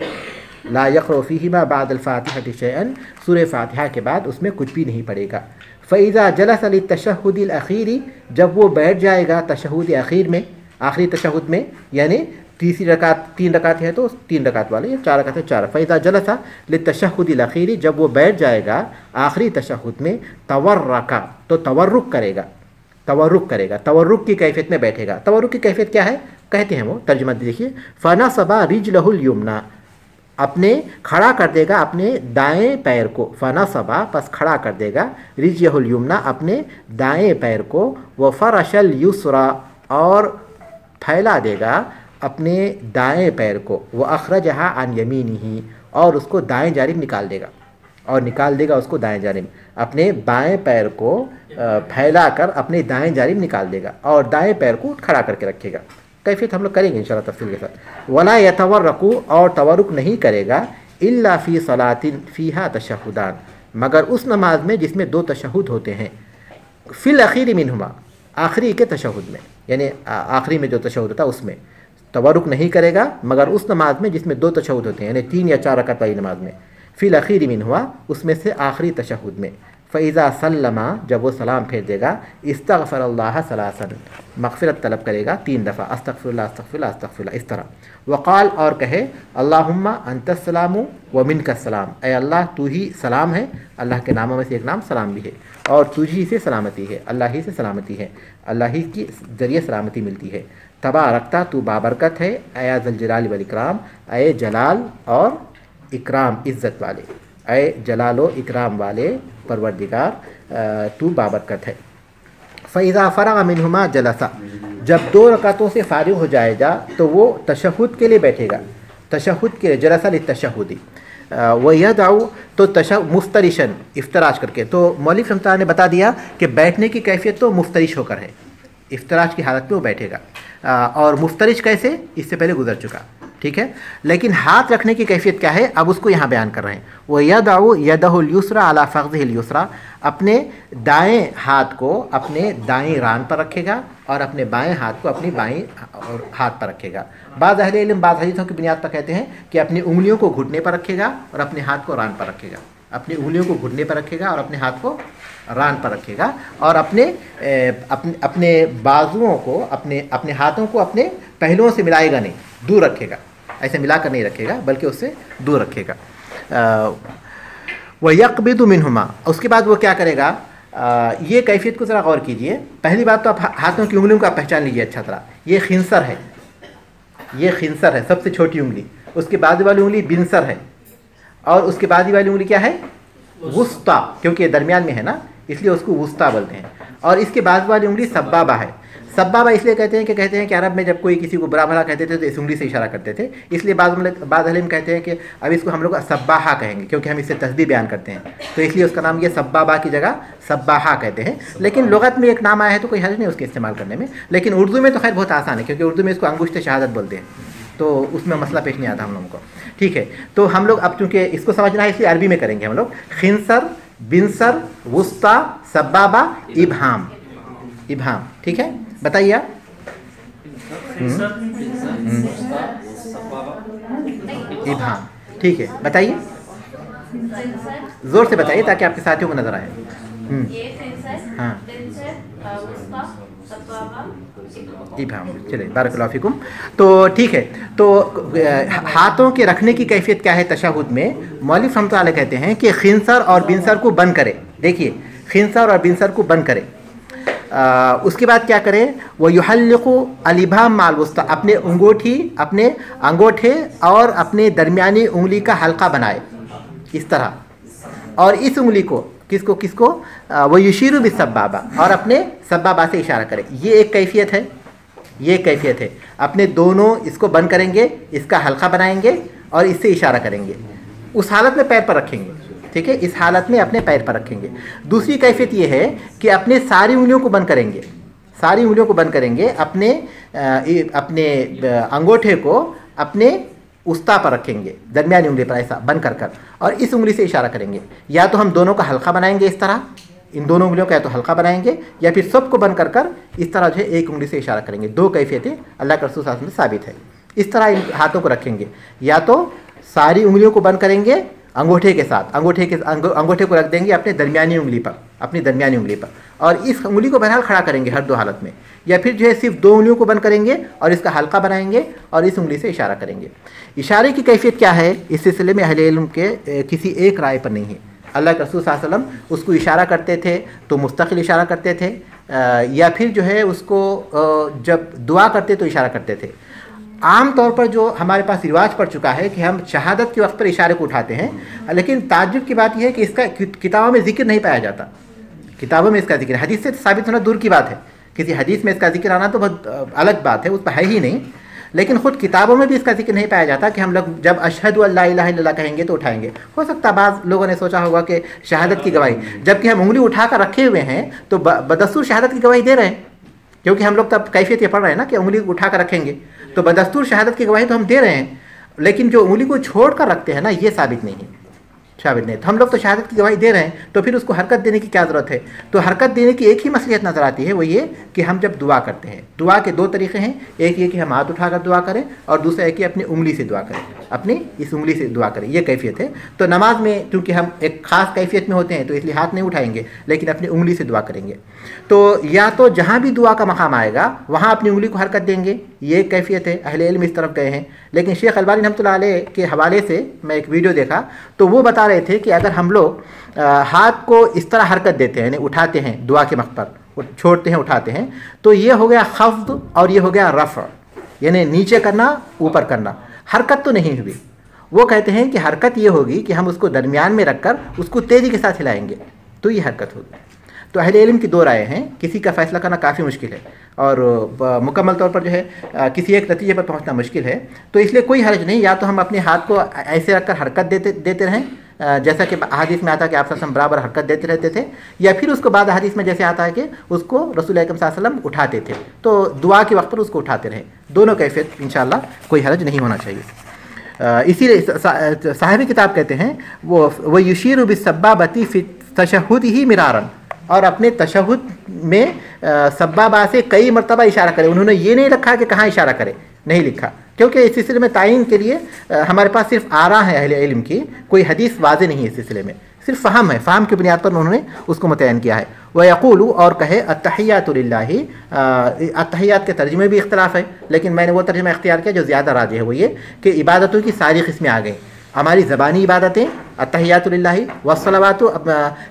ला यक़रअ फ़ीहिमा बादल फ़ातिहति शैअन, सूरह फ़ातिहा के बाद उसमें कुछ भी नहीं पढ़ेगा। फ़इज़ा जलस लित्तशहुदिल अख़ीरी, जब वो बैठ जाएगा तशहुद अख़ीर में, आखिरी तशहुद में, यानी तीसरी रकात, 3 रकात है तो 3 रकात वाले, या 4 रकात है 4। फ़इज़ा जलसा लित्तशहुदिल अख़ीरी, जब वो बैठ जाएगा आखिरी तशहुद में, तवर्रका, तो तवर्रुक करेगा, तवर्रुक करेगा, तवर्रुक की कैफियत में बैठेगा। तवर्रुक की कैफियत क्या है कहते हैं वो, तर्जुमा देखिए। फ़नसबा रिजलहुल युमना, अपने खड़ा कर देगा अपने दाएं पैर को। फ़नसबा पस खड़ा कर देगा, रिजलहुल युमना अपने दाएं पैर को। व फ़रशल युसरा, और फैला देगा अपने दाएं पैर को। व अखरजहा अन यमीनिही, और उसको दाएं जानिब निकाल देगा, और निकाल देगा उसको दाएं जानिब, अपने बाएं पैर को फैला कर अपने दाएं जानिब निकाल देगा, और दाएं पैर को खड़ा करके रखेगा। कैफियत हम लोग करेंगे इंशाल्लाह तफसील के साथ। वला यतवर्रकू, और तवरुक नहीं करेगा, इल्ला फ़ी सलातिन फ़ीहा तशहुदान, मगर उस नमाज में जिसमें 2 तशहुद होते हैं। फ़िल अख़ीर मिनहुमा, आखिरी के तशहुद में, यानी आखिरी में जो तशहुद होता है उसमें तवरुक नहीं करेगा, मगर उस नमाज में जिसमें 2 तशहुद होते हैं, यानी 3 या 4 रकात वाली नमाज में। फ़िल अख़ीर मिनहुमा, उसमें से आखिरी तशहुद में। फ़इज़ा सल्लमा, जब वो सलाम फेर देगा, इस्तग़फ़रल्लाह सलासन, मग़फ़िरत तलब करेगा 3 दफ़ा, अस्तग़फ़िरुल्लाह अस्तग़फ़िरुल्लाह अस्तग़फ़िरुल्लाह, इस तरह। वक़ाल, और कहे, अल्लाहुम्मा अंतस्सलामु व मिनकस्सलाम, ऐ अल्लाह तू ही सलाम है, अल्लाह के नामों में से एक नाम सलाम भी है, और तुझी से सलामती है, अल्लाह ही से सलामती है, अल्लाह ही के ज़रिए सलामती मिलती है। तबारकता, तू बाबरकत है, ऐ ज़ुल जलाल वल इकराम, ऐ जलाल और इकराम, इज़्ज़त वाले, ऐ जलाल व इकराम वाले परवरदिगार, तू बाबरकत है। फ़इज़ा फ़रग़ मिनहुमा जलसा, जब 2 रकातों से फ़ारिग़ हो जाएगा तो वो तशहुद के लिए बैठेगा, तशहुद के लिए, जलसा लित्तशहुदी। व यदउ, तो मुफ्तरिशन, इफ्तराश करके। तो मौलिक रहमतुल्लाह ने बता दिया कि बैठने की कैफियत तो मुफ्तरिश होकर है, इफ्तराश की हालत में वो बैठेगा। और मुफ्तरिश कैसे, इससे पहले गुजर चुका, ठीक है। लेकिन हाथ रखने की कैफियत क्या है, अब उसको यहाँ बयान कर रहे हैं। वो यदउ यदहुल युसरा अला फ़ख़्ज़िहिल युसरा, अपने दाएं हाथ को अपने दाएं रान पर रखेगा, और अपने बाएं हाथ को अपनी बाएं हाथ पर रखेगा। बाज़ अहले इल्म बाज़ हदीसों की बुनियाद पर कहते हैं कि अपनी उंगलियों को घुटने पर रखेगा और अपने हाथ को रान पर रखेगा, अपनी उंगलियों को घुटने पर रखेगा और अपने हाथ को रान पर रखेगा, और अपने बाजुओं को, अपने हाथों को अपने पहलुओं से मिलाएगा नहीं, दूर रखेगा, ऐसे मिलाकर नहीं रखेगा बल्कि उससे दूर रखेगा। वह यक़बिदु मिनहुमा, उसके बाद वो क्या करेगा, ये कैफियत को ज़रा गौर कीजिए। पहली बात तो आप हाथों की उंगलियों को आप पहचान लीजिए अच्छा तरह। ये खिंसर है, ये खिंसर है, सबसे छोटी उंगली। उसके बाद वाली उंगली बिनसर है, और उसके बाद वाली उंगली क्या है, वुस्ता, क्योंकि ये दरमियान में है ना, इसलिए उसको वुस्ता बोलते हैं। और इसके बाद वाली उंगली सब्बाबा है। सब्बाबा इसलिए कहते हैं कि अरब में जब कोई किसी को बुरा भला कहते थे तो इस उंगली से इशारा करते थे, इसलिए बाद अहले में कहते हैं कि अब इसको हम लोग सब्बाहा कहेंगे, क्योंकि हम इससे तस्बीह बयान करते हैं, तो इसलिए उसका नाम ये सब्बाबा की जगह सब्बाहा कहते हैं। लेकिन लुगत में एक नाम आया है तो कोई हर्ज नहीं उसके इस्तेमाल करने में। लेकिन उर्दू में तो खैर बहुत आसान है, क्योंकि उर्दू में इसको अंगुश्त शहादत बोलते हैं, तो उसमें मसला पेश नहीं आता हम लोगों को, ठीक है। तो हम लोग अब चूँकि इसको समझना है इसलिए अरबी में करेंगे हम लोग। खिंसर, बिनसर, वुस्ता, सब्बाबा, इबहाम, इबहाम, ठीक है। बताइए आप। इबहाम, ठीक है, बताइए, जोर से बताइए ताकि आपके साथियों को नजर आए। हाँ, इबहाम, चलिए बारकल्लाहु फीकुम। तो ठीक है, तो हाथों के रखने की कैफियत क्या है तशहुद में। मौलिक रहमतुल्लाह अलैह कहते हैं कि खिंसर और बिनसर को बंद करे। देखिए, खिंसर और बिनसर को बंद करे। उसके बाद क्या करें, वो युहल्लिक़ु अल-इबहाम माल वुस्ता, अपने अंगूठे और अपने दरमियानी उंगली का हल्का बनाए इस तरह, और इस उंगली को किसको वो युशीरु बिस्सब्बाबा, और अपने सब्बाबा से इशारा करे। ये एक कैफियत है, ये एक कैफियत है। अपने दोनों इसको बंद करेंगे, इसका हल्का बनाएंगे और इससे इशारा करेंगे। उस हालत में पैर पर रखेंगे, ठीक है, इस हालत में अपने पैर पर रखेंगे। दूसरी कैफियत ये है कि अपने सारी उंगलियों को बंद करेंगे, सारी उंगलियों को बंद करेंगे, अपने अंगूठे को अपने उस्ता पर रखेंगे, दरमियानी उंगली पर ऐसा बंद कर और इस उंगली से इशारा करेंगे। या तो हम दोनों का हल्का बनाएंगे इस तरह, इन दोनों उंगलियों का या तो हल्का बनाएंगे, या फिर सबको बंद कर इस तरह जो है एक उंगली से इशारा करेंगे। दो कैफियतें अल्लाह के रसूल सल्लल्लाहु अलैहि वसल्लम से साबित है। इस तरह इन हाथों को रखेंगे, या तो सारी उंगलियों को बंद करेंगे अंगूठे के साथ, अंगूठे को रख देंगे अपने दरमियानी उंगली पर, अपनी दरमियानी उंगली पर, और इस उंगली को बहरहाल खड़ा करेंगे हर दो हालत में। या फिर जो है सिर्फ दो उंगलियों को बंद करेंगे और इसका हल्का बनाएंगे और इस उंगली से इशारा करेंगे। इशारे की कैफियत क्या है, इस सिलसिले में अहले इल्म के किसी एक राय पर नहीं है। अल्लाह के रसूल सल्लल्लाहु अलैहि वसल्लम उसको इशारा करते थे तो मुस्तकिल इशारा करते थे, या फिर जो है उसको जब दुआ करते तो इशारा करते थे। आम तौर पर जो हमारे पास रिवाज पड़ चुका है कि हम शहादत के वक्त पर इशारे को उठाते हैं, लेकिन ताज्जुब की बात यह है कि इसका किताबों में जिक्र नहीं पाया जाता। किताबों में इसका जिक्र, हदीस से साबित होना दूर की बात है, किसी हदीस में इसका जिक्र आना तो बहुत अलग बात है, उस पर है ही नहीं, लेकिन खुद किताबों में भी इसका जिक्र नहीं पाया जाता कि हम लोग जब अशहदु अल्ला इलाहा इल्लल्लाह कहेंगे तो उठाएंगे। हो सकता है बाज़ लोगों ने सोचा होगा कि शहादत की गवाही, जबकि हम उंगली उठा कर रखे हुए हैं तो बदस्तूर शहादत की गवाही दे रहे हैं, क्योंकि हम लोग तब कैफियत ये पढ़ रहे हैं ना कि उंगली उठा कर रखेंगे, तो बदस्तूर शहादत की गवाही तो हम दे रहे हैं, लेकिन जो उंगली को छोड़ कर रखते हैं ना, ये साबित नहीं है, साबित नहीं। तो हम लोग तो शहादत की गवाही दे रहे हैं, तो फिर उसको हरकत देने की क्या ज़रूरत है? तो हरकत देने की एक ही मसलियत नज़र आती है, वो ये कि हम जब दुआ करते हैं, दुआ के दो तरीक़े हैं, एक ये कि हम हाथ उठाकर दुआ करें और दूसरा है कि अपनी उंगली से दुआ करें, अपनी इस उंगली से दुआ करें, ये कैफियत है। तो नमाज में चूँकि हम एक ख़ास कैफियत में होते हैं तो इसलिए हाथ नहीं उठाएंगे, लेकिन अपनी उंगली से दुआ करेंगे। तो या तो जहाँ भी दुआ का मकाम आएगा वहाँ अपनी उंगली को हरकत देंगे, ये कैफियत है। अहले इल्म इस तरफ गए हैं, लेकिन शेख अलबानी रहमतुल्लाह अलैह के हवाले से मैं एक वीडियो देखा तो वो बता रहे थे कि अगर हम लोग हाथ को इस तरह हरकत देते हैं, यानी उठाते हैं दुआ के वक्त पर, छोड़ते हैं उठाते हैं, तो ये हो गया खफ्द और ये हो गया रफ़, यानी नीचे करना ऊपर करना, हरकत तो नहीं हुई। वो कहते हैं कि हरकत ये होगी कि हम उसको दरमियान में रखकर उसको तेज़ी के साथ हिलाएंगे, तो ये हरकत होगी। तो अहले इल्म की दो राय हैं, किसी का फ़ैसला करना काफ़ी मुश्किल है और मुकम्मल तौर पर जो है किसी एक नतीजे पर पहुंचना मुश्किल है। तो इसलिए कोई हर्ज नहीं, या तो हम अपने हाथ को ऐसे रखकर हरकत देते रहें, जैसा कि हदीस में आता है कि आप सल्लल्लाहु अलैहि वसल्लम बराबर हरकत देते रहते थे, या फिर उसको बाद हदीस में जैसे आता है कि उसको रसूल अकरम सल्लल्लाहु अलैहि वसल्लम उठाते थे, तो दुआ के वक्त पर उसको उठाते रहें। दोनों कैफियत इंशाअल्लाह कोई हर्ज नहीं होना चाहिए। इसीलिए साहिब किताब कहते हैं वो युशीरु बिस्सब्बाबती फी तशहुदिही मिरारन, और अपने तशहुद में सब्बाबा से कई मरतबा इशारा करे। उन्होंने ये नहीं रखा कि कहाँ इशारा करे, नहीं लिखा, क्योंकि इस सिलसिले में तायीन के लिए हमारे पास सिर्फ आरा है अहले इल्म की, कोई हदीस वाज़े नहीं है इस सिलसिले में, सिर्फ फ़हम है, फ़हम की बुनियाद पर उन्होंने उसको मुतय्यन किया है। व यक़ूलु, और कहे अत्तहियातु लिल्लाहि, अत्तहियात के तर्जुमे भी इख्तिलाफ है, लेकिन मैंने वो तर्जुमा इख्तियार किया जो ज़्यादा राज है, वो ये कि इबादतों की सारी किस्में आ गई। हमारी ज़बानी इबादतें अत्तहियातु लिल्लाहि वस्सलावातु,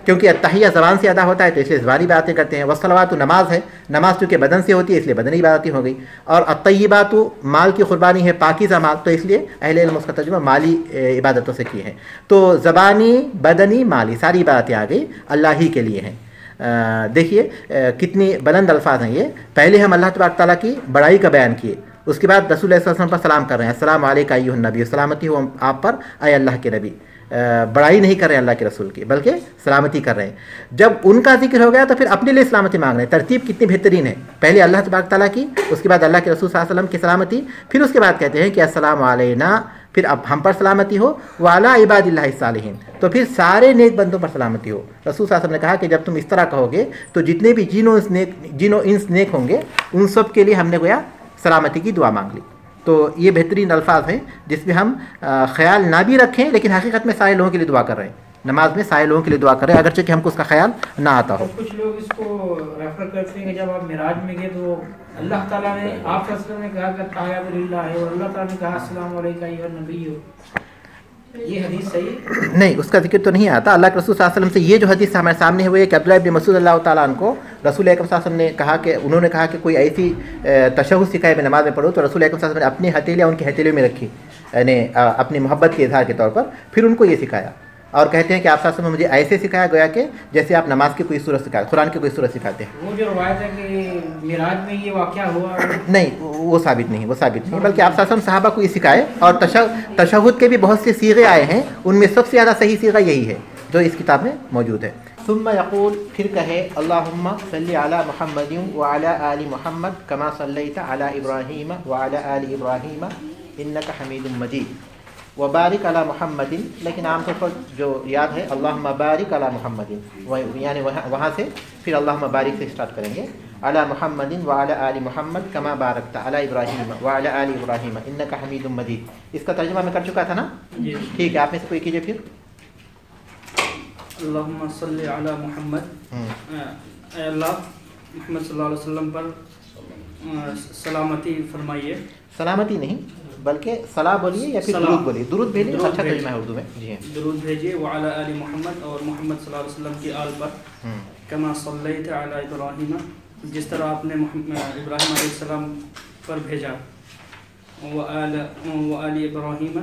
क्योंकि अत्तहिया ज़बान से अदा होता है तो इसलिए ज़बानी बातें करते हैं। वस्सलावातु नमाज है, नमाज चूँकि बदन से होती है इसलिए बदनी इबादतें हो गई। और अत्तय्यिबातु माल की कुर्बानी है, पाकीज़ा माल, तो इसलिए अहले इल्म उसका तर्जुमा माली इबादतों से किए हैं। तो ज़बानी बदनी माली सारी इबादतें आ गई, अल्लाह ही के लिए हैं। देखिए कितनी बुलंद अल्फाज हैं ये। पहले हम अल्लाह तबारक तआला की बड़ाई का बयान किए, उसके बाद रसूल सल्लल्लाहु अलैहि वसल्लम पर सलाम कर रहे हैं, अस्सलामु अलैका अय्युहन नबी, सलामती हो आप पर आए अल्लाह के नबी। बड़ाई नहीं कर रहे हैं अल्लाह के रसूल की, बल्कि सलामती कर रहे हैं। जब उनका जिक्र हो गया तो फिर अपने लिए सलामती मांग रहे हैं। तरतीब कितनी बेहतरीन है, पहले अल्लाह तबारक तआला की, उसके बाद अल्लाह के रसूल सल्लल्लाहु अलैहि वसल्लम की सलामती, फिर उसके बाद कहते हैं कि अस्सलामु अलैना, फिर अब हम पर सलामती हो, व अला इबादिल्लाहि सालिहीन, तो फिर सारे नेक बंदों पर सलामती हो। रसूल सल्लल्लाहु अलैहि वसल्लम ने कहा कि जब तुम इस तरह कहोगे तो जितने भी जिनो इंस नेक होंगे उन सब के लिए हमने गोया सलामती की दुआ मांग ली। तो ये बेहतरीन अल्फाज हैं जिसमें हम ख्याल ना भी रखें, लेकिन हकीकत में सारे लोगों के लिए दुआ कर रहे हैं, नमाज में सारे लोगों के लिए दुआ कर रहे हैं, अगरचे कि हमको उसका ख्याल ना आता हो। कुछ लोग इसको रेफर करते हैं कि जब आप मिराज में गए तो अल्लाह ताला ने आप वसल्लम ने कहा कि तायब लिल्लाह है, और अल्लाह ताला ने कहा अस्सलामु अलैका अय्युहन नबी, ये हदीस सही नहीं, उसका जिक्र तो नहीं आता। अल्लाह के रसूल सल्लल्लाहु अलैहि वसल्लम से ये जो हदीस हमारे सामने है वो एक अब्दुल्लाह इब्न मसूद अल्लाह ताला अन्हु को रसूल अकरम सल्लल्लाहु अलैहि वसल्लम ने कहा कि उन्होंने कहा कि कोई ऐसी तशहुद सिखाए मैं नमाज में पढ़ूँ, तो रसूल अकरम सल्लल्लाहु अलैहि वसल्लम ने अपनी हथेलियाँ उनकी हथेलियों में रखी, यानी अपनी मोहब्बत के इजहार के तौर पर, फिर उनको ये सिखाया। और कहते हैं कि आप सल्लल्लाहु अलैहि वसल्लम मुझे ऐसे सिखाया गया कि जैसे आप नमाज की कोई सूरत सिखाते, कुरान की कोई सूरत सिखाते हैं। वो जो रवायत है कि मिराज में ये वाक़या हुआ, नहीं, वो साबित नहीं, वो साबित नहीं, बल्कि आप सल्लल्लाहु अलैहि वसल्लम सहाबा को ये सिखाए। और तशहुद के भी बहुत से सीगे आए हैं, उनमें सबसे ज़्यादा सही सीगा यही है जो इस किताब में मौजूद है। सुम्मा यक़ूल, फिर कहे अल्लाहुम्मा सल्लि अला मुहम्मदिन व अला आलि मुहम्मद कमा सल्लैता अला इब्राहीम व अला आलि इब्राहीम इन्नका हमीदुम मजीद व बारिक अला मुहम्मदिन, लेकिन आमतौर पर जो याद है अल्लाहुम्मा बारिक अला मुहम्मदिन, यानी वहाँ से फिर अल्लाहुम्मा बारिक से स्टार्ट करेंगे। अला मुहम्मदिन व अला आलि मुहम्मद कमा बारकता अला इब्राहीम व अला आलि इब्राहीम इन्नका हमीदुम मजीद। इसका तर्जुमा मैं कर चुका था ना, ठीक है, आप में से कोई कीजिए फिर। अल्लाहुम्मा सल्ली अला मुहम्मद, अल्लाह मुहम्मद सल्लल्लाहु अलैहि वसल्लम पर सलामती फरमाइए। सलामती नहीं बल्कि सलाह बोलिए या फिर दुरूद बोलिए, दुरूद भेजिए, अच्छा तर्जुमा है उर्दू में। जी हाँ, दुरूद भेजिए। व अला आलि मुहम्मद, और मोहम्मद सल्लल्लाहु अलैहि वसल्लम की आल पर। कमा सल्लैता अला इब्राहीम, जिस तरह आपने इब्राहीम अलैहिस्सलाम पर भेजा। व आलि इब्राहीम,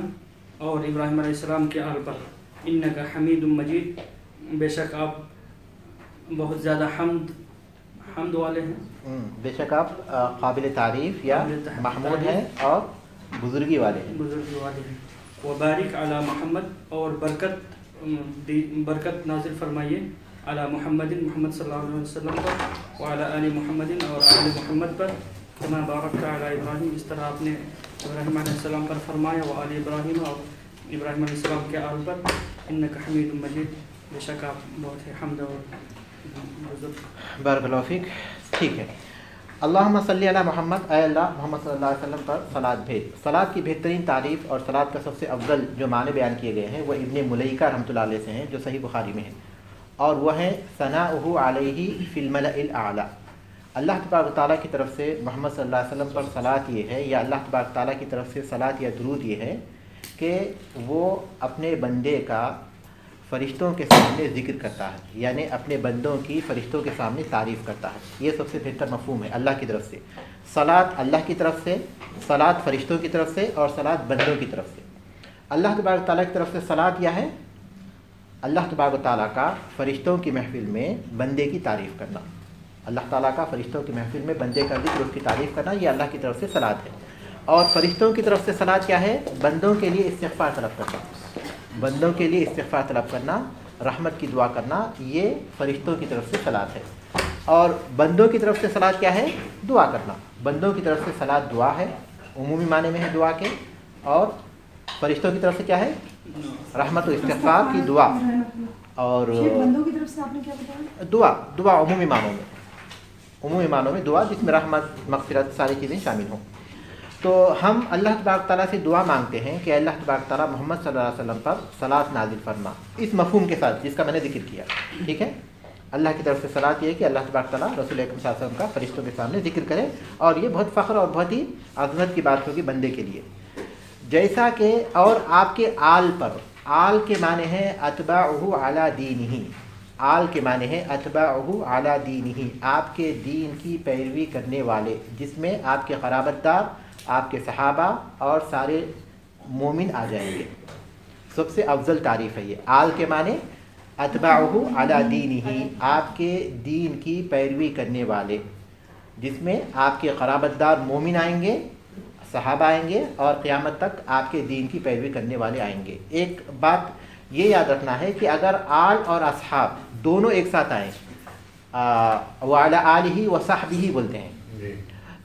और इब्राहीम अलैहिस्सलाम के आल पर। इन्नका हमीदुम मजीद, बेशक आप बहुत ज़्यादा हम्द वाले हैं। बेशक आप काबिल तारीफ़ या महमूद हैं और बुजुर्गी वाले हैं। बुजुर्गी वाले हैं। व बारिक अला मोहम्मद, और बरकत नाजिल फरमाइए अला मोहम्मदिन, मोहम्मद सल्लल्लाहु अलैहि वसल्लम पर। व अला आलि मोहम्मदिन, और आलि मोहम्मद पर। कमा बारकता अला इब्राहीम, जिस तरह आपने इब्राहीम अलैहिस्सलाम पर फरमाया। व आलि इब्राहीम, और इब्राहीम अलैहिस्सलाम के आल पर। इन्नका हमीदुम मजीद, बेशक आप बहुत ही हम्द और बुजुर्ग। बारकल्लाहु फीक, ठीक है। अल्लाहुम्मा सल्ली अला मोहम्मद, ऐ अल्लाह मोहम्मद सल्लल्लाहु अलैहि वसल्लम पर सलात भेज। सलात की बेहतरीन तारीफ़ और सलात का सबसे अफजल जो माने बयान किए गए हैं वह इब्न मुलैका रहमतुल्लाह अलैह से हैं, जो सही बुखारी में है, और वह है सनाउहु अलैहि फिल मलइल आला। अल्लाह तबारक तआला की तरफ से मोहम्मद सल्लल्लाहु अलैहि वसल्लम पर सलात ये है, या अल्लाह तबारक तआला की तरफ से सलात या दुरूद ये है कि वो अपने बंदे का फ़रिश्तों के सामने ज़िक्र करता है, यानी अपने बंदों की फ़रिश्तों के सामने तारीफ़ करता है। ये सबसे बेहतर मफ़हूम है अल्लाह की तरफ से। सलात अल्लाह की तरफ से, सलात फ़रिश्तों की तरफ से, और सलात बंदों की तरफ से। अल्लाह तबारक तआला की तरफ से सलात यह है अल्लाह तबारक तआला का फ़रिश्तों की महफ़िल में बंदे की तारीफ़ करना। अल्लाह ताला का फ़रिश्तों की महफ़िल में बंदे का ज़िक्र, उसकी तारीफ़ करना, ये अल्लाह की तरफ से सलात है। और फ़रिश्तों की तरफ से सलात क्या है? बंदों के लिए इस्तिग़फ़ार तलब करना, बंदों के लिए इस्तिग़फ़ार तलब करना, रहमत की दुआ करना, ये फ़रिश्तों की तरफ से सलात है। और बंदों की तरफ से सलात क्या है? दुआ करना। बंदों की तरफ से सलात दुआ है, उमूमी माने में है दुआ के, और फ़रिश्तों की तरफ से क्या है? रहमत व इस्तिग़फ़ार की दुआ। और बंदों की तरफ से आपने क्या बताया? दुआ, दुआ उमूमी मानों में, उमूमी मानों में दुआ जिसमें रहमत, मग़फ़िरत सारी चीज़ें शामिल हों। तो हम अल्लाह तबारक तआला से दुआ मांगते हैं कि अल्लाह तबारक तआला मोहम्मद सल्लल्लाहु अलैहि वसल्लम पर सलात नाजिल फरमा, इस मफ़हूम के साथ जिसका मैंने जिक्र किया। ठीक है, अल्लाह की तरफ से सलात ये है कि अल्लाह तबारक तआला रसूल अकरम सल्लल्लाहु अलैहि वसल्लम का फ़रिश्तों के सामने जिक्र करे, और ये बहुत फ़ख्र और बहुत ही अज़मत की बात होगी बंदे के लिए। जैसा कि और आपके आल पर, आल के माने हैं अतबाउहु अला दीनिही, आल के माने हैं अतबाउहु अला दीनिही, आपके दीन की पैरवी करने वाले, जिसमें आपके क़राबतदार, आपके सहाबा और सारे मोमिन आ जाएंगे। सबसे अफजल तारीफ़ है ये। आल के माने अतबाउहु अला दीनिही, आपके दीन की पैरवी करने वाले, जिसमें आपके क़राबतदार मोमिन आएंगे, सहाबा आएंगे, और क़यामत तक आपके दीन की पैरवी करने वाले आएंगे। एक बात ये याद रखना है कि अगर आल और असहाब दोनों एक साथ आएँ, वाला आलिही व सहबिही बोलते हैं,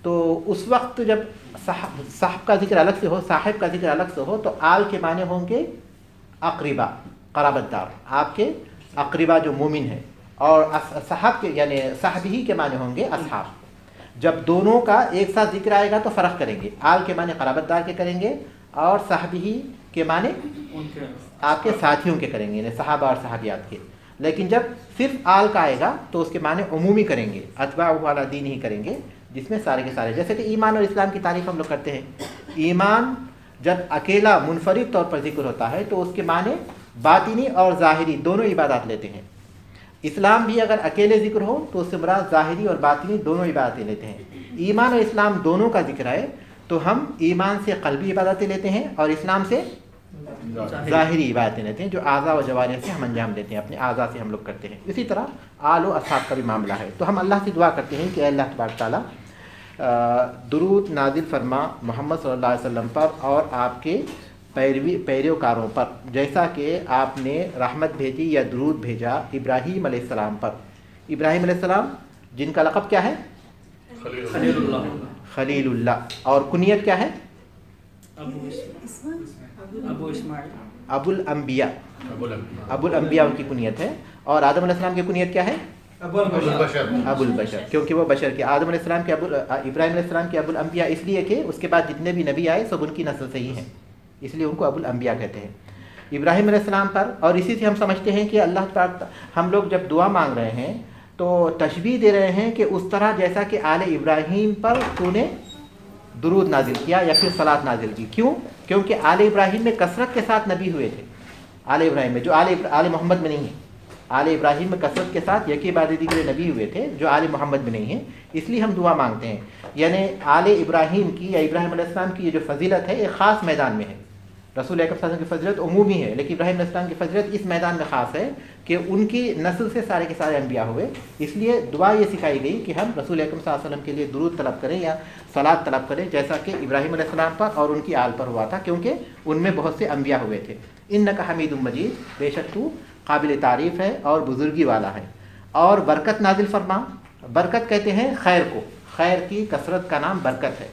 तो उस वक्त जब साहब का जिक्र अलग से हो, साहिब का जिक्र अलग से हो, तो आल के माने होंगे अक़रिबा, क़राबतदार, आपके अक़रिबा जो मोमिन है, और साहब के यानी साहबी के माने होंगे असहाब। जब दोनों का एक साथ जिक्र आएगा तो फ़र्क करेंगे, आल के माने क़राबतदार के करेंगे, और साहबी के माने आपके साथियों के करेंगे, यानी सहाबा और सहाबियात के। लेकिन जब सिर्फ आल का आएगा तो उसके माने उमूमी करेंगे, अतबाउहु अला दीन ही करेंगे, जिसमें सारे के सारे, जैसे कि ईमान और इस्लाम की तारीफ़ हम लोग करते हैं। ईमान जब अकेला मुनफरिद तौर पर जिक्र होता है तो उसके माने बातिनी और ज़ाहिरी दोनों इबादत लेते हैं। इस्लाम भी अगर अकेले जिक्र हो तो उससे मुराद ज़ाहिरी और बातिनी दोनों इबादतें लेते हैं। ईमान और इस्लाम दोनों का जिक्र है तो हम ईमान से क़ल्बी इबादतें लेते हैं और इस्लाम से ज़ाहिरी इबादतें लेते हैं, जो आज़ा व जवारिह से हम अंजाम देते हैं, अपने आज़ा से हम लोग करते हैं। इसी तरह आल व असहाब का भी मामला है। तो हम अल्लाह से दुआ करते हैं कि अल्लाह तबारक तआला दुरूद नाजिल फरमा मोहम्मद सल्लल्लाहु अलैहि वसल्लम पर और आपके پیروکاروں پر، جیسا کہ آپ نے رحمت بھیجی یا درود بھیجا ابراہیم علیہ السلام پر۔ ابراہیم علیہ السلام جن کا لقب کیا ہے؟ خلیل اللہ، خلیل اللہ، اور کنیت کیا ہے؟ ابو اسماعیل، ابو الانبیاء، ابو الانبیاء ان کی کنیت ہے۔ اور آدم علیہ السلام کی کنیت کیا ہے؟ ابو البشر، کیونکہ وہ بشر کے، آدم علیہ السلام کے ابراہیم علیہ السلام کے ابو الانبیاء اس لیے کہ اس کے بعد جتنے بھی نبی آئے سب ان کی نسل سے ہی ہیں، اس لیے ان کو ابو الانبیاء کہتے ہیں۔ ابراہیم علیہ السلام پر، اور اسی سے ہم سمجھتے ہیں کہ اللہ تعالیٰ، ہم لوگ جب دعا مانگ رہے ہیں تو تشبیہ دے رہے ہیں کہ اس طرح جیسا کہ آل ابراہیم پر تو نے درود نازل کیا یا پھر صلاۃ نازل کی۔ کیوں؟ کیونکہ آل ابراہیم میں کثرت کے ساتھ نبی ہوئے تھے، آل ابراہیم میں، جو آل محمد میں نہیں ہیں۔ آل ابراہیم میں کثرت کے ساتھ یکی بعد دیگر نبی ہوئے تھے جو آل محمد میں نہیں ہیں، اس لیے ہم دعا مانگتے ہیں۔ یعنی آل ابراہیم کی یا ابراہیم علیہ السلام کی یہ جو فضیلت ہے ایک خاص میدان میں ہے۔ رسول اکرم صلی اللہ علیہ وسلم کی فضیلت عمومی ہے، لیکن ابراہیم علیہ السلام کی فضیلت اس میدان میں خاص ہے کہ ان کی نسل سے سارے کے سارے انبیاء ہوئے۔ اس لیے دعا یہ سکھائی گئی کہ ہم رسول اکرم صلی اللہ علیہ وسلم کے لیے درود طلب کریں یا صلاۃ طلب کریں، جیسا کہ ابراہیم علیہ السلام پر اور ان کی آل پر ہوا تھا، کیونکہ ان میں بہت سے انبیاء ہوئے تھے۔ انک حمید مجید، بے شک تو قابل تعریف ہے اور بزرگی والا ہے۔ اور برکت نازل فرما، برکت کہتے ہیں خیر کو، خیر کی کثرت کا نام برکت ہے،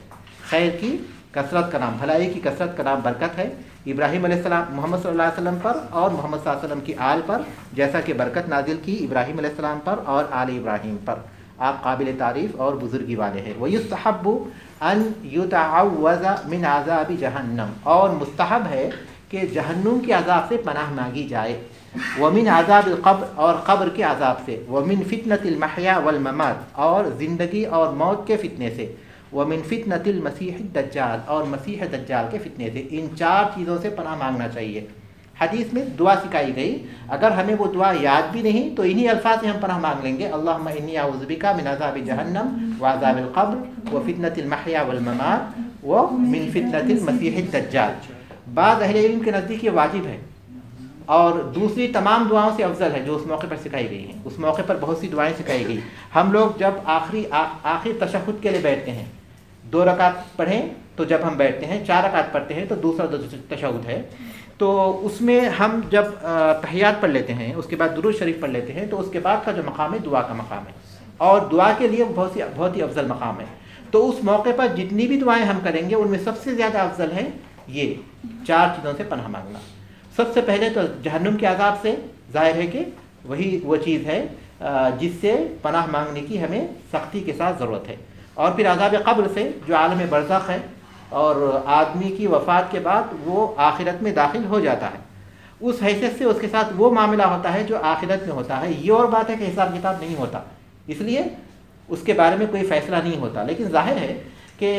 خیر کی کثرت کا نام، بھلائی کی کثرت کا نام برکت ہے۔ ابراہیم علیہ السلام محمد صلی اللہ علیہ وسلم پر اور محمد صلی اللہ علیہ وسلم کی آل پر جیسا کہ برکت نازل کی ابراہیم علیہ السلام پر اور آل ابراہیم پر، آپ قابل تعریف اور بزرگی والے ہیں۔ وَيُسْتَحَبُّ أَن يُتَعَوَّذَ مِنْ عَذَابِ جَهَنَّمَ، اور مستحب ہے کہ جہنم کے عذاب سے پناہ مانگی جائے۔ وَمِنْ عَذَابِ الْقَبْرِ، اور قبر کے عذاب سے۔ وَمِنْ فِتْنَةِ الْمَحْيَا وَالْمَمَاتِ، اور زندگی اور موت کے فتنے سے۔ وَمِنْ فِتْنَةِ الْمَسِيحِ الدَّجَّالِ، اور مسیح دجال کے فتنے سے۔ ان چار چیزوں سے پناہ مانگنا چاہیے۔ حدیث میں دعا سکھائی گئی، اگر ہمیں وہ دعا یاد بھی نہیں تو انہی الفاظ سے ہم پناہ مانگ لیں گے، اللہم انی اعوذ بک من عذاب جہنم وعذاب القبر وفتنة المحیا والممات ومن فتنة المسیح الدجال۔ بعض اہل علم کے نزدیک یہ واجب ہے اور دوسری تمام دعاؤں سے افضل ہے جو اس موقع پر سکھائی گئی ہیں۔ اس موقع پر بہت سی دعائیں سکھائی گئی۔ ہم لوگ جب آخری تشہد کے لیے بیٹھتے ہیں، 2 رکعت پڑھیں تو جب ہم بیٹھتے ہیں، 4 رکعت پڑھتے ہیں تو دوسرا تشہد ہے، تو اس میں ہم جب تحیات پڑھ لیتے ہیں، اس کے بعد درود شریف پڑھ لیتے ہیں، تو اس کے بعد کا جو مقام ہے دعا کا مقام ہے، اور دعا کے لیے بہت ہی افضل مقام ہے۔ تو اس موقع پر جتنی بھی دعائیں ہم کریں گے ان میں سب سے زیادہ افضل ہے یہ 4 چیزوں سے پناہ مانگنا۔ سب سے پہلے تو جہنم کے عذاب سے، ظاہر ہے کہ وہی وہ چیز ہے جس سے پناہ مانگنے کی ہمیں سختی کے ساتھ ضرورت ہے۔ اور پھر عذاب قبر سے جو عالم برزخ ہے اور آدمی کی وفات کے بعد وہ آخرت میں داخل ہو جاتا ہے، اس حیثیت سے اس کے ساتھ وہ معاملہ ہوتا ہے جو آخرت میں ہوتا ہے۔ یہ اور بات ہے کہ حساب کتاب نہیں ہوتا، اس لیے اس کے بارے میں کوئی فیصلہ نہیں ہوتا، لیکن ظاہر ہے کہ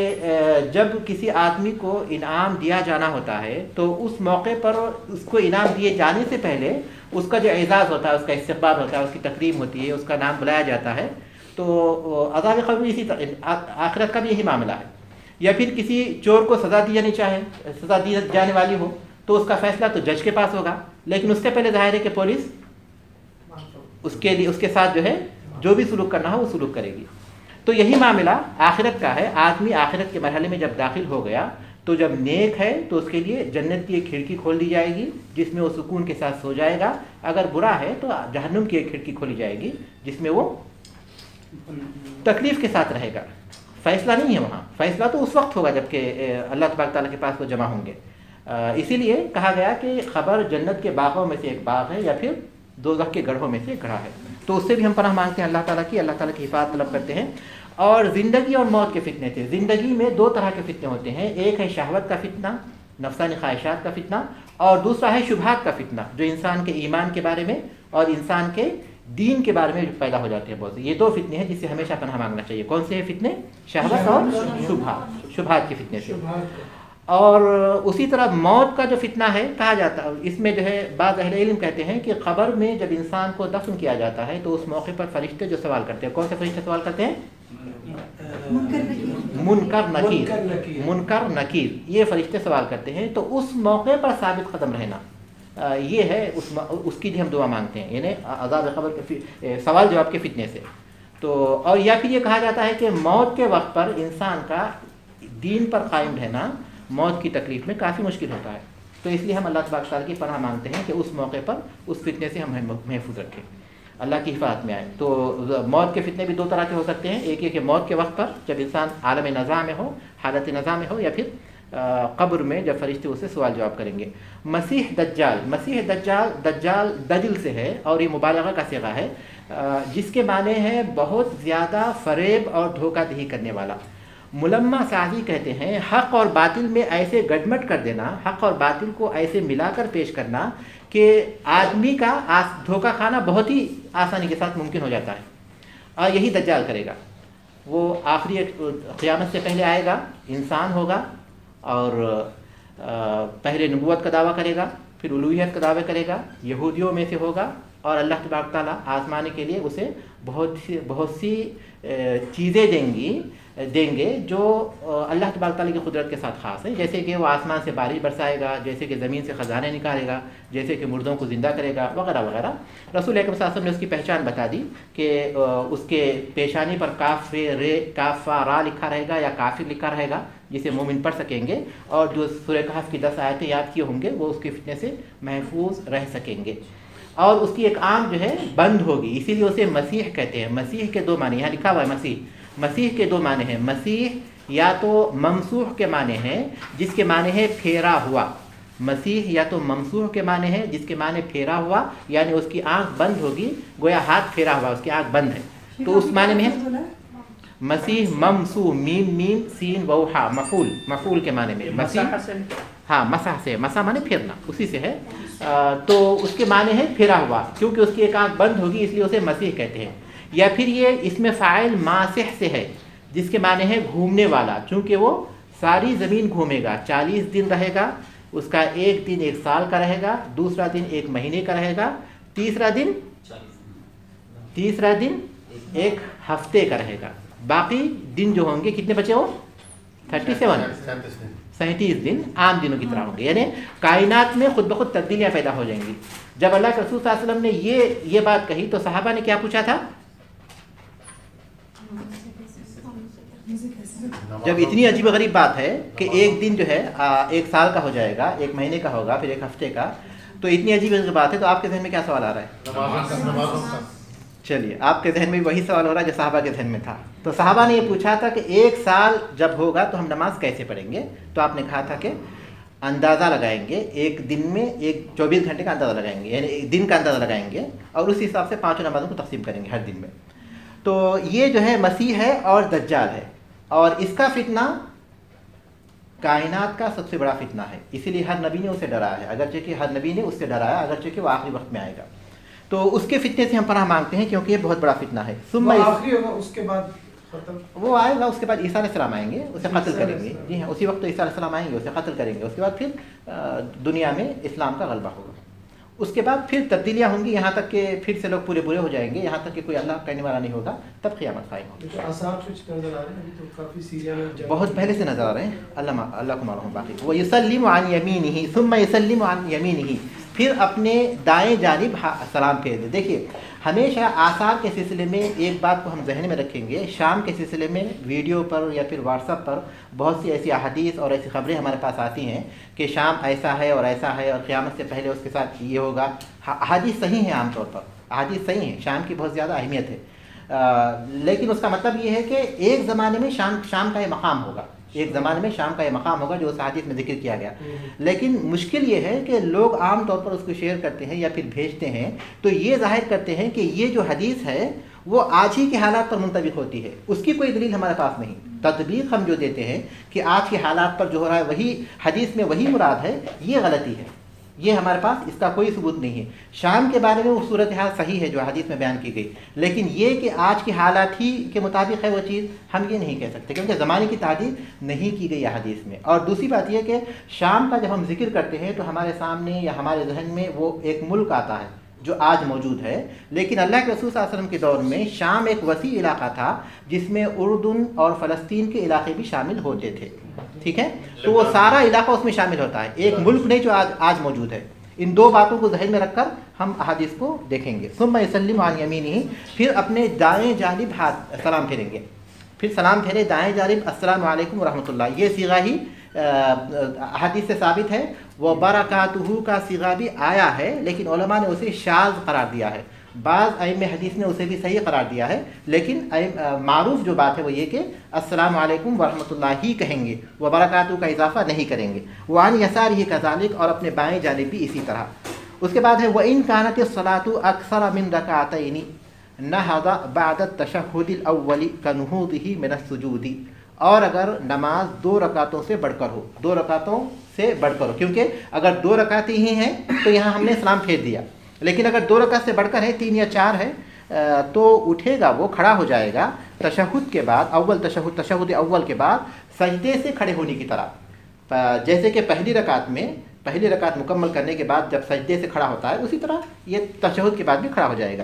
جب کسی آدمی کو انعام دیا جانا ہوتا ہے تو اس موقع پر اس کو انعام دیے جانے سے پہلے اس کا جو اعزاز ہوتا ہے، اس کا استقبال ہوتا ہے، اس کی تکریم ہوتی ہے، اس کا نام بلایا جاتا ہے۔ تو عذاب قبر اسی طرح آخرت کا بھی یہی معاملہ ہے۔ یا پھر کسی چور کو سزا دی جانی چاہے، سزا دی جانے والی ہو تو اس کا فیصلہ تو جج کے پاس ہوگا، لیکن اس سے پہلے ظاہر ہے کہ پولیس اس کے لیے، اس کے ساتھ جو ہے جو بھی سلوک کرنا ہو وہ سلوک کرے گی۔ تو یہی معاملہ آخرت کا ہے۔ آدمی آخرت کے مرحلے میں جب داخل ہو گیا تو جب نیک ہے تو اس کے لیے جنت کی ایک کھڑکی کھول دی جائے گی جس میں وہ سکون کے ساتھ سو جائے گا، اگر برا ہے تو جہنم کی ایک کھڑکی کھولی جائے گی جس میں وہ تکلیف کے ساتھ رہے گا۔ فیصلہ نہیں ہے وہاں، فیصلہ تو اس وقت ہوگا جب کہ اللہ تبارک تعالیٰ کے پاس وہ جمع ہوں گے۔ اسی لیے کہا گیا کہ خبر جنت کے باغوں میں سے ایک باغ ہے یا پھر دوزخ کے گڑھوں میں سے ایک گڑھا ہے، تو اس سے بھی ہم پناہ مانگتے ہیں اللہ تعالیٰ کی، اللہ تعالیٰ کی حفاظت طلب کرتے ہیں۔ اور زندگی اور موت کے فتنے تھے۔ زندگی میں 2 طرح کے فتنے ہوتے ہیں، ایک ہے شہوت کا فتنہ، نفسانی خواہشات کا فتنہ، اور دوسرا ہے شبہات کا فتنہ جو انسان کے ایمان کے بارے میں اور انسان کے دین کے بارے میں پیدا ہو جاتے ہیں بہت سے۔ یہ 2 فتنے ہیں جس سے ہمیشہ پناہ مانگنا چاہیے۔ کون سے ہیں فتنے؟ شہوت اور شبہات کے فتنے سے۔ اور اسی طرح موت کا جو فتنہ ہے، کہا جاتا ہے اس میں جو ہے بعض اہل علم کہتے ہیں کہ قبر میں جب انسان کو دفن کیا جاتا ہے تو اس موقع پر فرشتے جو سوال کرتے ہیں، کون سے فرشتے سوال کرتے ہیں؟ منکر نکیر، یہ فرشتے سوال کرتے ہیں۔ تو اس موقع پر ثابت قدم رہنا، یہ ہے اس کی جو ہم دعا مانگتے ہیں، یعنی عذاب قبر کے سوال جواب کے فتنے سے۔ تو اور یا پھر یہ کہا جاتا ہے کہ موت کے وقت پر انسان کا دین پر قائم رہنا موت کی تکلیف میں کافی مشکل ہوتا ہے، تو اس لیے ہم اللہ تبارک تعالیٰ کی پناہ مانگتے ہیں کہ اس موقع پر اس فتنے سے ہم محفوظ رکھیں، اللہ کی حفاظت میں آئے۔ تو موت کے فتنے بھی دو طرح کے ہو سکتے ہیں، ایک یہ کہ موت کے وقت پر جب انسان عالم نزاع میں ہو، حالت نزاع میں ہو، یا پھر قبر میں جب فرشتے اسے سوال جواب کریں گے۔ مسیح دجال دجل سے ہے اور یہ مبالغہ کا صیغہ ہے، جس کے معنی ہے بہت زیادہ فریب اور دھوکہ دہی کرنے والا۔ ملمہ سازی کہتے ہیں حق اور باطل میں ایسے گڈمٹ کر دینا، حق اور باطل کو ایسے ملا کر پیش کرنا کہ آدمی کا دھوکہ کھانا بہت ہی آسانی کے ساتھ ممکن ہو جاتا ہے، اور یہی دجال کرے گا۔ وہ آخری قیامت سے پہلے آئے گا، انسان ہوگا، اور پہلے نبوت کا دعویٰ کرے گا، پھر الوہیت کا دعویٰ کرے گا، یہودیوں میں سے ہوگا، اور اللہ تبارک تعالیٰ آزمانے کے لیے اسے بہت سی چیزیں دیں گے جو اللہ تبارک تعالیٰ کی قدرت کے ساتھ خاص ہے، جیسے کہ وہ آسمان سے بارش برسائے گا، جیسے کہ زمین سے خزانے نکالے گا، جیسے کہ مردوں کو زندہ کرے گا، وغیرہ وغیرہ۔ رسول اکرم صلی اللہ علیہ وسلم نے اس کی پہچان بتا دی کہ اس کے پیشانی پر کاف را لکھا رہے گا یا کافر لکھا رہے گا، جسے مومن پڑھ سکیں گے، اور جو سورہ کہف کی 10 آیتیں یاد کیے ہوں گے وہ اس کے فتنے سے محفوظ رہ سکیں گے، اور اس کی ایک آنکھ جو ہے بند ہوگی، اسی لیے اسے مسیح کہتے ہیں۔ مسیح کے دو معنی، یہاں لکھا ہوا ہے مسیح کے دو معنی ہیں۔ مسیح یا تو ممسوح کے معنی ہیں جس کے معنی ہے پھیرا ہوا، مسیح یا تو ممسوح کے معنی ہے جس کے معنی پھیرا ہوا، یعنی اس کی آنکھ بند ہوگی، گویا ہاتھ پھیرا ہوا، اس کی آنکھ بند ہے، تو اس معنی میں ہے مسیح ممسوح، میم سین ووحا، مفعول کے معنی میں مسیح، ہاں مسح سے، مسح معنی پھیرنا، اسی سے ہے، تو اس کے معنی ہے پھیرا ہوا، کیونکہ اس کی ایک آنکھ بند ہوگی اس لیے اسے مسیح کہتے ہیں۔ یا پھر یہ اس میں فاعل ماسح سے ہے جس کے معنی ہے گھومنے والا، چونکہ وہ ساری زمین گھومے گا، 40 دن رہے گا، اس کا ایک دن 1 سال کا رہے گا، دوسرا دن 1 مہینے کا رہے گا، تیسرا دن 1 ہفتے کا رہے گا، باقی دن جو ہوں گے کتنے بچے ہو 37 دن عام دنوں کی طرح ہوں گے، یعنی کائنات میں خود بخود تبدیلیاں پیدا ہو جائیں گی۔ جب اللہ کے رسول صلی اللہ علیہ وسلم نے یہ بات کہی تو صحابہ نے کیا پوچھا تھا؟ جب اتنی عجیب و غریب بات ہے کہ ایک دن جو ہے 1 سال کا ہو جائے گا، 1 مہینے کا ہوگا، پھر 1 ہفتے کا، تو اتنی عجیب و غریب بات ہے، تو آپ کے ذہن میں کیا سوال آ رہا ہے؟ چلیے، آپ کے ذہن میں وہی سوال ہو رہا ہے جو صحابہ کے ذہن میں تھا۔ تو صحابہ نے یہ پوچھا تھا کہ 1 سال جب ہوگا تو ہم نماز کیسے پڑھیں گے؟ تو آپ نے کہا تھا کہ اندازہ لگائیں گے، ایک دن میں 24 گھنٹے کا اندازہ لگائیں گے، یعنی ایک دن کا اندازہ لگائیں گے، اور اسی حساب سے 5 نمازوں کو تقسیم کریں گے ہر دن میں۔ تو یہ جو ہے مسیح ہے اور دجال ہے، اور اس کا فتنہ کائنات کا سب سے بڑا فتنہ ہے، اسی لیے ہر نبی نے اسے ڈرایا ہے، اگرچہ کہ ہر نبی نے اس سے ڈرایا، اگرچہ کہ وہ آخری وقت میں آئے گا، تو اس کے فتنے سے ہم پناہ مانگتے ہیں کیونکہ یہ بہت بڑا فتنہ ہے۔ آخری ہوگا، اس کے بعد وہ آئے گا، اس کے بعد عیسیٰ علیہ السلام آئیں گے، اسے قتل کریں گے، جی ہاں، اسی وقت تو عیسیٰ علیہ السلام آئیں گے، اسے قتل کریں گے، اس کے بعد پھر دنیا میں اسلام کا غلبہ ہوگا، اس کے بعد پھر تبدیلیاں ہوں گی، یہاں تک کہ پھر سے لوگ پورے ہو جائیں گے، یہاں تک کہ کوئی اللہ کہنے والا نہیں ہوگا، تب قیامت قائم ہوگی۔ بہت پہلے سے نظر آ رہے ہیں، اللہ کو معلوم باقی۔ وَيُسَلِّمُ عَنْ يَمِينِهِ ثُمَّ يُسَلِّمُ عَنْ يَمِينِهِ، پھر اپنے دائیں جانب سلام پھیر دے۔ دیکھیے، ہمیشہ آثار کے سلسلے میں ایک بات کو ہم ذہن میں رکھیں گے، شام کے سلسلے میں ویڈیو پر یا پھر واٹس ایپ پر بہت سی ایسی احادیث اور ایسی خبریں ہمارے پاس آتی ہیں کہ شام ایسا ہے اور ایسا ہے، اور قیامت سے پہلے اس کے ساتھ یہ ہوگا۔ احادیث صحیح ہیں، عام طور پر احادیث صحیح ہیں، شام کی بہت زیادہ اہمیت ہے، لیکن اس کا مطلب یہ ہے کہ ایک زمانے میں شام کا یہ مقام ہوگا، ایک زمانے میں شام کا یہ مقام ہوگا جو اس حدیث میں ذکر کیا گیا۔ لیکن مشکل یہ ہے کہ لوگ عام طور پر اس کو شیئر کرتے ہیں یا پھر بھیجتے ہیں تو یہ ظاہر کرتے ہیں کہ یہ جو حدیث ہے وہ آج ہی کے حالات پر منطبق ہوتی ہے، اس کی کوئی دلیل ہمارے پاس نہیں۔ تطبیق ہم جو دیتے ہیں کہ آج کے حالات پر جو ہو رہا ہے وہی حدیث میں وہی مراد ہے، یہ غلطی ہے، یہ ہمارے پاس اس کا کوئی ثبوت نہیں ہے۔ شام کے بارے میں وہ صورتحال صحیح ہے جو حدیث میں بیان کی گئی، لیکن یہ کہ آج کے حالات ہی کے مطابق ہے وہ چیز، ہم یہ نہیں کہہ سکتے کیونکہ زمانے کی تعدیل نہیں کی گئی ہے حدیث میں۔ اور دوسری بات یہ کہ شام کا جب ہم ذکر کرتے ہیں تو ہمارے سامنے یا ہمارے ذہن میں وہ ایک ملک آتا ہے جو آج موجود ہے، لیکن اللہ کے رسول صلی اللہ علیہ وسلم کے دور میں شام ایک وسیع علاقہ تھا جس میں اردن اور فلسطین کے علاقے بھی شامل ہوتے تھے، ٹھیک ہے؟ تو وہ سارا علاقہ اس میں شامل ہوتا ہے، ایک ملک نہیں جو آج موجود ہے۔ ان دو باتوں کو ذہن میں رکھ کر ہم احادیث کو دیکھیں گے۔ ثم یسلم عن یمینہ، پھر اپنے دائیں جانب سلام پھیریں گے، پھر سلام پھیرے دائیں جانب، السلام علیکم ورحمۃ اللہ، یہ صیغہ ہی हदीस से साबित है। वो बरकातुहु का सिगा भी आया है, लेकिन उलमा ने उसे शाज़ करार दिया है। बाज़ अइम्मे हदीस ने उसे भी सही करार दिया है, लेकिन मारूफ जो बात है वो ये कि अस्सलामु अलैकुम व रहमतुल्लाहि कहेंगे, व बरकातुहु का इजाफा नहीं करेंगे। वान यसारिही कज़ालिक, और अपने बाएं जानिब भी इसी तरह। उसके बाद है व इन कानत सलातु अक्सर मिन रकातैनि नहज़ा बअद तशहुदिल अव्वली कनुहुदिही मिन अस्सुजूदी, और अगर नमाज 2 रकातों से बढ़कर हो, 2 रकातों से बढ़कर हो, क्योंकि अगर 2 रकातें ही हैं तो यहाँ हमने सलाम फेर दिया, लेकिन अगर 2 रकात से बढ़कर है, 3 या 4 है, तो उठेगा, वो खड़ा हो जाएगा तशहुद के बाद, अव्वल तशहुद अव्वल के बाद सजदे से खड़े होने की तरह। जैसे कि पहली रकात मुकम्मल करने के बाद जब सजदे से खड़ा होता है, उसी तरह ये तशहुद के बाद भी खड़ा हो जाएगा।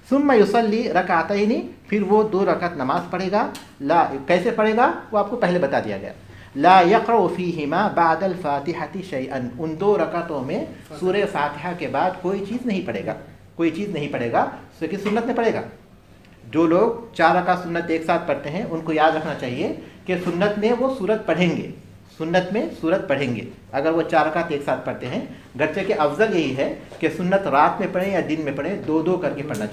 सुम्मा युसल्ली रकातैनि, फिर वो 2 रकात नमाज पढ़ेगा। ला कैसे पढ़ेगा वो आपको पहले बता दिया गया। ला यक़रउ फ़ीहिमा बअदल फ़ातिहति शैअन, उन 2 रकातों में सूरह फ़ातिहा के बाद कोई चीज़ नहीं पढ़ेगा, क्योंकि सुन्नत में पढ़ेगा। जो लोग 4 रकात सुन्नत एक साथ पढ़ते हैं उनको याद रखना चाहिए कि सुन्नत में वो सूरत पढ़ेंगे, अगर वो 4 रकात एक साथ पढ़ते हैं। गरचे के अफजल यही है कि सुन्नत रात में पढ़ें या दिन में पढ़ें, 2-2 करके पढ़ना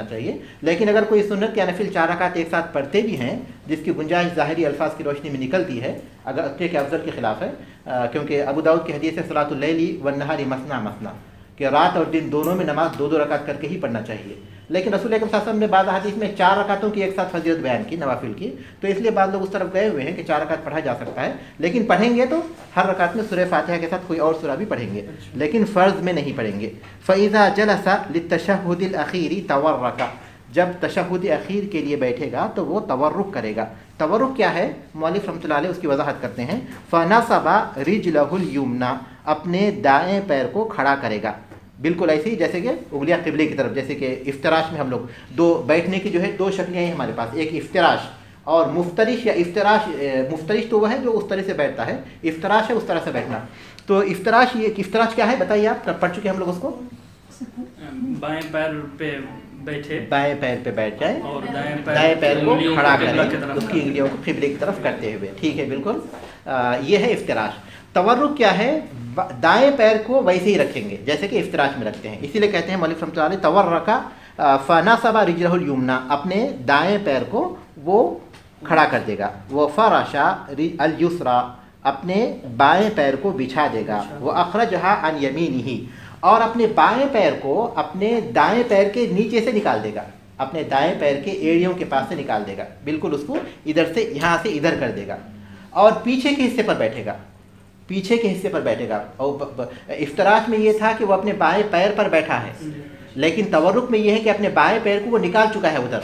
चाहिए। लेकिन अगर कोई सुन्नत या नफिल 4 रकात एक साथ पढ़ते भी हैं, जिसकी गुंजाइश ज़ाहिरी अल्फाज की रोशनी में निकलती है, अगर गरचे के अफजल के खिलाफ है, क्योंकि अबू दाऊद की हदीस है सलातुल लैली वन नहारी मसना मसना, कि रात और दिन दोनों में नमाज 2-2 रकात करके ही पढ़ना चाहिए। लेकिन रसूल अकरम सल्लल्लाहु अलैहि वसल्लम ने बाद हदीस में 4 रकातों की एक साथ फजीलत बयान की, नवाफिल की, तो इसलिए बाद लोग उस तरफ गए हुए हैं कि 4 रकात पढ़ा जा सकता है, लेकिन पढ़ेंगे तो हर रकात में सूरह फातिहा के साथ कोई और सूरा भी पढ़ेंगे, लेकिन फ़र्ज़ में नहीं पढ़ेंगे। फ़इज़ा जलसा लित्तशहुदिल अख़ीरी तवर्रका, जब तशहुद अख़ीर के लिए बैठेगा तो वो तवर्रुक करेगा। तवर्रुक क्या है, मौलिफ़ रहमतुल्लाह अलैह उसकी वजाहत करते हैं। फ़नसबा रिजलहुल युमना, अपने दाएं पैर को खड़ा करेगा, बिल्कुल ऐसे ही जैसे कि उंगलियां क़िबले की तरफ। जैसे कि इफ्तिराश में हम लोग 2 बैठने की जो है 2 शक्लें हैं हमारे पास, एक इफ्तिराश और मुफ्तरिश या इफ्तिराश। मुफ्तरिश तो वह है जो उस तरह से बैठता है, इफ्तिराश है उस तरह से बैठना। तो इफ्तिराश, ये इफ्तिराश क्या है बताइए आप, पढ़ चुके हम लोग उसको। बाएं पैर पे बैठे, बाएं पैर पे बैठ जाए और दाएं पैर को खड़ा करें, उसकी उंगलियों को क़िबले की तरफ करते हुए, ठीक है, बिल्कुल। ये है इफ्तिराश। तवर्रुक क्या है, दाएं पैर को वैसे ही रखेंगे जैसे कि इफ्तिराश में रखते हैं, इसीलिए कहते हैं मौलिफ़ रहमतुल्लाह अलैह तवर्रका फ़नसबा रिजलहुल युमना, अपने दाएं पैर को वो खड़ा कर देगा। वो फ़रशा अल युसरा, अपने बाएं पैर को बिछा देगा। वो अखरजहा अन यमीनिही, और अपने बाएं पैर को अपने दाएं पैर के नीचे से निकाल देगा, अपने दाएं पैर के एड़ियों के पास से निकाल देगा, बिल्कुल उसको इधर से यहाँ से इधर कर देगा, और पीछे के हिस्से पर बैठेगा, और इफ्तिराश में ये था कि वो अपने बाएं पैर पर बैठा है, लेकिन तवर्रुक में ये है कि अपने बाएं पैर को वो निकाल चुका है उधर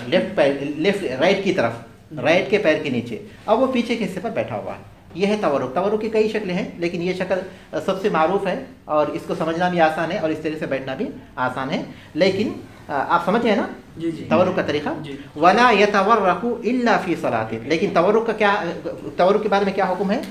राइट की तरफ, राइट के पैर के नीचे, अब वो पीछे के हिस्से पर बैठा हुआ है। ये है तवर्रुक। तवर्रुक की कई शक्लें हैं, लेकिन ये शक्ल सबसे मारूफ है और इसको समझना भी आसान है और इस तरह से बैठना भी आसान है। लेकिन आप समझ हैं ना तवर्रुक का तरीका। वला यतवर्रकु इल्ला फी सलातिन, लेकिन तवर्रुक का क्या, तवर्रुक के बारे में क्या हुक्म है,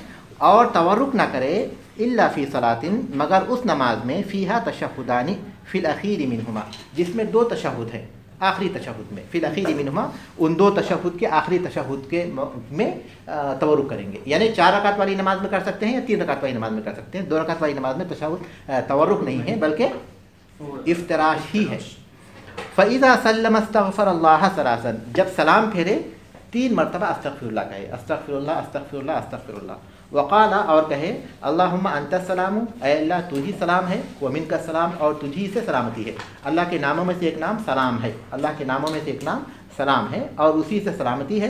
और तवर्रुक ना करे इल्ला फी सलातिन, मगर उस नमाज में फ़ीहा तशहुदानी फ़िल अख़ीरि मिनहुमा, जिसमें 2 तशहुद हैं आखिरी तशहुद में, फ़िल अख़ीरि मिनहुमा, उन 2 तशहुद के आखिरी तशहुद के में तवर्रुक करेंगे। यानी 4 रकात वाली नमाज में कर सकते हैं या 3 रकात वाली नमाज में कर सकते हैं। 2 रकात वाली नमाज में तवर्रुक नहीं है बल्कि इफ्तिराश ही है। फ़इज़ा सल्लम अस्तग़फ़रल्लाह सलासन, जब सलाम फेरे 3 मरतबा अस्तग़फ़िरुल्लाह कहे, अस्तग़फ़िरुल्लाह अस्तग़फ़िरुल्लाह अस्तग़फ़िरुल्लाह। वक़ाला, और कहे अल्लाहुम्मा अंतस सलामु, ऐ अल्लाह तू ही सलाम है, व मिनका सलाम, और तुझी से सलामती है। अल्लाह के नामों में से एक नाम सलाम है, अल्लाह के नामों में से एक नाम सलाम है और उसी से सलामती है।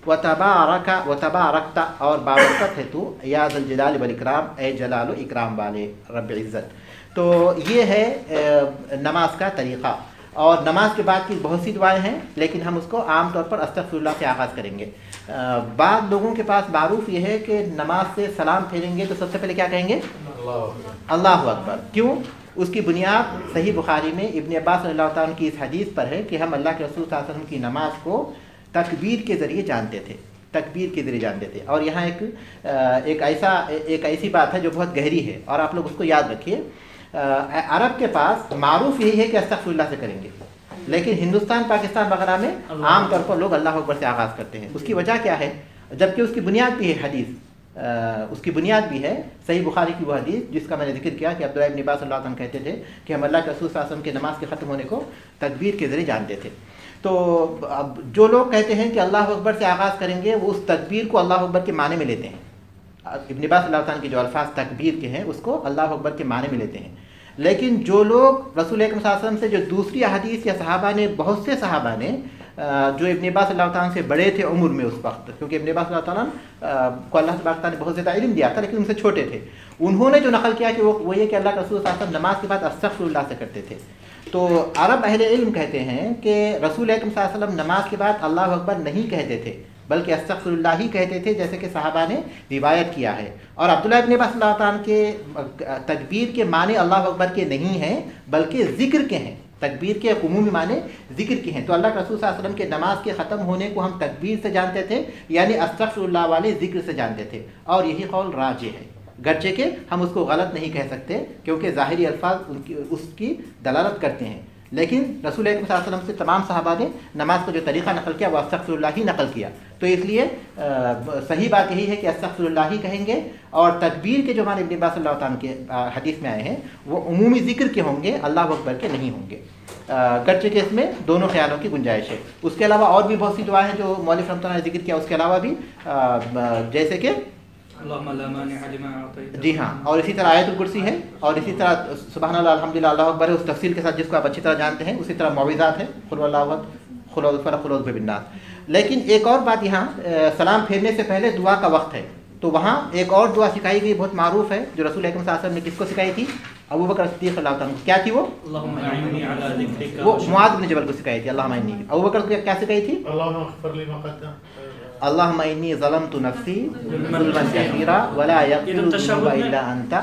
व तबारकता, और बाबरकत है तू, या ज़ुल जलाल वल इकराम, ए जलाल व इकराम वाले रब इज़्ज़त। तो ये है नमाज का तरीक़ा। और नमाज के बाद की बहुत सी दुआएं हैं, लेकिन हम उसको आम तौर पर अस्तग़फ़िरुल्लाह से आगाज़ करेंगे। बाद लोगों के पास मारूफ ये है कि नमाज से सलाम फेरेंगे तो सबसे पहले क्या कहेंगे, अल्लाहु अकबर। क्यों? उसकी बुनियाद सही बुखारी में इब्न अब्बास रज़ियल्लाहु ताला अन्हु की इस हदीस पर है कि हम अल्लाह के रसूल सल्लल्लाहु अलैहि वसल्लम की नमाज को तकबीर के ज़रिए जानते थे, तकबीर के ज़रिए जानते थे। और यहाँ एक ऐसी बात है जो बहुत गहरी है और आप लोग उसको याद रखिए। अरब के पास मारूफ यही है कि अस्तग़फ़िरुल्लाह से करेंगे, लेकिन हिंदुस्तान पाकिस्तान वगैरह में आम तौर पर लोग अल्लाह अकबर से आगाज़ करते हैं। उसकी वजह क्या है? जबकि उसकी बुनियाद भी है हदीस, اس کی بنیاد بھی ہے صحیح بخاری کی وہ حدیث جس کا میں نے ذکر کیا کہ عبداللہ ابن عباس صلی اللہ علیہ وسلم کہتے تھے کہ ہم اللہ کے رسول صلی اللہ علیہ وسلم کے نماز کے ختم ہونے کو تکبیر کے ذریعے جانتے تھے. تو اب جو لوگ کہتے ہیں کہ اللہ اکبر سے آغاز کریں گے وہ اس تکبیر کو اللہ اکبر کے معنی میں لیتے ہیں. ابن عباس صلی اللہ علیہ وسلم کے جو الفاظ تکبیر کے ہیں اس کو اللہ اکبر کے معنی میں لیتے ہیں. لیکن جو لوگ رسول اکرم صلی اللہ علیہ وسلم سے جو دوسری احادیث یا صحابہ نے بہت سے صحابہ نے جو ابن عباس صلی اللہ تعالیٰ سے بڑے تھے عمر میں اس وقت, کیونکہ ابن عباس صلی اللہ تعالیٰ کو اللہ تبارک تعالیٰ نے بہت زیادہ علم دیا تھا لیکن ان سے چھوٹے تھے, انہوں نے جو نقل کیا کہ وہ یہ کہ اللہ کے رسول صلی اللہ علیہ وسلم نماز کے بعد استغفر اللہ سے کرتے تھے. تو عرب اہل علم کہتے ہیں کہ رسول اکرم صلی اللہ علیہ وسلم نماز کے بعد اللہ اکبر نہیں کہتے تھے بلکہ استغفر اللہ ہی کہتے تھے, جیسے کہ صحابہ نے روایت کیا ہے. اور عبداللہ ابن عباس صلی اللہ عنہ کے تکبیر کے معنی اللہ اکبر کے نہیں ہیں بلکہ ذکر کے ہیں. تکبیر کے عمومی معنی ذکر کے ہیں. تو اللہ کے رسول صلی اللہ علیہ وسلم کے نماز کے ختم ہونے کو ہم تکبیر سے جانتے تھے, یعنی استغفر اللہ والے ذکر سے جانتے تھے, اور یہی قول راجح ہے, گرچہ کہ ہم اس کو غلط نہیں کہہ سکتے کیونکہ ظاہری الفاظ اس کی دلالت کرتے ہیں. لیکن رسول اکرم صلی اللہ علیہ وسلم سے تمام صحابہ نے نماز کا جو طریقہ نقل کیا وہ استغفر اللہ ہی نقل کیا. تو اس لیے صحیح بات یہی ہے کہ استغفر اللہ ہی کہیں گے, اور تکبیر کے جو ہمارے ابن عباس صلی اللہ تعالیٰ کے حدیث میں آئے ہیں وہ عمومی ذکر کے ہوں گے, اللہ اکبر کے نہیں ہوں گے, گرچہ کہ اس میں دونوں خیالوں کی گنجائش ہے. اس کے علاوہ اور بھی بہت سی دعائیں ہیں جو مولوی رحمۃ اللہ نے ذکر کیا, اس کے علاوہ بھی جیسے کہ جی ہاں, اور اسی طرح آیت الکرسی ہے, اور اسی طرح سبحان اللہ الحمدللہ اللہ اکبر ہے اس تفصیل کے ساتھ جس کو آپ اچھی طرح جانتے ہیں. اسی طرح معوذات ہے, قل هو اللہ احد, قل اعوذ بالفلق, قل اعوذ برب الناس. لیکن ایک اور بات, یہاں سلام پھیرنے سے پہلے دعا کا وقت ہے, تو وہاں ایک اور دعا سکھائی گئی بہت معروف ہے جو رسول اکرم صلی اللہ علیہ وسلم نے کس کو سکھائی تھی, ابو بکر صدیق اللہ تعالیٰ. کیا تھی وہ معاذ بن جبل کو سکھائی تھی. اللہم انی, ابو بکر کو کیا سکھائی تھی, اللہم انی ظلمت نفسی ظلما کثیرا ولا یغفر الذنوب الا انت.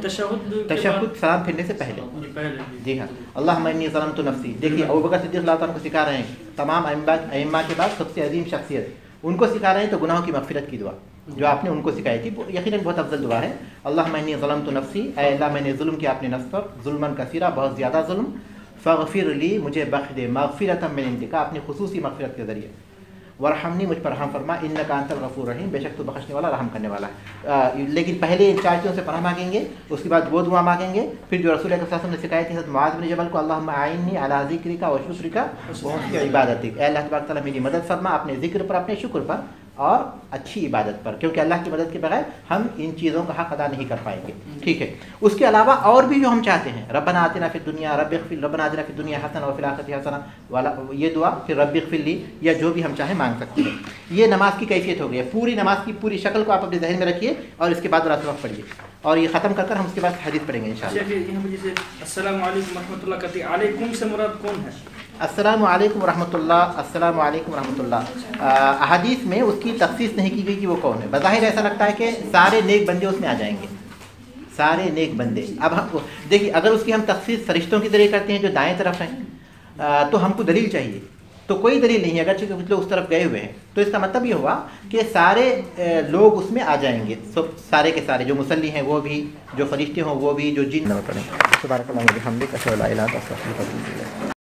تشہد سلام پھرنے سے پہلے. جی ہاں, اللہم انی ظلمت نفسی. دیکھیے ابو بکر صدیق اللہ تعالیٰ کو سکھا رہے ہیں, تمام ائمہ کے بعد سب سے عظیم شخصیت, ان کو سکھا رہے ہیں تو گناہوں کی مغفرت کی دعا جو آپ نے ان کو سکھائی تھی, یقیناً بہت افضل دعا ہے. اللہم انی ظلمت نفسی, اے اللہ میں نے ظلم کیا اپنے نفس پر, ظلما کثیرا بہت زیادہ ظلم, فاغفر لی مجھے بخش دے, مغفرۃ من عندک اپنی خصوصی مغفرت کے ذریعے, ورحمنی مجھ پر رحم فرما, انک انت الغفور الرحیم بے شک تو بخشنے والا رحم کرنے والا ہے. لیکن پہلے ان چار چیزوں سے پناہ مانگیں گے, اس کے بعد وہ دعا مانگیں گے, پھر جو رسول اکرم صلی اللہ علیہ وسلم نے سکھائی تھی حضرت معاذ بن جبل کو, اللہم اعنی علی ذکرک و شکرک و حسن عبادتک, اے اللہ تبارک تعالیٰ میری مدد فرما اپنے ذکر پر, اپنے شکر پر اور اچھی عبادت پر, کیونکہ اللہ کی مدد کے بغیر ہم ان چیزوں کا حق ادا نہیں کر پائیں گے. ٹھیک ہے, اس کے علاوہ اور بھی جو ہم چاہتے ہیں, ربنا آتنا فی الدنیا رب اغفر, ربنا آتنا فی الدنیا حسنہ وفی الآخرۃ حسنہ والا یہ دعا, پھر رب اغفر لی, یا جو بھی ہم چاہیں مانگ سکتے ہیں. یہ نماز کی کیفیت ہو گئی ہے. پوری نماز کی پوری شکل کو آپ اپنے ذہن میں رکھیے اور اس کے بعد رات وقت پڑھیے, اور یہ ختم کر ہم اس کے بعد حدیث پڑھیں گے انشاءاللہ. السلام علیکم ورحمۃ اللہ کہتے ہیں, علیکم سے مراد کون ہے؟ السلام علیکم ورحمۃ اللہ, السلام علیکم ورحمۃ اللہ. احادیث میں اس کی تخصیص نہیں کی گئی کہ وہ کون ہے. بظاہر ایسا لگتا ہے کہ سارے نیک بندے اس میں آ جائیں گے, سارے نیک بندے. اب ہم دیکھیے, اگر اس کی ہم تخصیص فرشتوں کی ذریعے کرتے ہیں جو دائیں طرف ہیں, تو ہم کو دلیل چاہیے, تو کوئی دلیل نہیں ہے, اگرچہ کچھ لوگ اس طرف گئے ہوئے ہیں. تو اس کا مطلب یہ ہوا کہ سارے لوگ اس میں آ جائیں گے, سارے کے سارے, جو مصلی ہیں وہ بھی, جو فرشتے ہوں وہ بھی, جو جن. پڑھیں سبحانک اللہم و بحمدک اشہد ان لا الہ الا انت استغفرک و اتوب الیک.